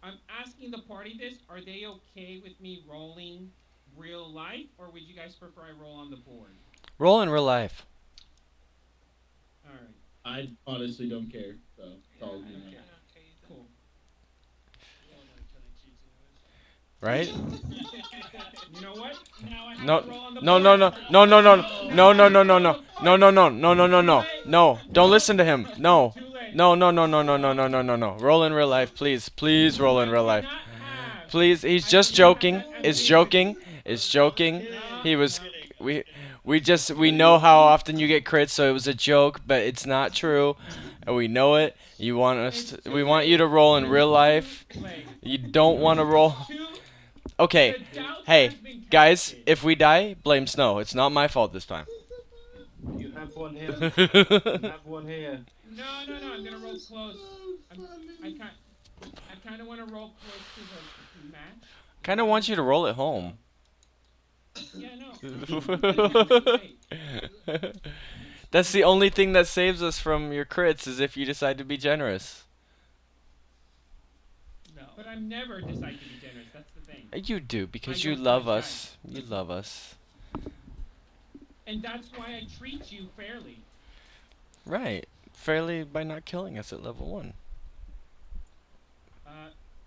I'm asking the party this. Are they okay with me rolling real life, or would you guys prefer I roll on the board? Roll in real life. All right. I honestly don't care. So it's all you know. Okay. Cool. We all know Cunning cheats anyways. Right? You know what? Now I have No, to roll on the no, board. no, no, no, no, no, no, no, no, no, no, no, no, no, no, no, no, no, no. Don't listen to him. No, Too late. no, no, no, no, no, no, no, no, no, no. Roll in real life, please, please. Roll in real life, please. He's just joking. It's joking. It's joking. He was. We know how often you get crits, so it was a joke, but it's not true, and we know it. You want us? We want you to roll in real life. You don't want to roll. Okay. Hey, guys, if we die, blame Snow. It's not my fault this time. You have one here. You have one here. No. I'm gonna roll close. I kind of want to roll close to the match. Kind of want you to roll it home. Yeah, no. That's the only thing that saves us from your crits is if you decide to be generous. No. But I'm never decide to be generous. That's the thing. You do because I you don't love like us. You love us. And that's why I treat you fairly. Right. Fairly by not killing us at level 1.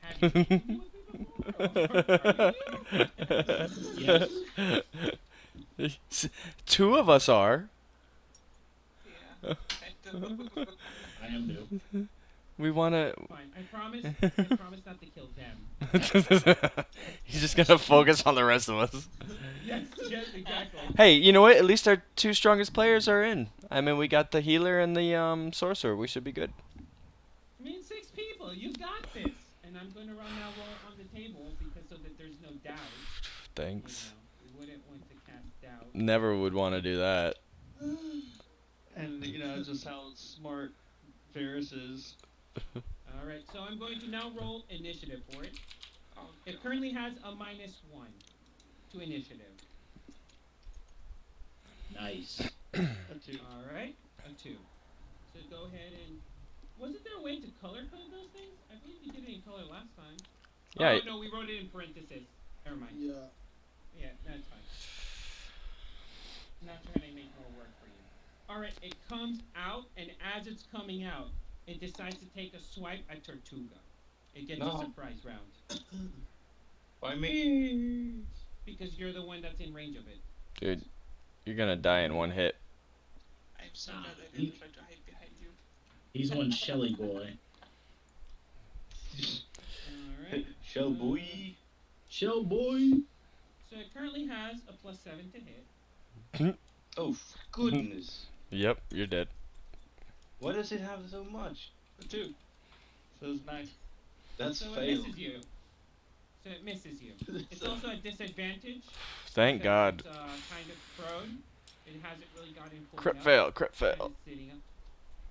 Have you been with me before? Yes. 2 of us are. Yeah. Kind of. I am new. We wanna. Fine. I promise not to kill them. He's just gonna focus on the rest of us. Yes, exactly. Hey, you know what? At least our 2 strongest players are in. I mean, we got the healer and the sorcerer. We should be good. I mean, 6 people. You got this. And I'm going to roll on the table because so that there's no doubt. Thanks. You know, we wouldn't want to cast doubt. Never would want to do that. And just how smart Varys is. All right, so I'm going to now roll initiative for it. Oh, It currently has a -1 to initiative. Nice. A 2. All right, a 2. So go ahead and wasn't there a way to color code those things? I believe you did it in color last time. Yeah. Oh no, we wrote it in parentheses. Never mind. Yeah. Yeah, that's fine. Not trying to make more work for you. Alright, it comes out, and as it's coming out, it decides to take a swipe at Tortuga. It gets a No. surprise round. Why me? Because you're the one that's in range of it. Dude, you're gonna die in 1 hit. I'm so Nah, glad I he- didn't try to hide behind you. He's one Shelly boy. Alright. Shell boy. Shell boy. So it currently has a +7 to hit. Oh goodness. Yep, you're dead. Why does it have so much? A 2. So it's 9. That's So it failed. misses you. So it misses you. It's So- also at disadvantage Thank because God. it's kind of prone. It hasn't really gotten fully Crit up. fail, crit Kind fail. of sitting up.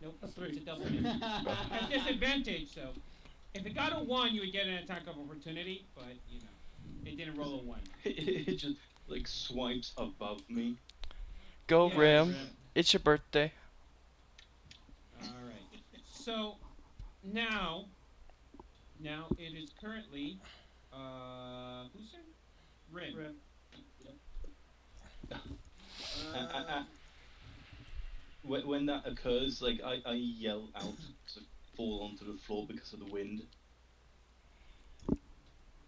Nope, A it's three. a double miss. At disadvantage, so if it got a one, you would get an attack of opportunity, but you know, it didn't roll a one. it just like swipes above me. Go Yeah, Rim. Rim. It's your birthday. All right. So now, now it is currently who's turn? Rim. Rim. Um, When that occurs, like I yell out to fall onto the floor because of the wind.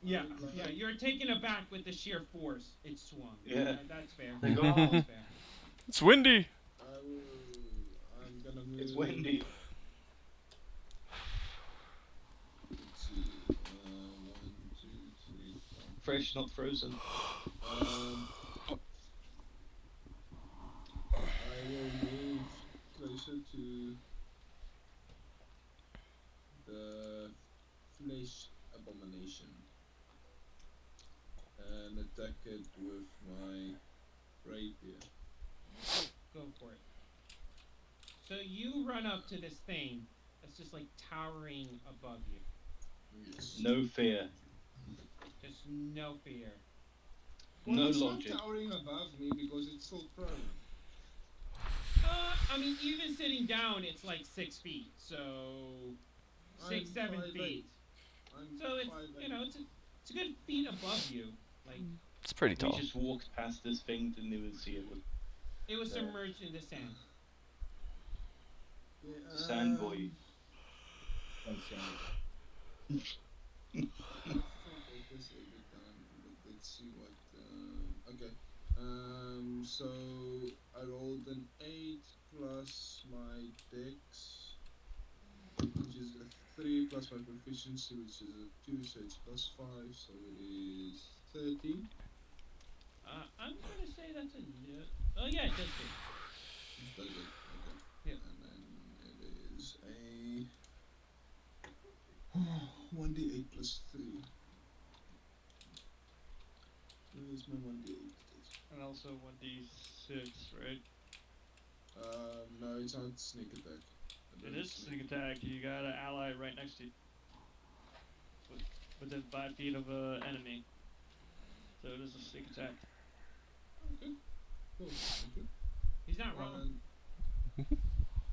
Yeah, would like- yeah. You're taken aback with the sheer force it swung. Yeah. That's fair. Like, oh, That's fair. It's windy. I'm gonna move. it's windy. Let's see. 1, 2, 3, 4. Fresh, not frozen. I will move closer to the flesh abomination and attack it with my rapier. Go for it. So you run up to this thing that's just like towering above you. Yes. No fear. Just no fear. Well, No it's logic. not towering above me because it's still prone. I mean, even sitting down, it's like 6 feet. So six, I'm 7 5'8". feet. I'm So it's 5'8". it's a good feet above you. Like It's pretty We tall. just walked past this thing, didn't even see it. Was it was Yeah. submerged in the sand. Yeah, Sand boy. One sandy. I thought that was every time, but let's see what. Okay. So I rolled an 8 plus my dex, which is a 3 plus my proficiency, which is a 2, so it's plus 5, so it is 13. I'm gonna say that's a no. Oh yeah, it does fit. Does it? Okay. Yeah. And then it is a 1d8 plus 3. Where's my 1d8? And also 1d6, right? No, it's not sneak attack. I It don't is sneak attack. You got an ally right next to you. Within 5 feet of an enemy. So it is a sneak attack. Okay. Cool. Thank you. He's not wrong.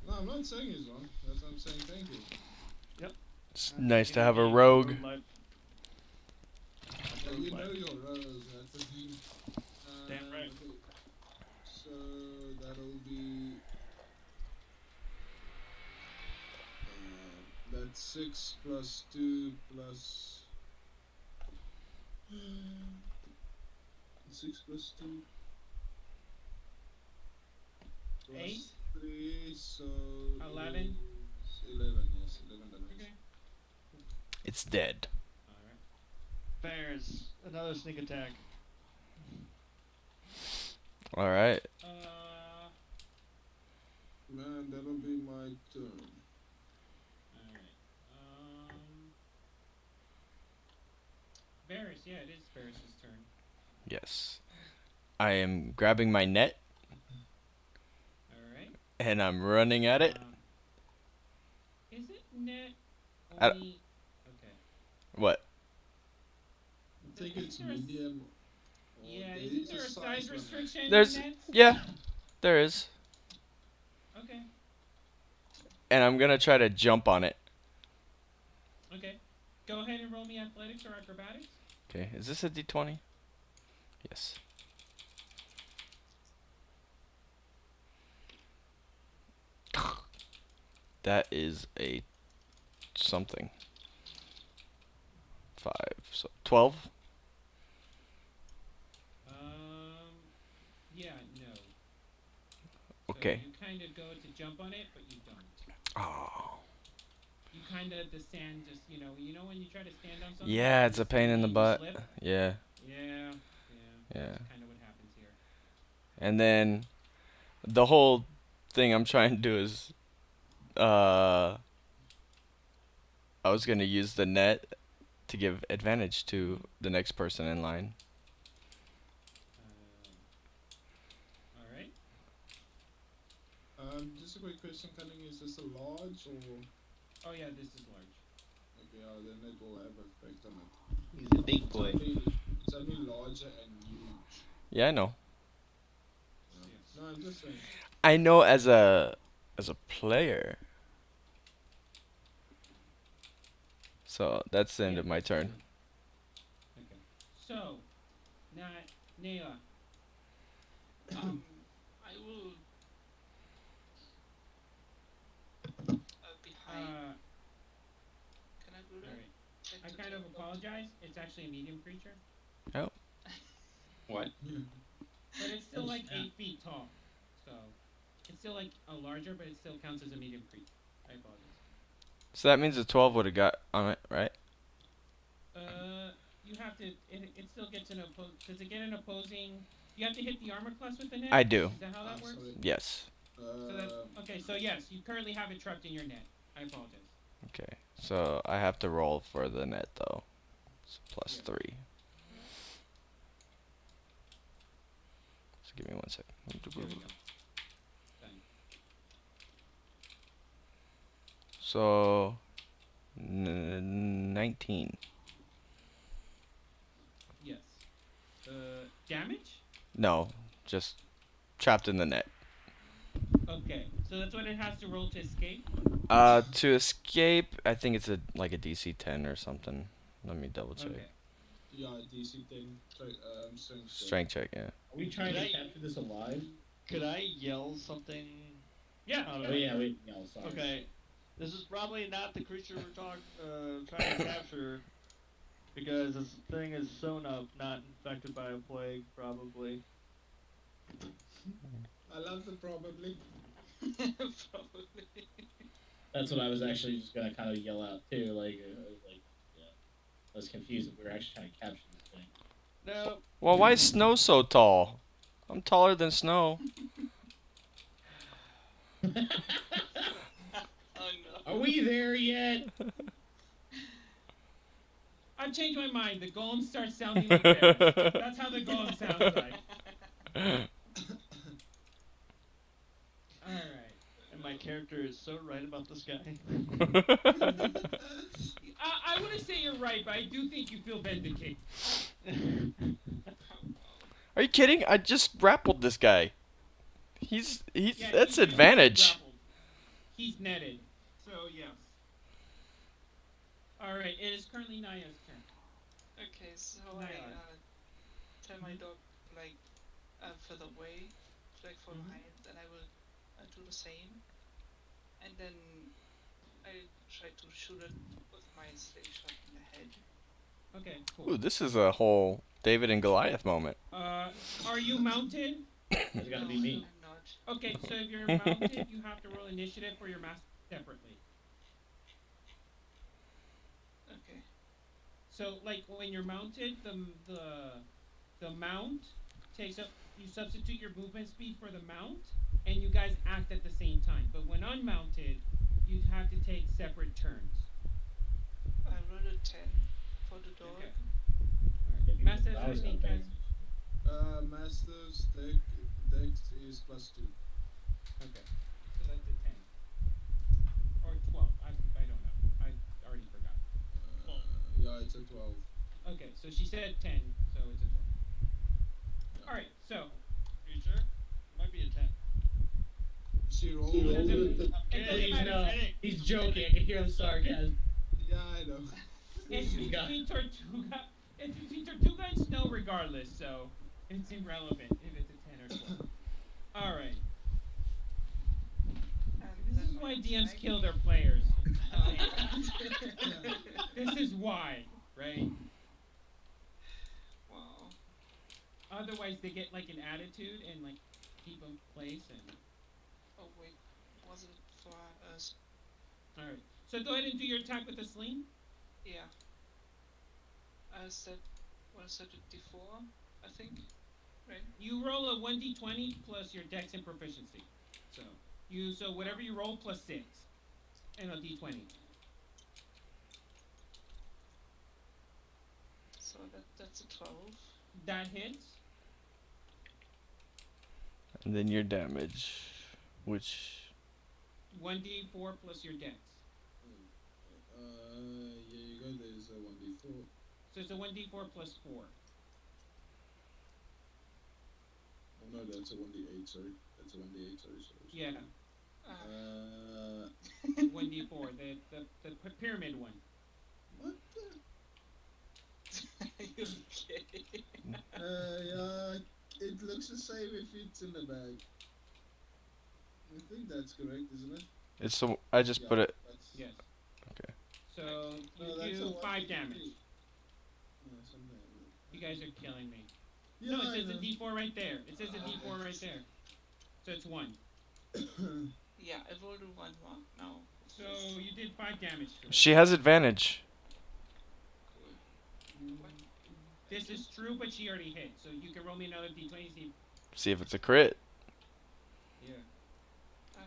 No, I'm not saying he's wrong. That's what I'm saying. Thank you. It's I'm nice to gonna have a be rogue. life. Well, you know your rows. That's the thing. Damn right. Okay. So that'll be. That's 6 plus 2 plus. 6 plus 2. Plus 8? 3, so. 11? is 11, yes, 11 damage. Okay. It's dead. All right. Bears. Another sneak attack. All right. Man, that'll be my turn. All right. Varys, yeah, it is Varys' turn. Yes. I am grabbing my net All right. and I'm running at it. Is it net I- only? Okay. What? I think it's Isn't there a s- medium. Or Yeah, there isn't is there a size limit. restriction There's- on nets? Yeah, there is. Okay. And I'm gonna try to jump on it. Okay. Go ahead and roll me athletics or acrobatics. Okay, is this a d20? Yes. That is a something. 5, so 12. Yeah, no. Okay. So you kind of go to jump on it, but you don't. Oh. You kind of the sand just you know when you try to stand on something. Yeah, and it's a just pain in the you butt. slip? Yeah. Yeah. Yeah. That's kind of what happens here. And then the whole thing I'm trying to do is I was gonna use the net to give advantage to the next person in line. All right. Just a quick question, Cunning. Is this a large or Oh yeah, this is large. okay? Then it will have effect on it. He's a big It's boy. only it's only larger and huge. Yeah, I know. Yeah. Yes. No, I'm just saying. I know as a player. So that's the end Yeah, of my that's turn. true. Okay. So, now, Naila. I will be high. Uh, Can I do all that? right. Like I to kind of teleport? apologize. It's actually a medium creature, Oh. What? but it's still Oh, like snap. 8 feet tall. So, it's still like a larger, but it still counts as a medium creature. I apologize. So that means the 12 would have got on it, right? Uh, you have to. It still gets an oppose. Does it get an opposing? You have to hit the armor class with the net. I do. Is that how that works? Sorry. Yes. So that's okay. So yes, you currently have it trapped in your net. I apologize. Okay. So I have to roll for the net though. It's plus Yeah. 3. So give me one second. There we go. Done. So 19. Yes. Damage? No, just trapped in the net. Okay. So that's what it has to roll to escape? To escape, I think it's like a DC 10 or something. Let me double check. Okay. Yeah, DC 10. Strength check. Strength check, yeah. Are we trying to capture this alive? Could I yell something Yeah. out of Oh yeah, wait, no, sorry. Okay, this is probably not the creature we're trying to capture because this thing is sewn up, not infected by a plague, probably. I love the probably. Probably. That's what I was actually just gonna kind of yell out too. Like, yeah, I was confused if we were actually trying to capture this thing. No, Well, why is Snow so tall? I'm taller than Snow. Oh Are no. we there yet? I've changed my mind. The golem starts sounding like this. That's how the golem sounds like. All right. and my character is so right about this guy. I want to say you're right, but I do think you feel vindicated. Are you kidding? I just grappled this guy. He's Yeah, that's he's advantage. grappled. He's netted. So yes. All right. It is currently Naya's turn. Okay, so Naya. I tell my dog like further away, like follow behind, and I will do the same, and then I try to shoot it with my slingshot in the head. Okay. Ooh, Cool. this is a whole David and Goliath moment. Are you mounted? It's gotta be me. I'm not. Okay. So if you're mounted, you have to roll initiative for your master separately. Okay. So like when you're mounted, the mount takes up. You substitute your movement speed for the mount, and you guys act at the same time. But when unmounted, you have to take separate turns. I rolled a 10 for the dog. Okay. Yeah, because Master, I was anything, gonna guys? Master's dex is +2. Okay. So that's a 10 or 12. I don't know. I already forgot. Yeah, it's a 12. Okay. So she said 10, so it's a 12. All right. So Are you sure? Might be a 10. She rolled it it. doesn't, I'm it doesn't kidding. Please matter. no, he's joking. I can hear the sarcasm. Yeah, I know. It's You got- between Tortuga. It's between Tortuga and Snow, regardless. So it's irrelevant if it's a 10 or 12. All right. And This is then why my DMs attack- kill their players. Oh, This is why, right? wow. Otherwise, they get like an attitude and like keep them place and. Oh wait, was it for us? All right. So go ahead and do your attack with the sling. Yeah. I said, what is it, D4? I think, right? You roll a 1d20 plus your dex and proficiency. So whatever you roll plus 6, and a d20. That's a 12. That hits. And then your damage, which 1d4 plus your dex. Yeah, you go. There's a 1d4. So it's a 1d4 plus 4. Oh no, that's a 1d8. Sorry, that's a 1d8. Sorry. Yeah, Uh, 1d4. The pyramid one. what? Are you okay? Yeah, it looks the same if it's in the bag. I think that's correct, isn't it? it's so I just Yeah, put it. that's. Yes. Okay. So No, you that's a do 5 1d3. damage. Something like You guys are killing me. that. No, Yeah, it I says a know. d4 right there. It says a d4 right there. So it's 1. Yeah, I will do one more now. So you did 5 damage to it. She has advantage. Cool. What? This is true, but she already hit. So you can roll me another d20. See. See if it's a crit. Yeah. Uh,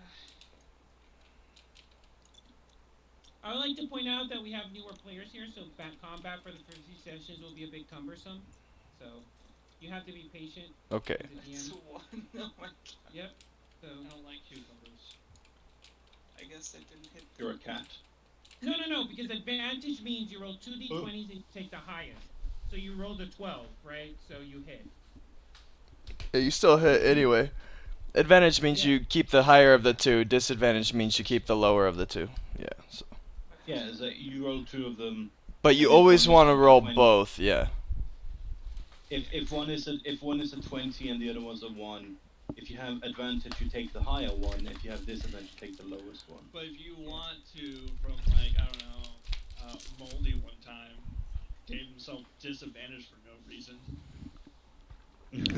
I would like to point out that we have newer players here, so combat for the first few sessions will be a bit cumbersome. So you have to be patient Okay. as a that's a DM. 1. Oh my god. Yep. So I don't like cucumbers. I guess I didn't hit. You're a cat. no, because advantage means you roll 2d20s and you take the highest. So you rolled a 12, right? So you hit. Yeah, you still hit anyway. Advantage means Yeah. you keep the higher of the two. Disadvantage means you keep the lower of the two. Yeah. So. Okay. Yeah, so you roll two of them. But you If always one want to is a roll 20 both. Yeah. If one is a 20 and the other one's a 1, if you have advantage, you take the higher one. If you have disadvantage, you take the lowest one. But if you want to, from like I don't know, Moldy one time gave himself disadvantage for no reason.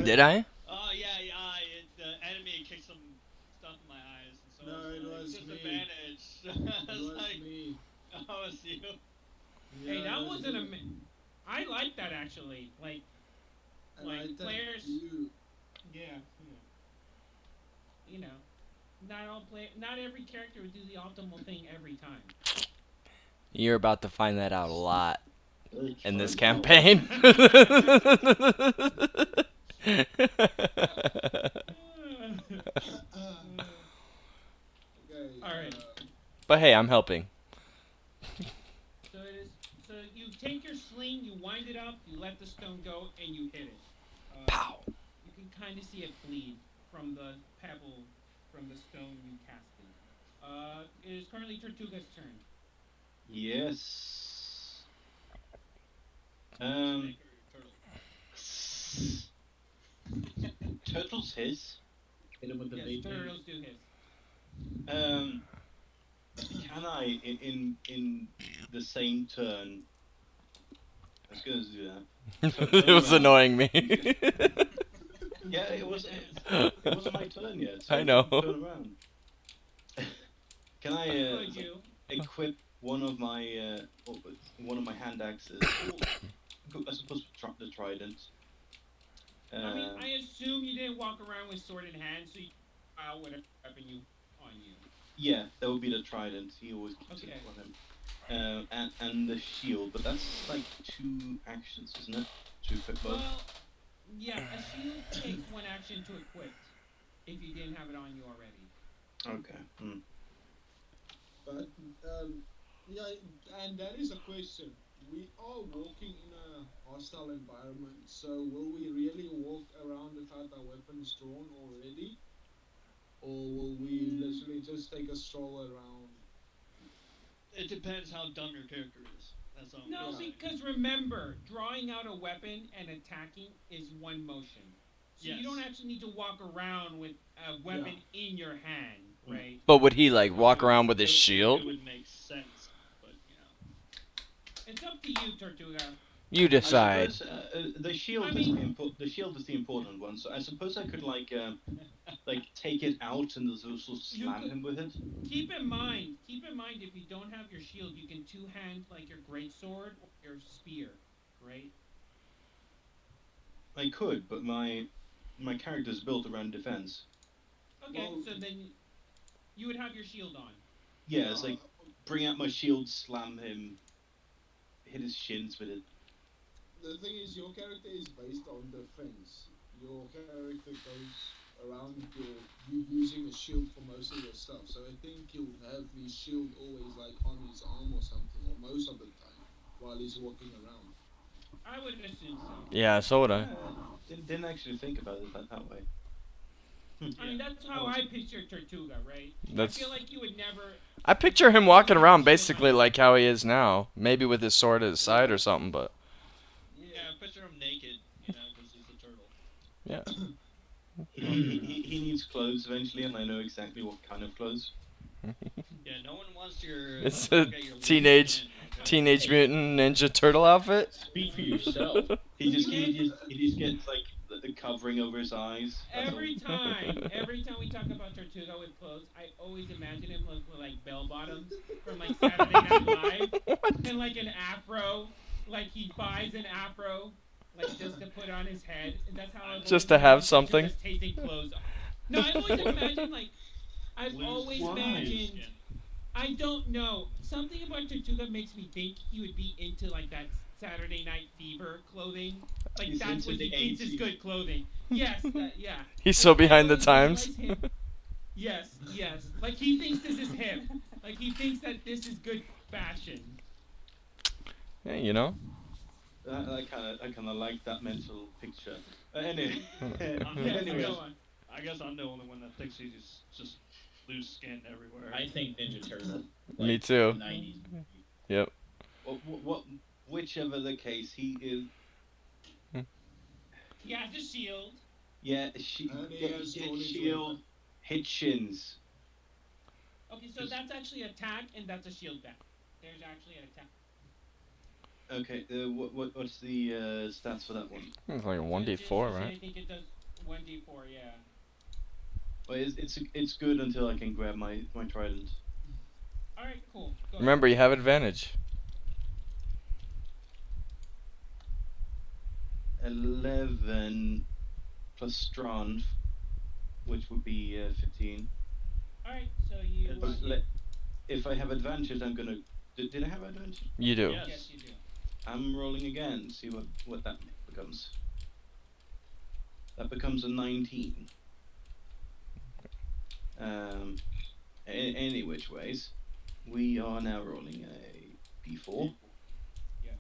Did I? Oh yeah, the enemy kicked some stuff in my eyes, and so No, I it was me. disadvantage. I It was was like, me. oh, it's you. Hey, Yeah, that it was wasn't a. me. I like that actually. Like And like I thanked players. you. Yeah. You know, not every character would do the optimal thing every time. You're about to find that out a lot in this Find out. campaign. Okay. All right. But hey, I'm helping. So it is. So you take your sling, you wind it up, you let the stone go, and you hit it. Pow. You can kind of see it bleed from the pebble from the stone you casted. It is currently Tortuga's turn. Yes. Snake or turtle? Turtle's his. Hit him with the Yes, vape pen. turtles do his. Can I in the same turn? I was gonna do that. It was around. annoying me. Yeah, it wasn't my turn yet. So I know. Turn around. Can I Could you? equip one of my hand axes? I suppose the trident. I mean, I assume you didn't walk around with sword in hand, so you file whatever weapon you on you. Yeah, that would be the trident. He always keeps Okay. it on him. And the shield, but that's like 2 actions, isn't it? To equip both. Well, yeah, a shield takes 1 action to equip if you didn't have it on you already. Okay. Hmm. But yeah, and that is a question. We are walking in a hostile environment, so will we really walk around without our weapons drawn already, or will we literally just take a stroll around? It depends how dumb your character is. That's all. No, Yeah. because remember, drawing out a weapon and attacking is 1 motion. So Yes. you don't actually need to walk around with a weapon in your hand, right? But would he like walk It- around with his it- shield? It would make sense, but It's up to you, Tortuga. You decide. I suppose the shield I is mean- the shield is the important one. So I suppose I could like take it out and just also You slam could- him with it. Keep in mind, if you don't have your shield, you can 2-hand like your greatsword or your spear, right? I could, but my character's built around defense. Okay, Well- so then you would have your shield on. Yeah, it's like bring out my shield, slam him, hit his shins with it. the thing is, your character is based on defense. Your character goes around you using a shield for most of your stuff. So I think he'll have his shield always like on his arm or something, or most of the time while he's walking around. I would assume so. Yeah, so would I. Didn't actually think about it that way. I mean, that's how Oh, I picture Tortuga, right? I That's. feel like you would never I like picture him close walking him with around a shield basically on his like arm. how he is now, maybe with his sword at his side or yeah, something. But Yeah, picture him naked, because he's a turtle. yeah, he needs clothes eventually, and I know exactly what kind of clothes. Yeah, no one wants your it's to a look at your loose teenage skin. Okay. Teenage Mutant Ninja Turtle outfit. Speak for yourself. He just gets like the covering over his eyes. That's all. Every time we talk about Tortuga with clothes, I always imagine him with like bell bottoms from like Saturday Night Live and like an afro. Like he buys an afro, like just to put on his head, and that's how I've Just always to have imagined something. Tortuga's taking clothes off. No, I've always imagined like I've Loose, always Why? loose imagined. skin. I don't know. Something about Tortuga makes me think he would be into like that Saturday Night Fever clothing. Like He's that's into what the he thinks is 80s. good clothing. Yes, yeah. He's Like so I behind the always times. visualize him. Yes, yes. Like he thinks this is hip. Like he thinks that this is good fashion. Hey, you know. I kind of like that mental picture. Anyway, but Yes, anyways, go on. I guess I'm the only one that thinks he's just loose skin everywhere. I think Ninja Turtle. Me Like too. the '90s movie. Yep. whichever the case, he is. He has a shield. Yeah, And he get, has get drawn his shield, weapon. hit shins. Okay, so that's actually attack and that's a shield back. There's actually an attack. Okay, what's the stats for that one? It's like a So 1d4, right? I think it does 1d4, yeah. Well, it's good until I can grab my trident. Alright, cool. Go ahead. Remember, you have advantage. 11 plus strength, which would be 15. Alright, so you. But if I have advantage, I'm gonna. Did I have advantage? You do. Yes. Yes, you do. I'm rolling again. See what that becomes. That becomes a 19. Any which ways, we are now rolling a d4. Yes.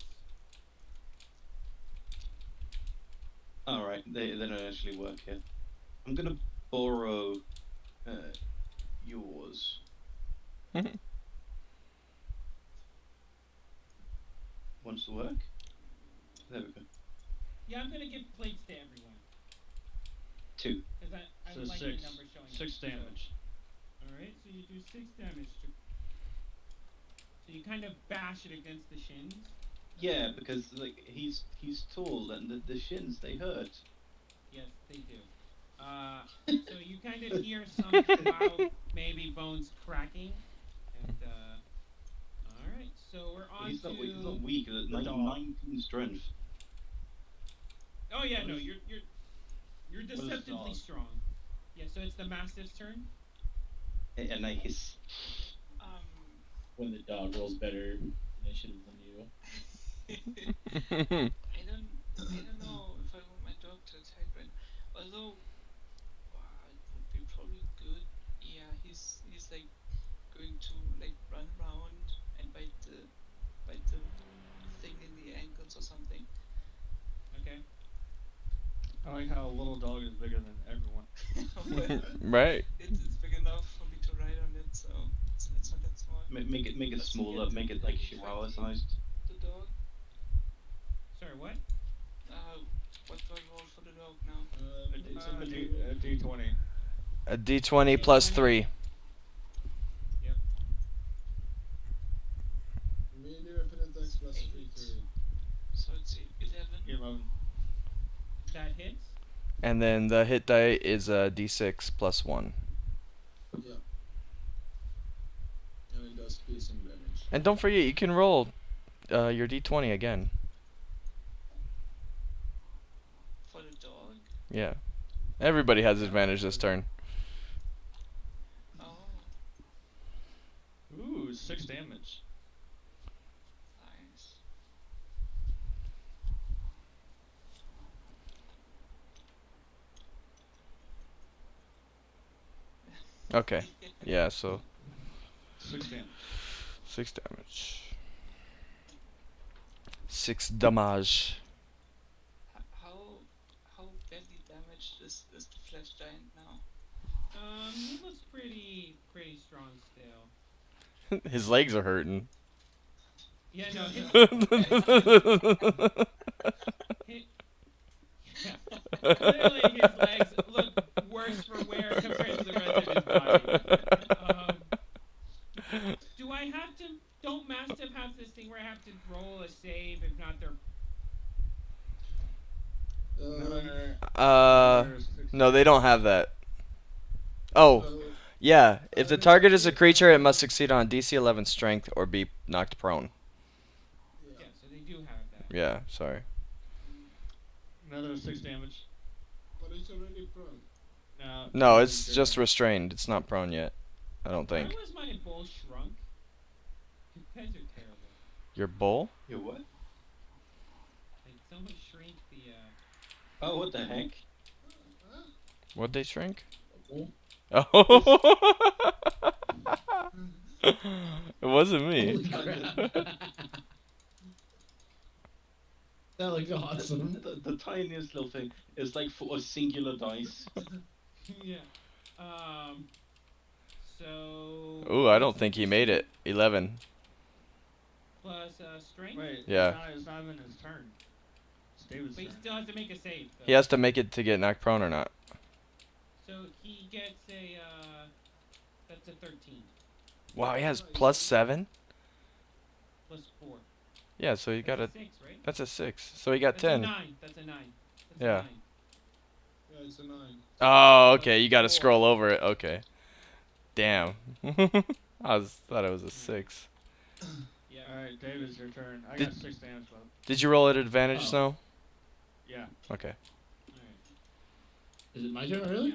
All right, they don't actually work here. I'm gonna borrow yours. Wants to work? There we go. Yeah, I'm gonna give plates to everyone. 2. Because I So like six. the number showing. 6 damage. Alright, so you do 6 damage to. So you kind of bash it against the shins. Yeah, because like he's tall and the shins they hurt. Yes, they do. So you kind of hear some loud, maybe bones cracking. And, alright, so we're on He's to. not weak. He's not weak. The dog. 19 strength. Oh, yeah, What no, is- you're what is deceptively dog? strong. Yeah, so it's the Mastiff's turn. And I hiss. When the dog rolls better initiative than you. I don't know if I want my dog to attack right now. Although, it would be probably good. Yeah, he's like going to like run around and bite the thing in the ankles or something. Okay. I like how a little dog is bigger than everyone. Well, Right. it's big enough for me to ride on it, so it's not that small. Make it Does he smaller. get Make it like any chihuahua fighting? sized. The dog. Sorry, what? What do I roll for the dog now? It's A D20. A d20 plus 3. Yep. melee weapon attacks plus 3 to hit. So it's 11. 11. That hits. And then the hit die is a d6 plus 1. Yeah. And it does piercing damage. And don't forget, you can roll your d20 again. For the dog. Yeah. Everybody has advantage this turn. Oh, Ooh, 6 damage. nice. Okay. Yeah, so 6 damage. 6 damage. 6 damage. How badly damaged is the flesh giant now? He looks pretty strong still. His legs are hurting. Yeah, no, his yeah. Clearly, his legs look worse for wear compared to the rest of his body. Um, do I have to? Don't Mastiff have this thing where I have to roll a save? If not, they're Another Uh, another 6 no, they damage. don't have that. Oh, yeah. If the It's target is a actually creature, it must succeed on DC 11 strength or be knocked prone. yeah. yeah. So they do have that. Yeah, sorry. Another 6 damage. But it's already prone. Now, No, David, it's your just turn. restrained. It's not prone yet. I don't Why think. was my bowl shrunk? You guys are terrible. Your bull? You what? Like someone shrink the. Oh, what the heck? Huh? What'd they shrink? Oh, Oh. It wasn't me. holy crap! That looks awesome. The tiniest little thing is like for a singular dice. yeah. So. Ooh, I what's don't the think he DC? made it. 11. Plus strength. Wait, Yeah. it's not even his turn. It's David's But he turn. still has to make a save. Though. He has to make it to get knocked prone or not. So he gets a. That's a 13 Wow, he has plus 7? plus 4. Yeah, so he got That's a. 6, right? That's a 6. So he got That's 10. a 9. That's a 9. That's Yeah. a 9. Yeah, it's a 9. Oh, okay. You got to scroll over it. Okay. Damn. Thought it was a 6. Yeah. Alright, David, it's your turn. I Did- got 6 damage left. Did you roll at advantage, Oh. Snow? Yeah. Okay. Alright. Is it my turn, really?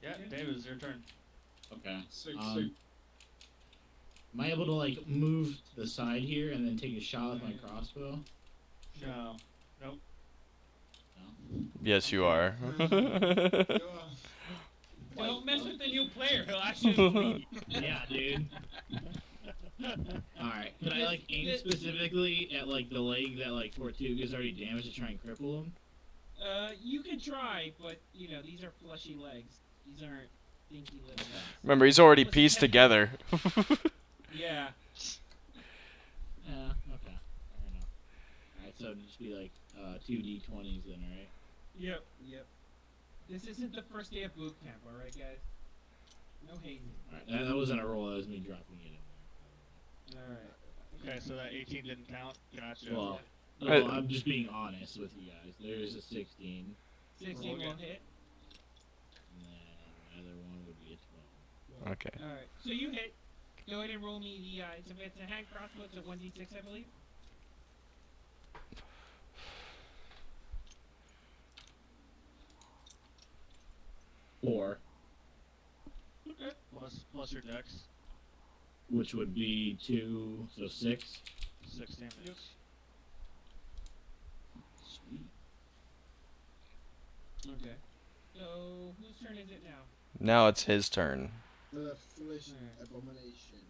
Yeah, David, it's your turn. Okay. 6. Am I able to like move to the side here and then take a shot with my crossbow? No. Yes, you are. Yeah. Don't mess with the new player. He'll actually bleed. Yeah, dude. All right. Could I like aim specifically at like the leg that like Tortuga's already damaged to try and cripple him? You can try, but you know these are fleshy legs. These aren't dinky little legs. Remember, he's already Let's pieced check. together. Yeah. Yeah. Okay. Fair enough. All right. So it'd just be like 2d20s then, right? Yep. This isn't the first day of boot camp, all right, guys. No hazing. All right. That wasn't a roll. That was me dropping it in there. All right. Okay, so that 18 didn't count. Gotcha. Well, Right. no, I'm just being honest with you guys. There's a 16, 16 Okay. will hit. and then the other one would be a 12. Okay. All right. So you hit. Go ahead and roll me the. It's a hand crossbow. It's a 1d6, I believe. Four, Okay. Plus your dex. which would be 2, so 6. 6 damage. Sweet. Okay. So whose turn is it now? Now it's his turn. The flesh Alright. abomination.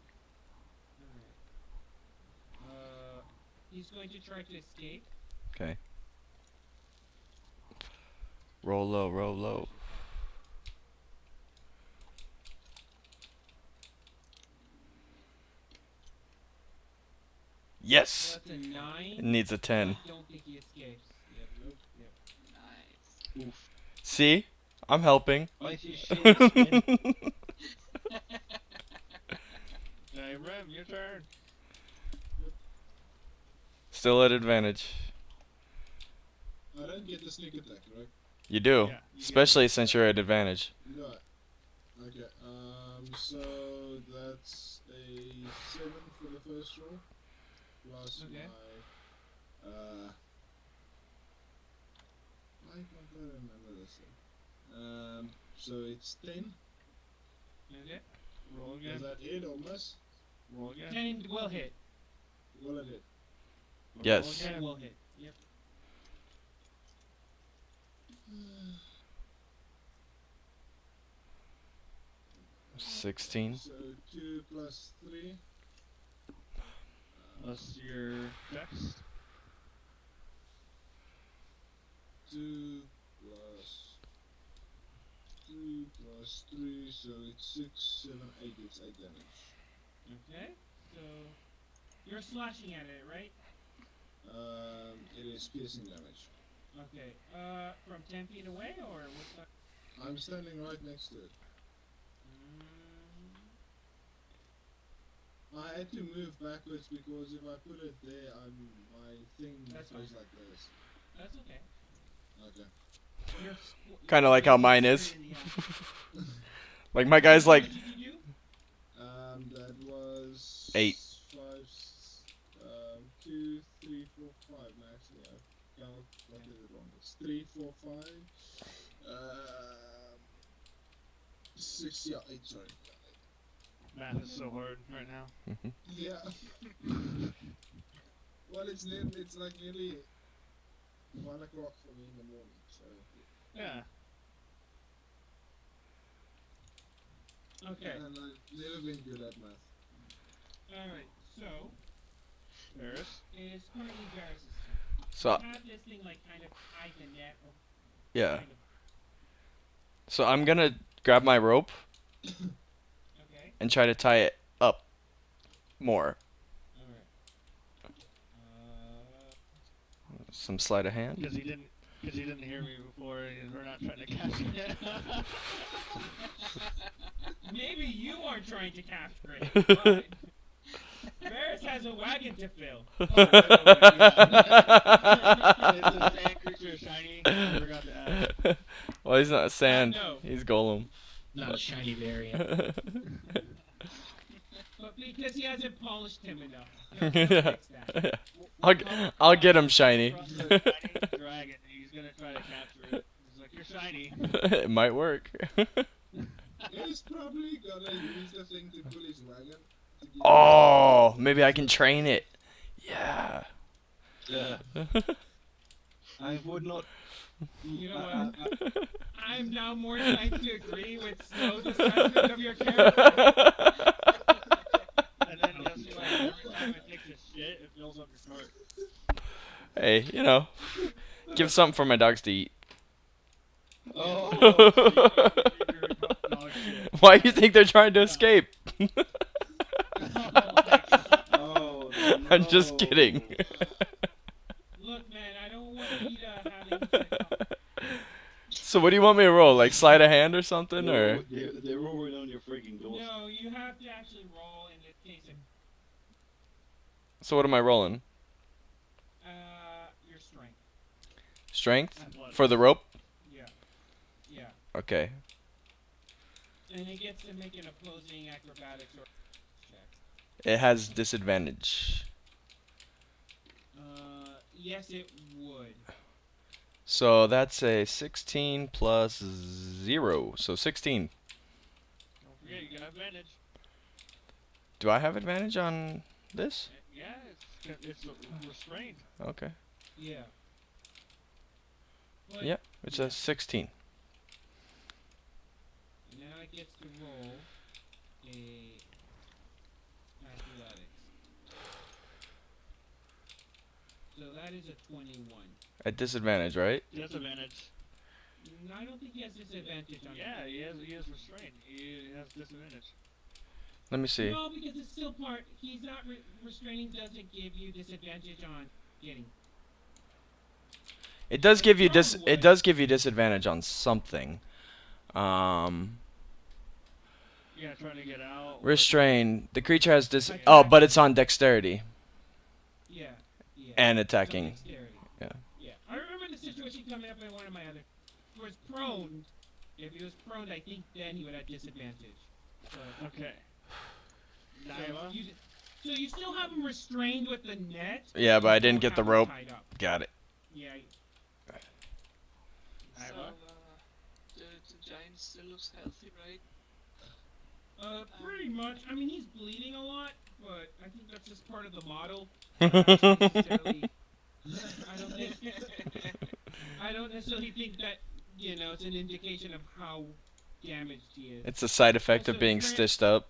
Alright. He's going to try to escape. Okay. Roll low, roll low. So Yes! that's a 9. It needs a 10. I don't think he escapes. Yep. Nice. Oof. See? I'm helping. Why is your shit spin? Hey, Rem, your turn. Still at advantage. I don't get the sneak attack, right? You do. Yeah, you Especially since you're at advantage. No. Okay. So that's a 7 for the first roll. Plus Okay. my why can't I remember this thing? So it's 10. Okay. Roll Does again. that hit or miss? Roll again. 10 will hit. Will it hit? Yes. Roll 10 again. will hit. Yep. 16. So 2 plus 3. Plus your dex. 2 plus 2 plus 3, so it's 6, 7, 8. It's 8 damage. Okay. So you're slashing at it, right? It is piercing damage. Okay. From 10 feet away, or what's that? I'm standing right next to it. Mm, I had to move backwards because if I put it there, my thing That's goes fine. like this. that's okay. Okay. Kind of like how mine is. Straight in the eye. Like my guy's like What did you do? That was 8. 5, 2, 3, 4, 5. No, actually, I calculated it wrong. It's 3, 4, 5. 6, yeah, 8. Sorry. Math is so hard right now. Yeah. Well, it's like nearly 1 o'clock for me in the morning. So Yeah. Okay. and I've never been good at math. All right. So Ferris. it's currently Varys' turn. so You have this thing like kind of tied the net. Or yeah. kind of, So I'm gonna grab my rope okay. and try to tie it up more. All right. Some sleight of hand. Because he didn't hear me before. We're not trying to catch it. Maybe you aren't trying to capture it, but Varys has a wagon to fill. Is the sand creature shiny? I forgot to ask. Well, he's not sand. No. He's Golem. Not a shiny variant. But because he hasn't polished him enough. He'll fix that. I'll get him shiny. Across the shiny dragon. He's gonna try to capture it. He's like, "You're shiny." It might work. He's probably gonna use the thing to pull his wagon. To get Oh, maybe I can train it. Yeah. I would not. You know what? I'm now more inclined to agree with Snow's assessment of your character. And then you'll see like every time it takes a shit, it fills up your cart. Hey, give something for my dogs to eat. Oh, Dog shit. Why do you think they're trying to escape? oh I'm just kidding. Look, man, I don't want Peter having to So what do you want me to roll? Like sleight of hand or something, or? They're rolling on your freaking doors. No, you have to actually roll in this case. So what am I rolling? Your strength. Strength Athletics. for the rope. Yeah. Yeah. Okay. And it gets to make an opposing acrobatics or check. It has disadvantage. Yes, it would. So that's a 16 plus 0. So 16. Don't forget, you got advantage. Do I have advantage on this? Yeah, it's restrained. Okay. Yeah. But Yeah, it's a 16. now it gets to roll a athletics. So that is a 21. At disadvantage, right? Disadvantage. I don't think he has disadvantage on Yeah, he is restrained. He has disadvantage. Let me see. No, because it's still part. He's not restraining. Doesn't give you disadvantage on getting. It does give you Probably. it does give you disadvantage on something. Yeah, trying to get out. Restrain. The creature has Attack. Oh, but it's on dexterity Yeah. Yeah. and It's on attacking. dexterity. Yeah. Yeah. I remember the situation coming up in one of my other. He was prone. If he was prone, I think then he would have disadvantage. But, Okay. so, Nyla. so you still have him restrained with the net. Yeah, but I you didn't don't get the have him rope. tied up. Got it. Yeah. So, Nyla. the giant still looks healthy, right? Pretty much. I mean, he's bleeding a lot, but I think that's just part of the model. Necessarily- I don't think. I don't necessarily think that it's an indication of how damaged he is. It's a side effect of Also, being stitched up.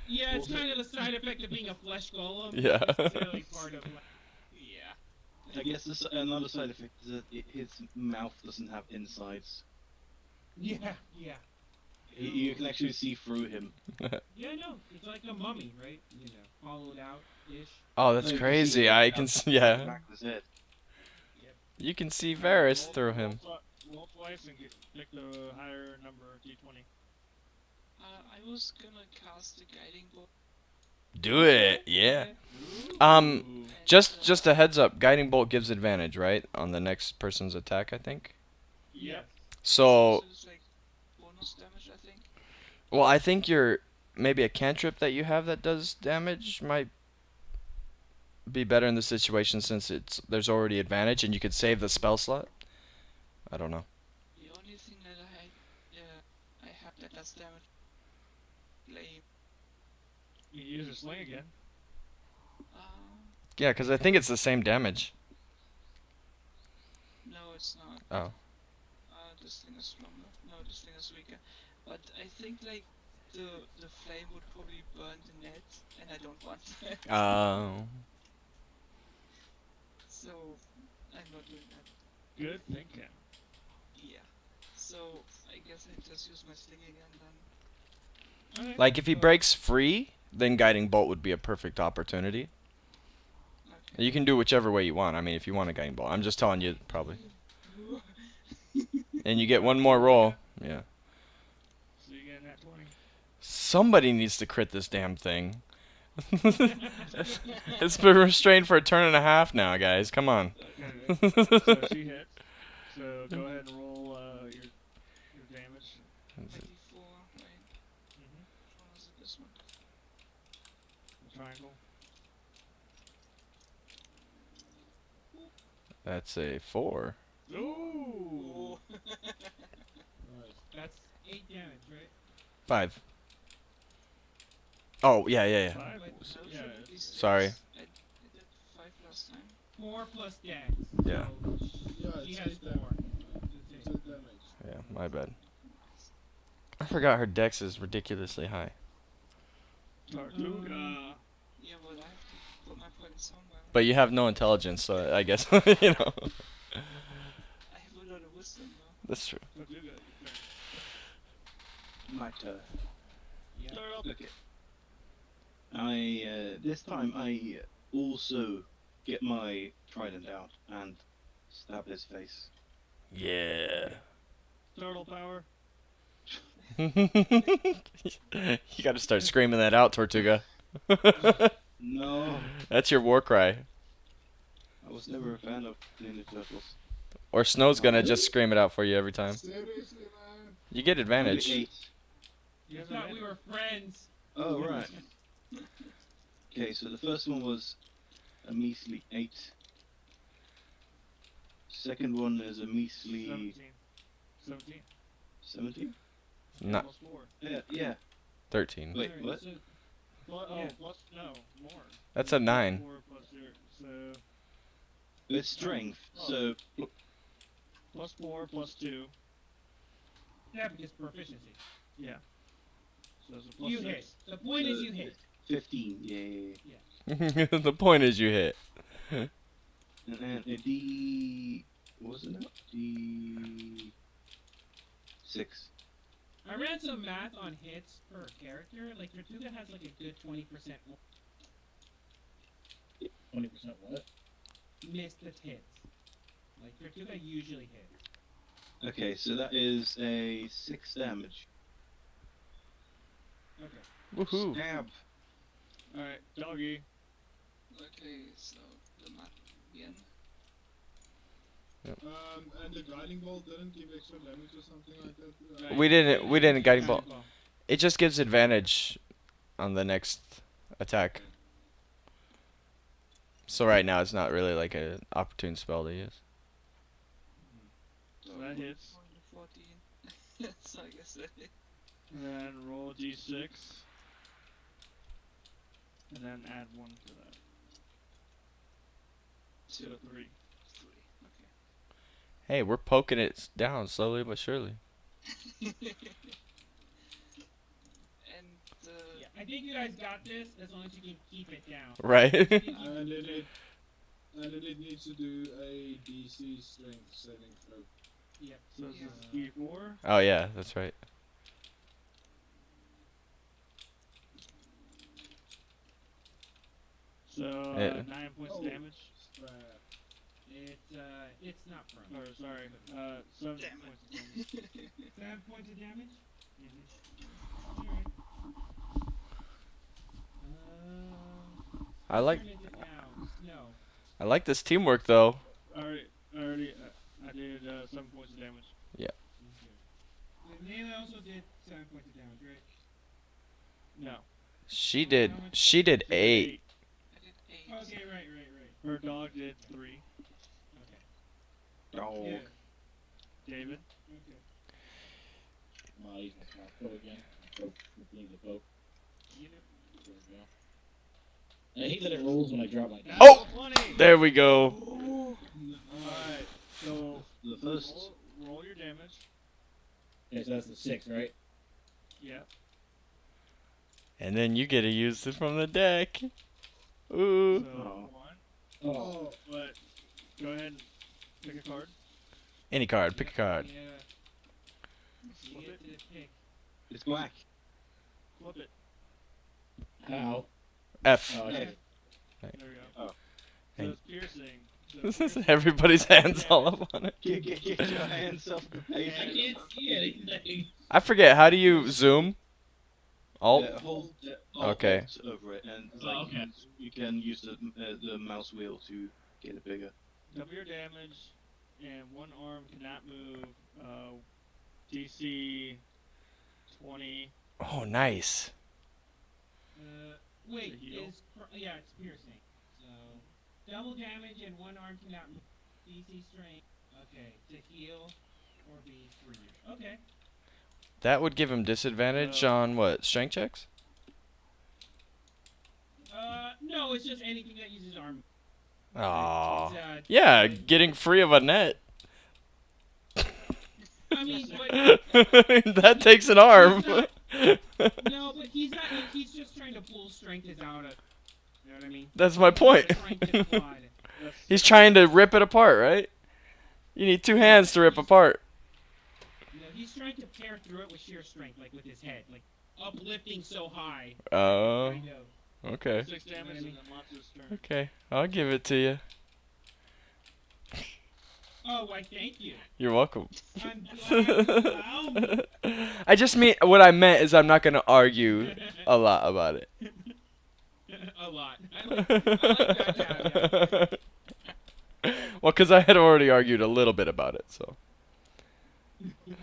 Yeah, it's kind of a side effect of being a flesh golem. Yeah. Not necessarily part of. Like, Yeah. I guess another side effect is that his mouth doesn't have insides. yeah, yeah, You can actually see through him. yeah. No, it's like a mummy, right? Hollowed out ish. Oh, No, that's you can see crazy. the I can outside see, yeah. back of his head. You can see Varys through him. Roll twice and pick the higher number D20. I was gonna cast the guiding bolt. Do it. Yeah. Okay. Um Ooh. And, just a heads up, guiding bolt gives advantage, right? On the next person's attack, I think. Yep. So, it's like bonus damage, I think. well, I think your maybe a cantrip that you have that does damage might be better in the situation since there's already advantage and you could save the spell slot. I don't know. The only thing that I have that does damage, flame. You can use your sling again. Uh, Yeah, because I think it's the same damage. no, it's not. Oh. This thing is stronger. No, this thing is weaker. But I think like the flame would probably burn the net, and I don't want that. Oh. So I'm not doing that. Good thinking. Yeah. So I guess I just use my sling again then. Alright, Like if he so- breaks free, then guiding bolt would be a perfect opportunity. Okay. You can do whichever way you want. I mean, if you want a guiding bolt, I'm just telling you probably. And you get one more roll. Yeah. So you get that 20. Somebody needs to crit this damn thing. It's been restrained for a turn and a half now, guys. Come on. Okay. So she hits. So go ahead and roll your damage. 24, right? Mm-hmm. Which one is it? This one. The triangle. That's a 4. Ooh. That's 8 damage, right? 5. Oh, yeah, yeah, yeah. 5? Wait, So, no, yeah. shouldn't it be Sorry. 6? I did 5 last time. 4 plus dex. Yeah. So Yeah, she it's has 8 4. damage. It's It's eight. 8 damage. Yeah, my bad. I forgot her dex is ridiculously high. Tortuga. Yeah, but I have to put my points somewhere. But you have no intelligence, so I guess, you know. I have a lot of wisdom though. That's true. Tortuga. Your turn. My turn. Yeah. Start up. Okay. This time I also get my trident out and stab his face. Yeah. Turtle power. You gotta start screaming that out, Tortuga. No, That's your war cry. I was never a fan of Ninja Turtles. Or Snow's gonna just scream it out for you every time. Seriously, man? You get advantage. Only 8. You I have thought we advantage. were friends. Oh, right. Okay, so the first one was a measly 8. Second one is a measly 17. 17. 17? Not Plus 4. Yeah. 13. Wait, Alright, what? so- Oh, Yeah. plus, no, more. That's a 9. 4 plus 0. So, It's strength, so plus 4 plus 2. yeah, because proficiency. Yeah. So it's a plus You 6. hit. The point is you hit. 15. Yeah. The point is you hit. And then a D. What was it now? D. 6. I ran some math on hits per character. Like Tortuga has like a good 20% 20% what? missed hits. Like Tortuga usually hits. Okay, so that is a 6 damage. Okay. Woohoo. Stab. Alright, doggy. Okay, so the math again. And the guiding bolt didn't give extra damage or something like that? We didn't guiding bolt. Guiding bolt. It just gives advantage on the next attack. So right now it's not really like an opportune spell to use. So that hits. 14. So I guess that hit. And then roll d6. And then add 1 to that. So 3. 3. Okay. Hey, we're poking it down slowly but surely. And Yeah, I think you guys got this as long as you can keep it down. Right. And it needs to do a DC strength saving throw. Yep. So this Yeah. is D4. Oh yeah, that's right. So Yeah. 9 points Oh. damage. Crap. It's not prone. Or sorry, 7 Damn points of it. damage. 7 points of damage. Mm-hmm. All right. I whose like turn is it now? Snow. I like this teamwork though. I already, I did 7 points of damage. Okay. Nayla also did 7 points of damage, right? No. She How did. much? She did She did 8. I did 8. Okay, right. Her dog did 3. Okay. Dog. Yeah. David. Okay. I'll use my crossbow again. Poke. Need the poke. Yep. There we go. I hate that it rolls when I drop my die. Oh! 20. There we go. Alright, so The first. roll your damage. Okay, so that's the 6, right? Yeah. And then you get to use it from the deck. So Ooh. 1. Oh. But go ahead and pick a card. Any card. Pick a card. Yeah. You Flip get it. to pick. It's whack. Flip it. How? F. Oh, okay. There we go. Oh. So Hey. it's piercing. So piercing. Everybody's hands all up on it. Get your hands off the I page. can't see anything. I forget. How do you zoom? Alt. Hold Okay. Alt over it, and Oh, like okay. you can use the mouse wheel to get it bigger. Double your damage, and one arm cannot move. DC 20. Oh, nice. Wait, To heal? yeah, it's piercing. So double damage and one arm cannot move. DC strength. Okay, to heal or be free. Okay. That would give him disadvantage on what? Strength checks? No, it's just anything that uses arm. Aww. It's, Yeah, getting free of a net. I mean, but That takes an arm. no, but he's not. He's just trying to pull strength out of. You know what I mean? That's my point. He's trying to quad. He's trying to rip it apart, right? You need 2 hands to rip apart. You know, he's trying to tear through it with sheer strength, like with his head, like uplifting so high. Oh, Kind of. okay. 6 damage and the monster's turn. Okay, I'll give it to you. Oh, why? Thank you. You're welcome. I'm glad you allowed me. I just mean what I meant is I'm not gonna argue a lot about it. A lot. I like that caveat. Well, because I had already argued a little bit about it, so.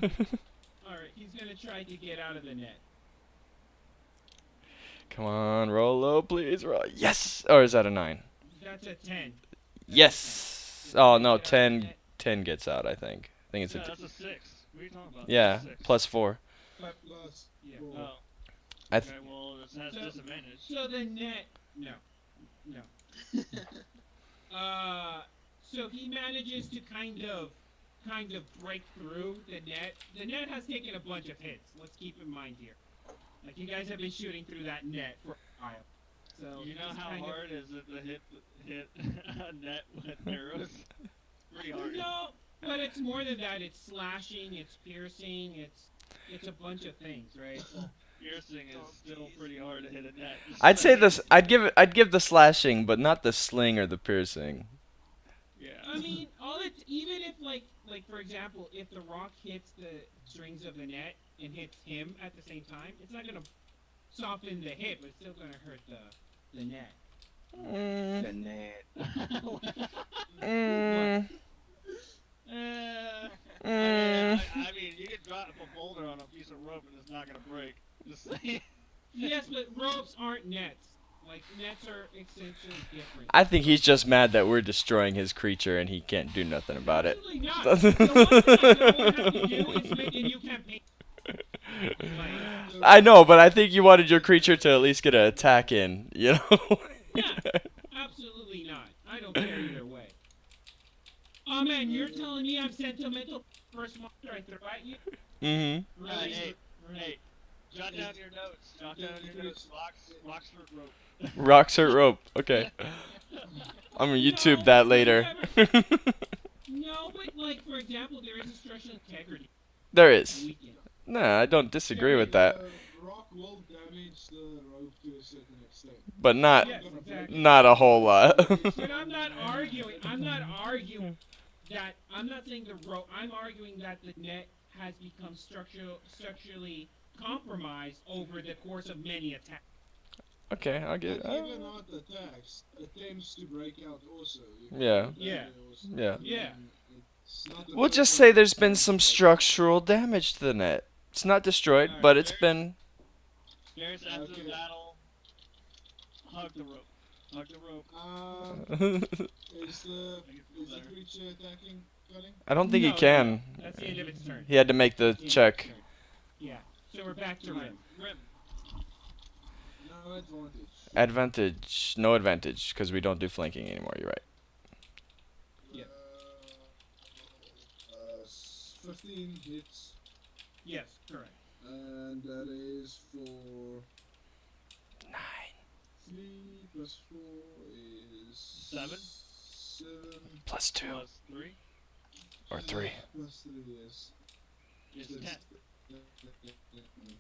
Alright, he's gonna try to get out of the net. Come on, roll low, please. Roll. Yes! Or is that a 9? That's a 10. Yes! Oh, no, Get out of the 10, net. 10 gets out, I think. I think it's Yeah, a. that's a 6. What are you talking about? Yeah, That's a 6. plus 4. Plus Yeah. 4. Oh. I Okay, well, this has So- disadvantage. So the net. No. So he manages to kind of break through the net. The net has taken a bunch of hits. Let's keep in mind here. Like you guys have been shooting through that net for a while. So You know he's how kind of- hard is it to hit a net with arrows? Pretty hard. No, but it's more than that. It's slashing. It's piercing. It's a bunch of things, right? Piercing is still pretty hard to hit a net. I'd say this. I'd give the slashing, but not the sling or the piercing. Yeah. I mean, all it even if like for example, if the rock hits the strings of the net and hits him at the same time, it's not gonna soften the hit, but it's still gonna hurt the net. Mm, The net. mm, I mean, you could drop a boulder on a piece of rope and it's not gonna break. Just saying. Yes, but ropes aren't nets. Like nets are essentially different. I think he's just mad that we're destroying his creature and he can't do nothing about it. Absolutely not. The one thing I don't have to do is make a new campaign. Like, I know, but I think you wanted your creature to at least get an attack in, you know? yeah, absolutely not. I don't care either way. Oh man, you're telling me I'm sentimental? first monster I throw at you Mm-hmm. really. Hey, really hey, jot down your notes. Jot down your notes. Roxford rope. Rocks hurt rope. Okay. I'm gonna YouTube no, that have you later. ever? No, but like for example, there is a structural integrity There is. weekend. Nah, I don't disagree with that. Rock will damage the rope to a certain extent. But not Yes, exactly. not a whole lot. But I'm not arguing. I'm not arguing that. I'm not saying the rope. I'm arguing that the net has become structurally compromised over the course of many attacks. Okay, I'll give. And even not attacks, attempts to break out also. You can Yeah. do that Yeah. also. Yeah. Yeah. It's not the We'll first just time say that there's it's been happened, some but- structural damage to the net. It's not destroyed, Alright, but it's Bears. been. Bears enter the Okay. battle. Hug the rope. Hug the rope. Is the Make it feel is the better. creature attacking? Cutting? I don't think he No, no, can. no. That's the end of its turn. He had to make the That's the end of check. its turn. Yeah. So we're back to Rim. Rim. No advantage. Advantage, no advantage, because we don't do flanking anymore. You're right. Yep. 15 hits, Yes, correct. and that is for 9. 3 plus 4 is 7. 7 Plus 2. Plus 3 Or 3. plus 3 is is is 10. 10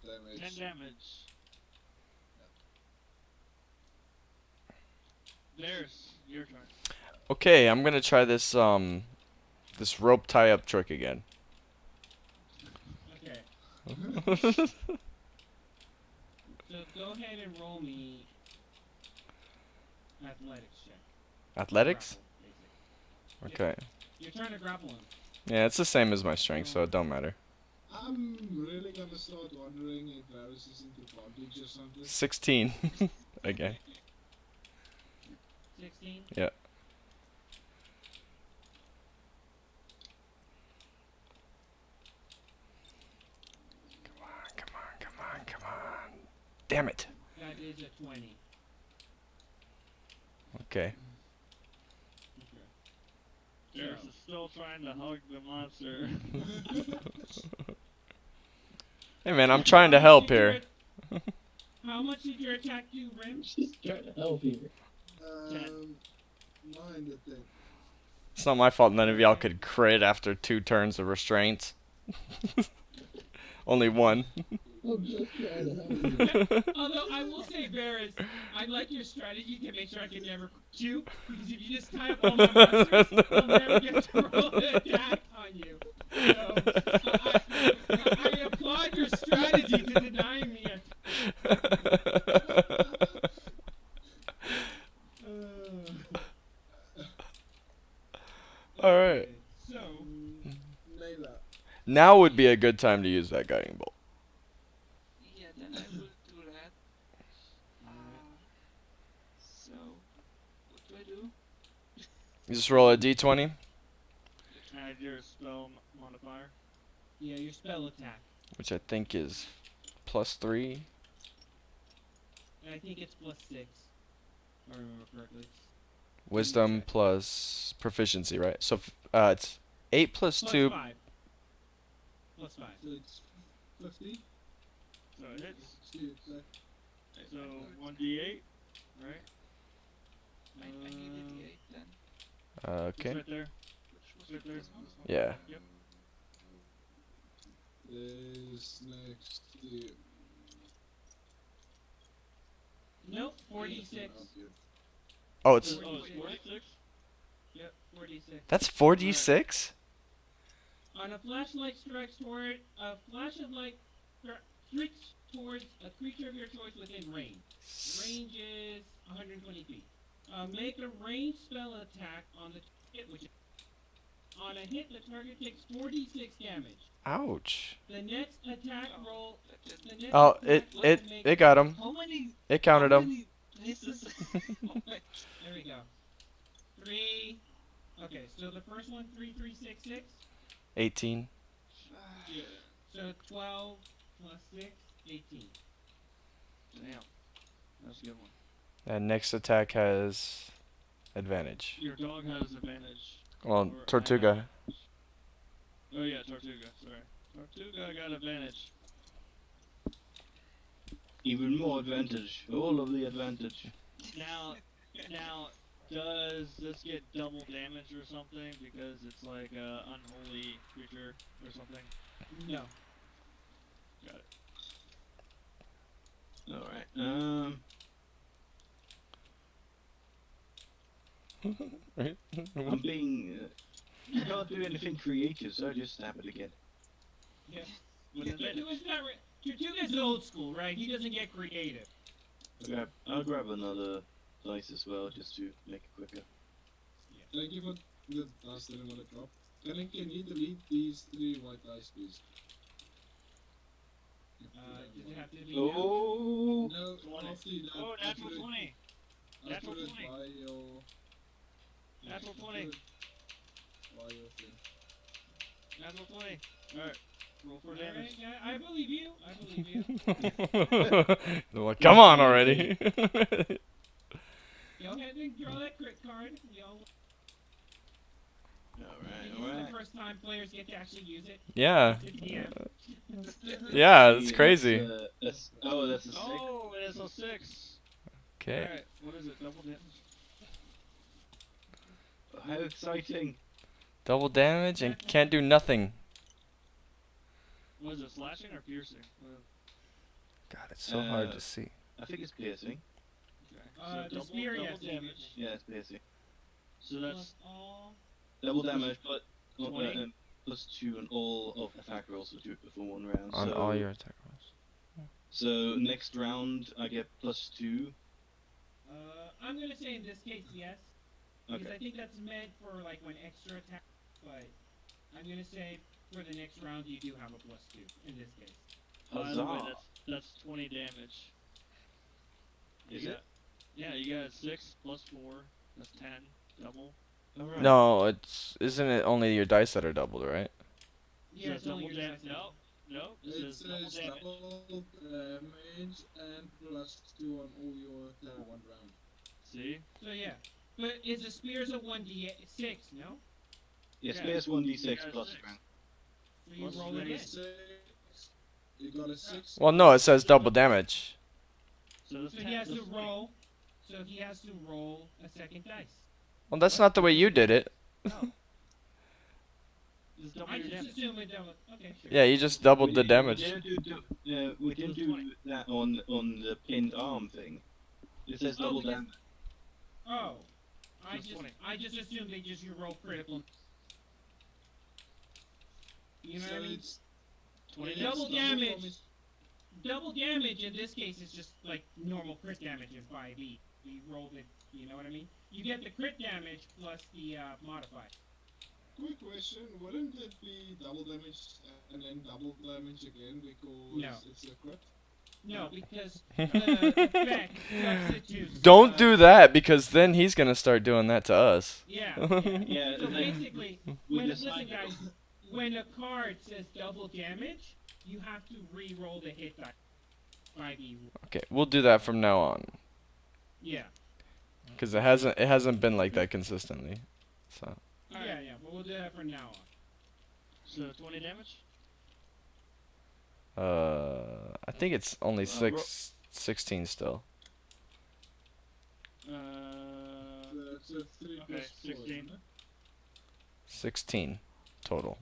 damage. damage. Bears, your turn. Okay, I'm gonna try this this rope tie up trick again. Okay. So go ahead and roll me athletics check. Athletics? Grapple, Okay. You're trying to grapple him. Yeah, it's the same as my strength, so it don't matter. I'm really gonna start wondering if Varus is into bondage or something. 16. Again. 16? Yeah. Come on. Damn it. That is a 20. Okay. Bears is still trying to hug the monster. Hey man, I'm trying to help Did your here. How much did your attack do, Rim? Just trying to help here. 9 I think. It's not my fault none of y'all could crit after 2 turns of restraints. Only 1. I'm just trying to help you. Although I will say, Varys, I like your strategy to make sure I can never quit you. Because if you just tie up all my monsters, I'll never get to roll an attack on you. So, I applaud your strategy to deny me Alright. So, Layla. Now would be a good time to use that guiding bolt. Yeah, then I will do that. So, what do I do? You just roll a d20. Add your spell modifier. yeah, your spell attack. Which I think is +3. And I think it's +6. If I remember correctly. Wisdom plus proficiency, right? So it's 8 plus Plus 2. 5. Plus 5. So it's 50. So it hits. To be exact. So 1d8, right? I need a Um, d8 then. It's Okay. right there. Which was Right there. the plus one? Yeah. Yep. Is next to Nope, 46. Oh, it's Oh, it's 46? Yep, 46. that's 4d6. On a flashlight strikes toward a flash of light strikes towards a creature of your choice within range. Range is 120 feet. Make a ranged spell attack on the hit, which on a hit the target takes 46 damage. Ouch. The next attack roll. That didn't- The next Oh, attack roll it make- it got him. How many? It counted how him. many places? Oh my- There we go. 3. Okay, so the first one 3, 3, 6, 6. 18. Yeah. So 12 plus 6, 18. Damn. That's a good one. And next attack has advantage. Your dog has advantage. Well, Or Tortuga. Oh yeah, Tortuga. Sorry, Tortuga got advantage. Even more advantage. All of the advantage. Now, now, does this get double damage or something because it's like a unholy creature or something? No. Got it. Alright. Right? I'm being. I can't do anything creative, so I just stab it again. Yeah. With advantage. Tortuga's old school, right? He doesn't get creative. I'll grab another dice as well, just to make it quicker. Thank you for the dice that I want to drop. Can you delete these 3 white dice, please? Does it have to be Oh! No, 20. after you Oh, I natural put it, 20. I Natural put it 20. by your... Natural I 20. put it by your thing. Natural 20. Alright. Roll for All damage. right, yeah, I believe you. I believe you. They're like, come on already. Go ahead and draw that crit card. We all. Alright, This is alright. the first time players get to actually use it. Yeah. It's a DM. Yeah, it's See, crazy. That's a 6. Oh, it is a 6. Okay. Alright, what is it? Double damage? How exciting! Double damage and can't do nothing. What is it, slashing or piercing? God, it's so hard Uh, to see. I think it's piercing. Okay. The spear, yes, damage. Yeah, it's piercing. So that's Plus all. Double damage, but 20. +2 on all of attack rolls for 1 round. On so, all your attack rolls. So next round I get +2. I'm gonna say in this case yes, because Okay. I think that's meant for like when extra attack. But I'm gonna say for the next round you do have a +2 in this case. By the way, Huzzah! that's 20 damage. Is You it? got- Yeah, you got 6 plus 4. That's 10. Double. Alright. No, isn't it only your dice that are doubled, right? Yeah, it's only double your damage. dice. No, no. It It says double says damage. double damage and +2 on all your attack 1 round. See? So yeah, but is the spears a 1d6? No. Yeah, Yeah. spares 1d6 You got plus 6. round. So you Plus roll three. again. 6. You got a 6? Well, no, it says double damage. So that's So he 10. has to that's roll. So he has to roll a second dice. Well, that's not the way you did it. No. Just double I your just damage. assume it double. Okay, sure. Yeah, you just doubled the damage. We didn't do that on the pinned arm thing. It says Oh, double because- damage. Oh, Just 20. I just assumed they just you roll critical. You know So what I mean? it's 20 it's Double damage. damage. Double damage in this case is just like normal crit damage in 5e. You roll it, you know what I mean? You get the crit damage plus the modifier. Quick question, wouldn't it be double damage and then double damage again because No. it's a crit? No, because the effect substitutes. Don't do that because then he's gonna start doing that to us. Yeah. Yeah, So like, basically, we when, listen decided- guys, when a card says double damage, you have to re-roll the hit die. 5e. Okay, we'll do that from now on Yeah. because it hasn't been like that consistently. So Yeah, yeah, but we'll do that from now on. So 20 damage? I think it's only ro- 16 still. Uh, That's a 3 Okay, plus 4, 16. isn't it? 16 total.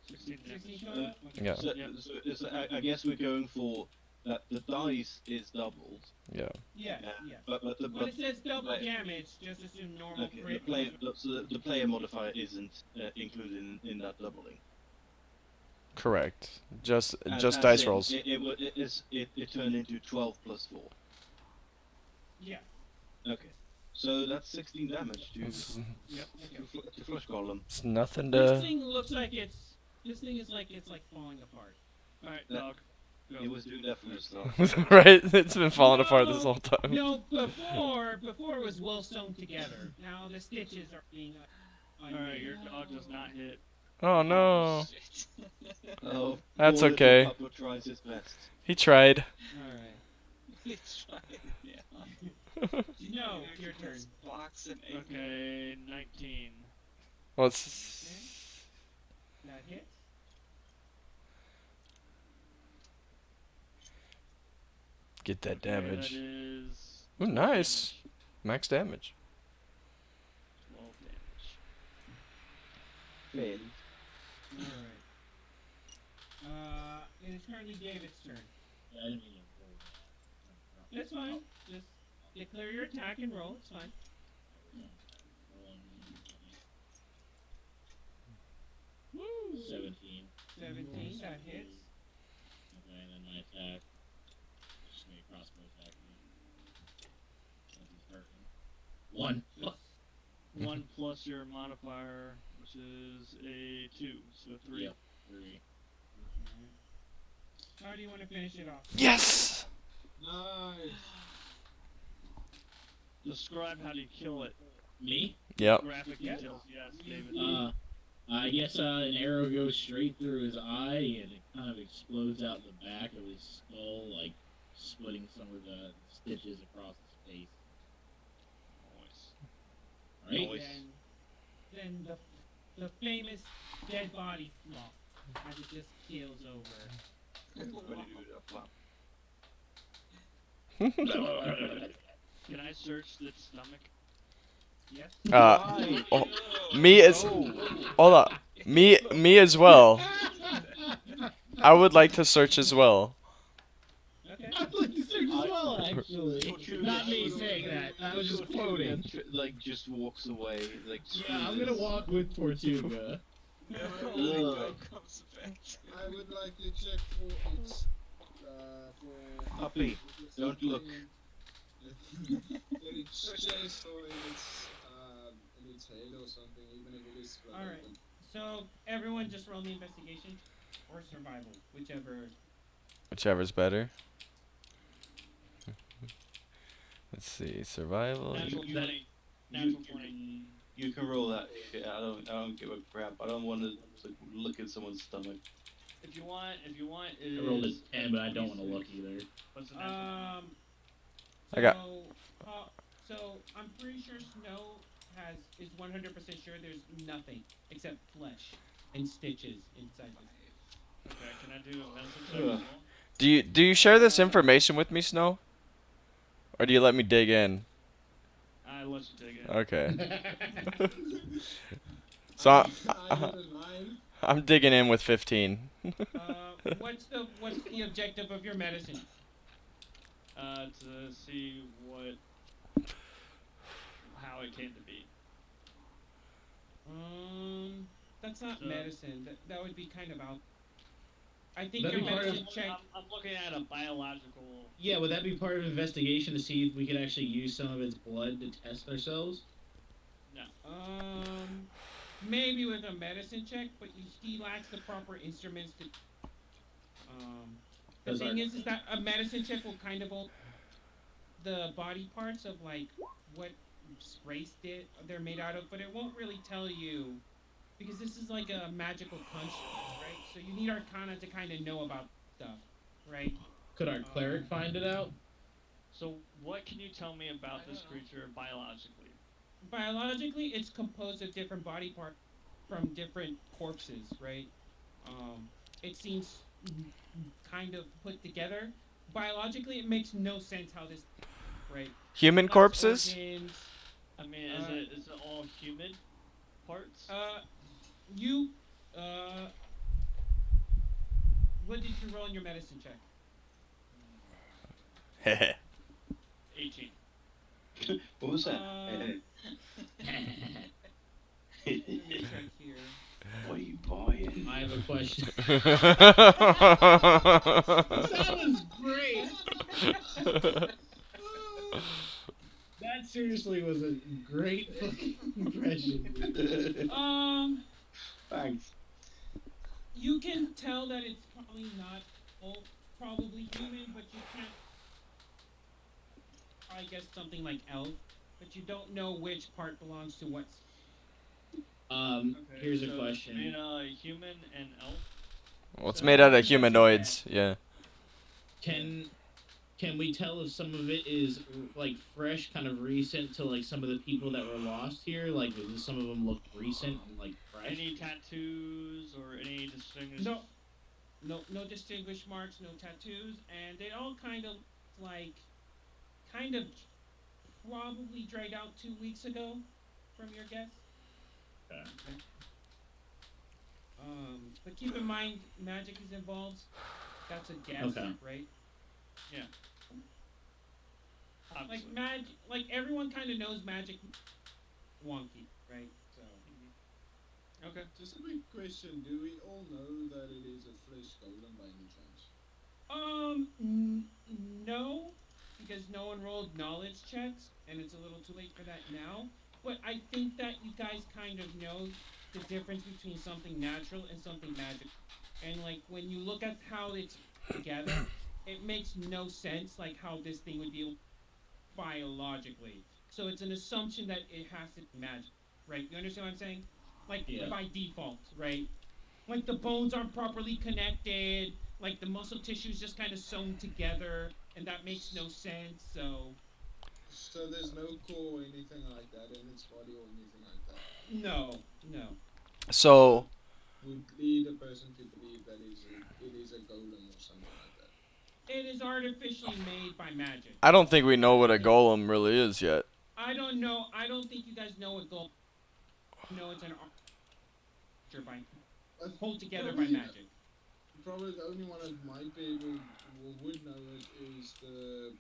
16 damage. 16 total? Yeah. So, Yeah. so I guess we're going for that the dice is doubled, Yeah. Yeah, Yeah. yeah. but When it says double Right. damage, just assume normal okay, crit. the player modifier isn't included in that doubling. Correct. Just As dice in, rolls. It turned into 12 plus 4. Yeah. Okay, so that's 16 damage to It's, to flush column. it's nothing This to. thing looks like it's. This thing is like it's like falling apart. Alright, That- dog. Go. It was doing that from the start. Right? It's been falling apart this whole time. No, before it was well sewn together. Now the stitches are being. Alright, your dog does not hit. Oh no. Shit. Oh, That's poor little okay. Papa tries his best. He tried. All right. It's fine. Yeah. No, your turn. Box and egg. Okay, 19. Well, it's That hits. Get that Okay, damage. that is Ooh, 12 nice. damage. Max damage. 12 damage. Failed. Alright. It is currently David's turn. I didn't mean to roll that. That's fine. Just declare your attack and roll. It's fine. Woo! 17. 17. That hits. Okay, and then my attack. Just gonna crossbow attack me. As he's hurting. 1. Just 1 plus your modifier, which is a 2, so 3. Yep. 3. How do you want to finish it off? Yes! Nice. Describe how do you kill it. Me? Yep. Graphic Yeah. details, yes, David. I guess an arrow goes straight through his eye and it kind of explodes out the back of his skull, like splitting some of the stitches across his face. Nice. Right? Nice. Then the famous dead body flop as it just keels over. When you do that flap. Can I search its stomach? Yes. Oh, me as hold up. Me as well. I would like to search as well. Okay. I like to search as well, actually. Tortuga Not me just- saying that. I was just Tortuga quoting. like just walks away. Like Yeah, I'm gonna walk with Tortuga. Ugh. Comes effect. I would like to check for its for Puppy, don't look. in its chest or in its head or something, even if it is split All right. open. So everyone just roll the investigation or survival, whichever. Whichever's better. Let's see. Survival. Natural you- 20. Natural 20. You can roll that shit. I don't give a crap. I don't want to look at someone's stomach. If you want, I rolled a is 10, but I don't want to look either. What's the natural? I got- So I'm pretty sure Snow is 100% sure there's nothing except flesh and stitches inside this. Okay, can I do a medicine check as well? Do you share this information with me, Snow? Or do you let me dig in? I let you dig it. Okay. So I got a 9. I'm digging in with 15. What's the objective of your medicine? To see how it came to be. That's not So- medicine. That would be kind of out. I think That'd your be part of- medicine check. I'm looking at a biological. Yeah, would that be part of investigation to see if we could actually use some of its blood to test ourselves? Maybe with a medicine check, but he lacks the proper instruments to. The Does thing our- is that a medicine check will kind of the body parts of like what race they're made out of, but it won't really tell you because this is like a magical construct, right? So you need Arcana to kind of know about stuff, right? Could our cleric find it out? So what can you tell me about I this don't know. creature biologically? Biologically, it's composed of different body parts from different corpses, right? It seems kind of put together. Biologically, it makes no sense how this, right? Human Less corpses? organs, I mean, is it all human parts? you, what did you roll in your medicine check? 18. What was that? Let me check here. What are you buying? I have a question. That was great! That seriously was a great fucking impression. Thanks. You can tell that it's probably not probably human, but you can't. I guess something like elf, but you don't know which part belongs to what. Here's a so question. Between human and elf. Well, it's made out of humanoids. Yeah. Can Can we tell if some of it is like fresh, kind of recent to like some of the people that were lost here? Like, does some of them look recent and like fresh? Any tattoos or any distinguished? No, no distinguished marks, no tattoos, and they all kind of like kind of probably dried out 2 weeks ago, from your guess. Okay. But keep in mind, magic is involved. That's a guess, Okay. right? Yeah, Like obviously. magic, like everyone kind of knows magic wonky, right? So, Okay. Just a quick question: do we all know that it is a flesh golem by any chance? no, because no one rolled knowledge checks, and it's a little too late for that now. But I think that you guys kind of know the difference between something natural and something magical. And like when you look at how it's together, it makes no sense like how this thing would be biologically. So it's an assumption that it has to be magic, right? You understand what I'm saying? Like Yeah. by default, right? Like the bones aren't properly connected, like the muscle tissue is just kind of sewn together, and that makes no sense. So So there's no core or anything like that in its body or anything like that. no, no, That So would lead a person to believe that it is a golem or something like that. it is artificially made by magic. I don't think we know what a It, golem really is yet. I don't know. I don't think you guys know what gold. No, it's an archer by hold together by Probably, magic. probably the only one that might be able or would know it is the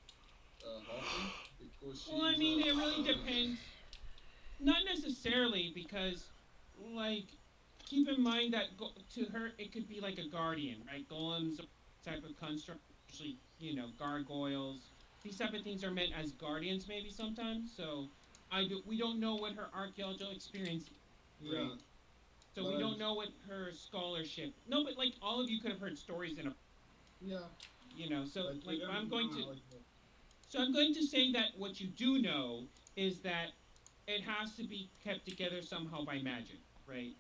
halfling because Well, I she's mean, a it really huntress. depends. Not necessarily because, like, keep in mind that to her it could be like a guardian, right? Golems are type of construct, usually gargoyles. These type of things are meant as guardians, maybe sometimes. So, we don't know what her archaeological experience is, right? Yeah, So but we I don't know what her scholarship. No, but like all of you could have heard stories in a, yeah, So but we like don't know how it works. I'm going to say that what you do know is that it has to be kept together somehow by magic, right?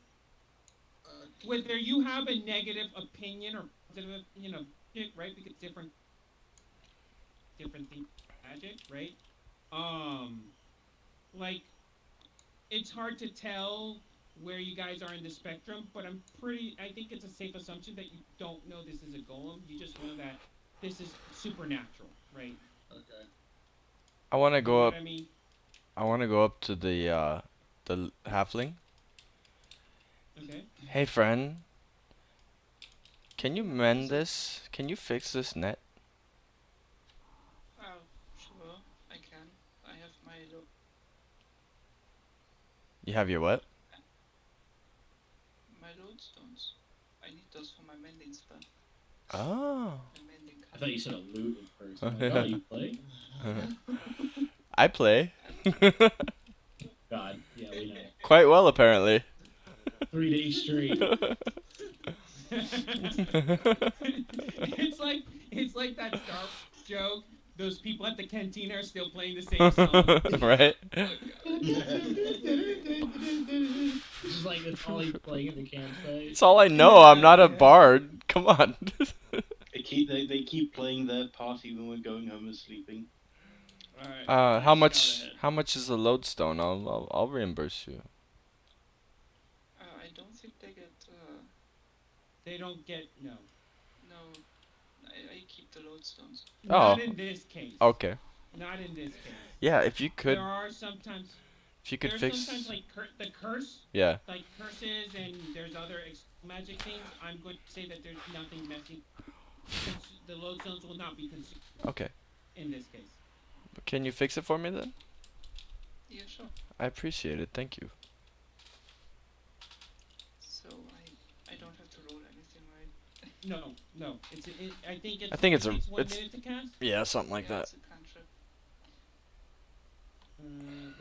Okay, Whether you have a negative opinion or positive opinion of magic, right? Because different things magic, right? Um, like it's hard to tell where you guys are in the spectrum, but I think it's a safe assumption that you don't know this is a golem. You just know that this is supernatural, right? okay. I want to You know go what up. I mean? I want to go up to the halfling. Okay. Hey friend, can you What mend is it? this? Can you fix this net? Oh, sure, I can. I have You have your what? my lodestones. I need those for my mending spell, Oh. my mending I thought you cutting. said a loot at first. I'm like, oh, you play? I play. God, yeah, we know. Quite well apparently. 3 days straight. it's like that Star Wars joke. Those people at the cantina are still playing the same song. Right? Oh god. Just like that's all he's playing at the campsite. That's all I know. I'm not a bard. Come on. They keep playing their part even when going home and sleeping. All right. How Scout much? ahead. How much is a lodestone? I'll reimburse you. I don't think they get. They don't get no. No, I keep the lodestones. Oh. Not in this case. Okay. Not in this case. Yeah, if you could, There are sometimes. if you could There's fix. sometimes like the curse, Yeah. like curses, and there's other magic things. I'm going to say that there's nothing messing. The lodestones will not be consumed Okay. in this case. Can you fix it for me then? Yeah, sure. I appreciate it. Thank you. So I don't have to roll anything, right? No, no. I think I think it takes 1 it's minute to cast. yeah, something like Yeah, that. it's a cantrip.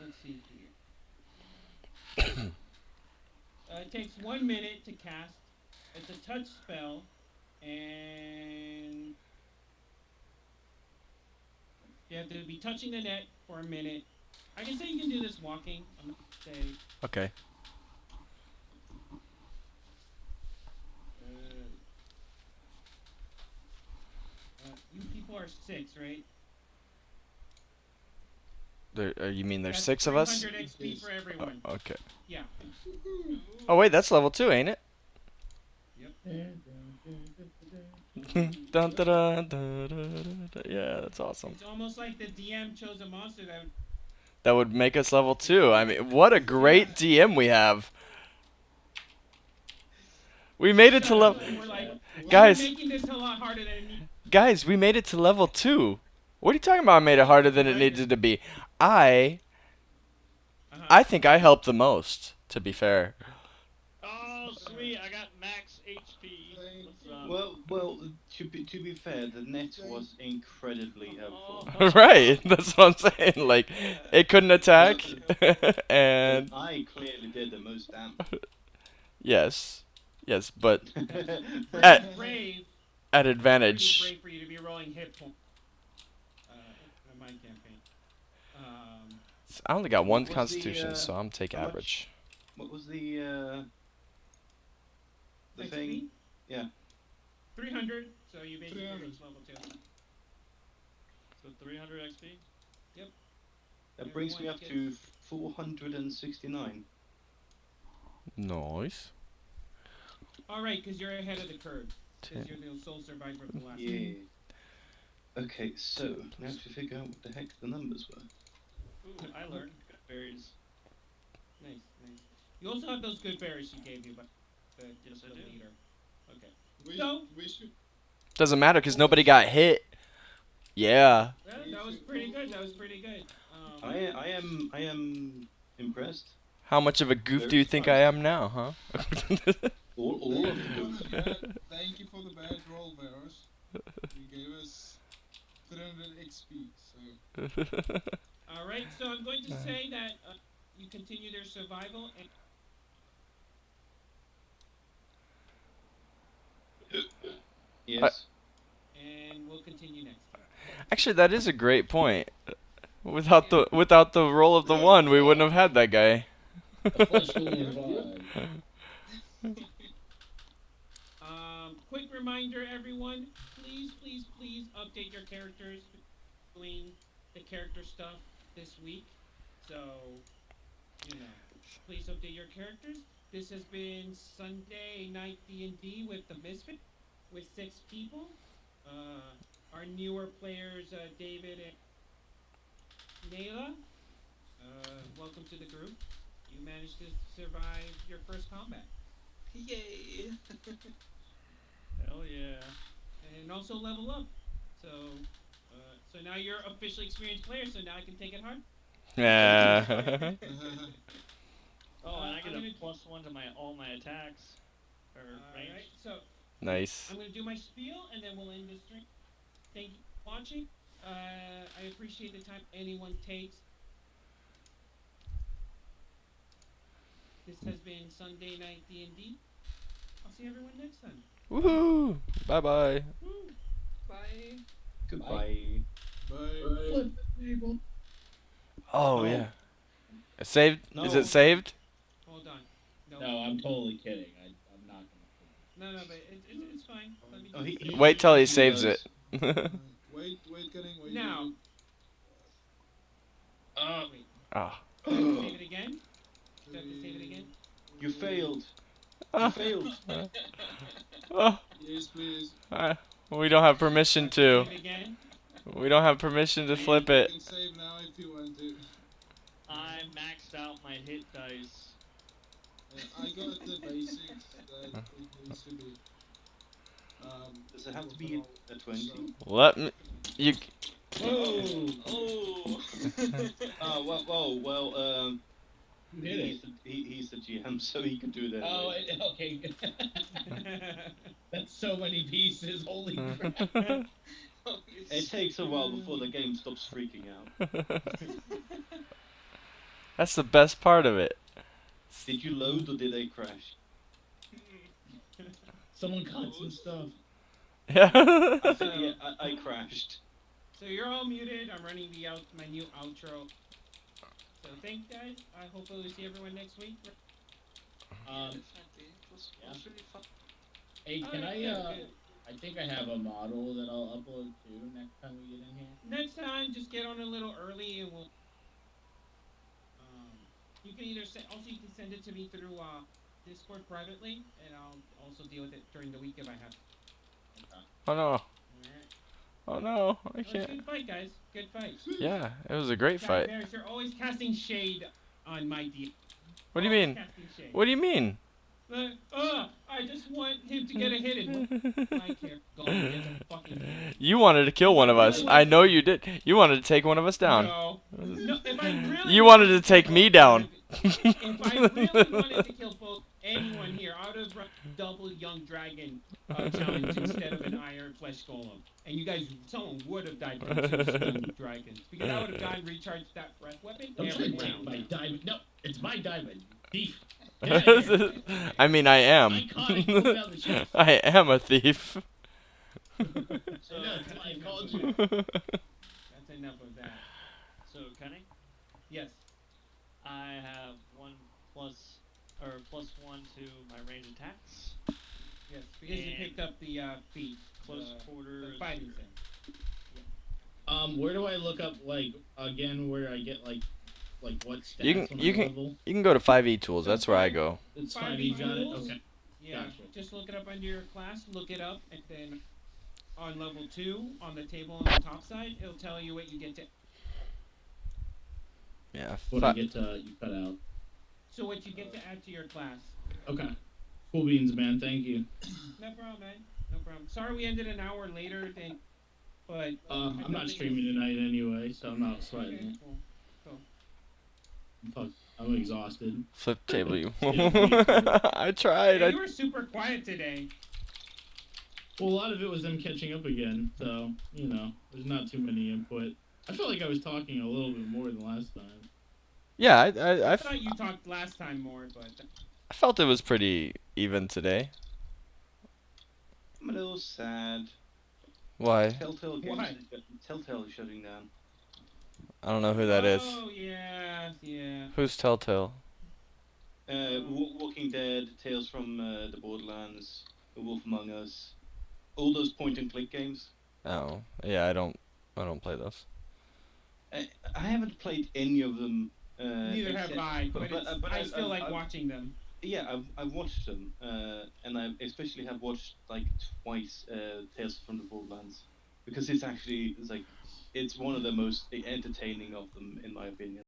Let's see here. It takes 1 minute to cast. It's a touch spell, and you have to be touching the net for a minute. I can say you can do this walking. I'm not gonna say Okay. you people are six, right? You mean there's That's 6 of us? 300 XP for everyone. Okay. Yeah. Oh wait, that's level 2, ain't it? Yep. Dun, dun, dun, dun, dun, dun. Yeah, that's awesome. It's almost like the DM chose a monster that would. That would make us level 2. I mean, what a great DM we have. We made it to Shut up, level. and we're like, Guys. we're making this a lot harder than it needs. Guys, we made it to level 2. What are you talking about? I made it harder than it needed to be. I think I helped the most, to be fair. Oh, sweet! I got max HP. What's up? Well. To be fair, the net was incredibly helpful. Right, that's what I'm saying. Like, it couldn't attack, and I clearly did the most damage. yes, but Pretty brave. at Pretty advantage. brave for you to be rolling hit points. In my campaign. I only got one What was the, constitution, so I'm take how much? average. What was the XP? thing? Yeah. 300. So you basically 300. reach level 2. So 300 XP. That brings me up to 469. Nice. All right, because you're ahead of the curve. Because you're the sole survivor of the last one. Yeah. Okay, so now to figure out what the heck the numbers were. Ooh, I learned berries. Nice. You also have those good berries she gave you, but Yes, I the do. leader. Okay. We should. Doesn't matter because nobody got hit. Yeah. Well, that was pretty good. I am impressed. How much of a goof do you think I am now, huh? All of the goods. Thank you for the bad roll, Veros. You gave us 300 XP, so. All right, so I'm going to say that you continue their survival, and Yes. we'll continue next time. Actually, that is a great point. Without the roll of the 1, we wouldn't have had that guy. A flesh will revive. Quick reminder, everyone, please update your characters. Doing the character stuff this week, so please update your characters. This has been Sunday Night D&D with the Misfits, with 6 people. Our newer players, David and Nayla. Welcome to the group. You managed to survive your first combat. Yay! Hell yeah! And also level up. So now you're officially experienced player. So now I can take it hard. Yeah. Oh, and I get I'm a gonna- +1 to all my attacks. Or range. Alright, so Nice. I'm gonna do my spiel and then we'll end the stream. Thank you for watching. I appreciate the time anyone takes. This has been Sunday Night D&D. I'll see everyone next time. Woohoo! Bye bye. Woo! Bye. Goodbye. Bye. Flip the table. Oh No. yeah. Saved? Is No. it saved? Hold on. No, I'm totally kidding. I'm not gonna. No, but it's fine. Let me Oh, just- Wait till he he saves does. it. Wait, Cunning, wait. Now. Wait. Ah. Save it again? Do I have to save it again? You failed. You Ah. failed. Oh, Yes, please. we don't have permission to. Save it again? We don't have permission to flip You it. can save now if you want to. I maxed out my hit dice. I got the basics that it needs to be. Does it have to be a 20? Let me. You. Whoa! Oh. Well. Who did it? He's the GM, so he can do that. Oh, okay. That's so many pieces. Holy crap! It takes a while before the game stops freaking out. That's the best part of it. Did you load or did they crash? Someone got some stuff. Yeah. Yeah, I crashed. So you're all muted. I'm running my new outro. So thanks, guys. I hopefully we'll see everyone next week. Um, Definitely. It was really fun. hey, can Alright, I good, good. I think I have a model that I'll upload too next time we get in here. Next time, just get on a little early, and we'll. Um, you can either send. Also, you can send it to me through Discord privately, and I'll also deal with it during the week if I have. Okay. Oh no. All right. Oh no. I It was a can't. good fight, guys. Good fight. Yeah, it was a great Jack fight. Barris, you're always casting shade on my deal. What do you Always mean? casting shade. What do you mean? I just want him to get a hit in. I care. Golem gets a fucking hit. You wanted to kill If one I of us. really I wanted know to, you did. You wanted to take one of us down. no, no. If I really You wanted to kill take me both down. if I really wanted to kill both anyone here, I would have run double young dragon challenge instead of an iron flesh golem. And you guys, someone would have died from two stone dragons because I would have gotten recharged that breath weapon Don't try every to take round. my diamond. No, it's my diamond. Thief. Get out of here. I mean, I am. Iconic. Pull down the chest. I am a thief. So, I know, it's why I called you. That's enough of that. so Kenny, Yes. I have plus one to my range attacks. Yes. Because you And picked up the feat. Close the quarters. fighting thing. Where do I look up like again where I get like what stats You can when you I can level? you can go to 5e tools. That's where I go. It's 5e 5e, got it. tools? Okay. Yeah. Gotcha. Just look it up under your class. Look it up, and then on level 2, on the table on the top side, it'll tell you what you get to. Yeah. What I get to you cut out. So what you get to add to your class. Okay. Cool beans, man. Thank you. No problem, man. No problem. Sorry we ended an hour later than, but I'm not streaming tonight anyway, so I'm not sweating Okay, it. cool. Fuck, I'm exhausted. Flip table you. Yeah, I tried. Hey, I you were super quiet today. Well, a lot of it was them catching up again, so you know, there's not too many input. I felt like I was talking a little bit more than last time. yeah, I thought you talked last time more, but I felt it was pretty even today. I'm a little sad. Why? Why? Telltale is shutting down. I don't know who that is. Oh yeah, yeah. Who's Telltale? Walking Dead, Tales from the Borderlands, A Wolf Among Us, all those point-and-click games. Oh, yeah, I don't play those. I haven't played any of them. Neither have I, but, I still like I've- watching them. Yeah, I've watched them, and I especially have watched like twice Tales from the Borderlands because it's one of the most entertaining of them in my opinion.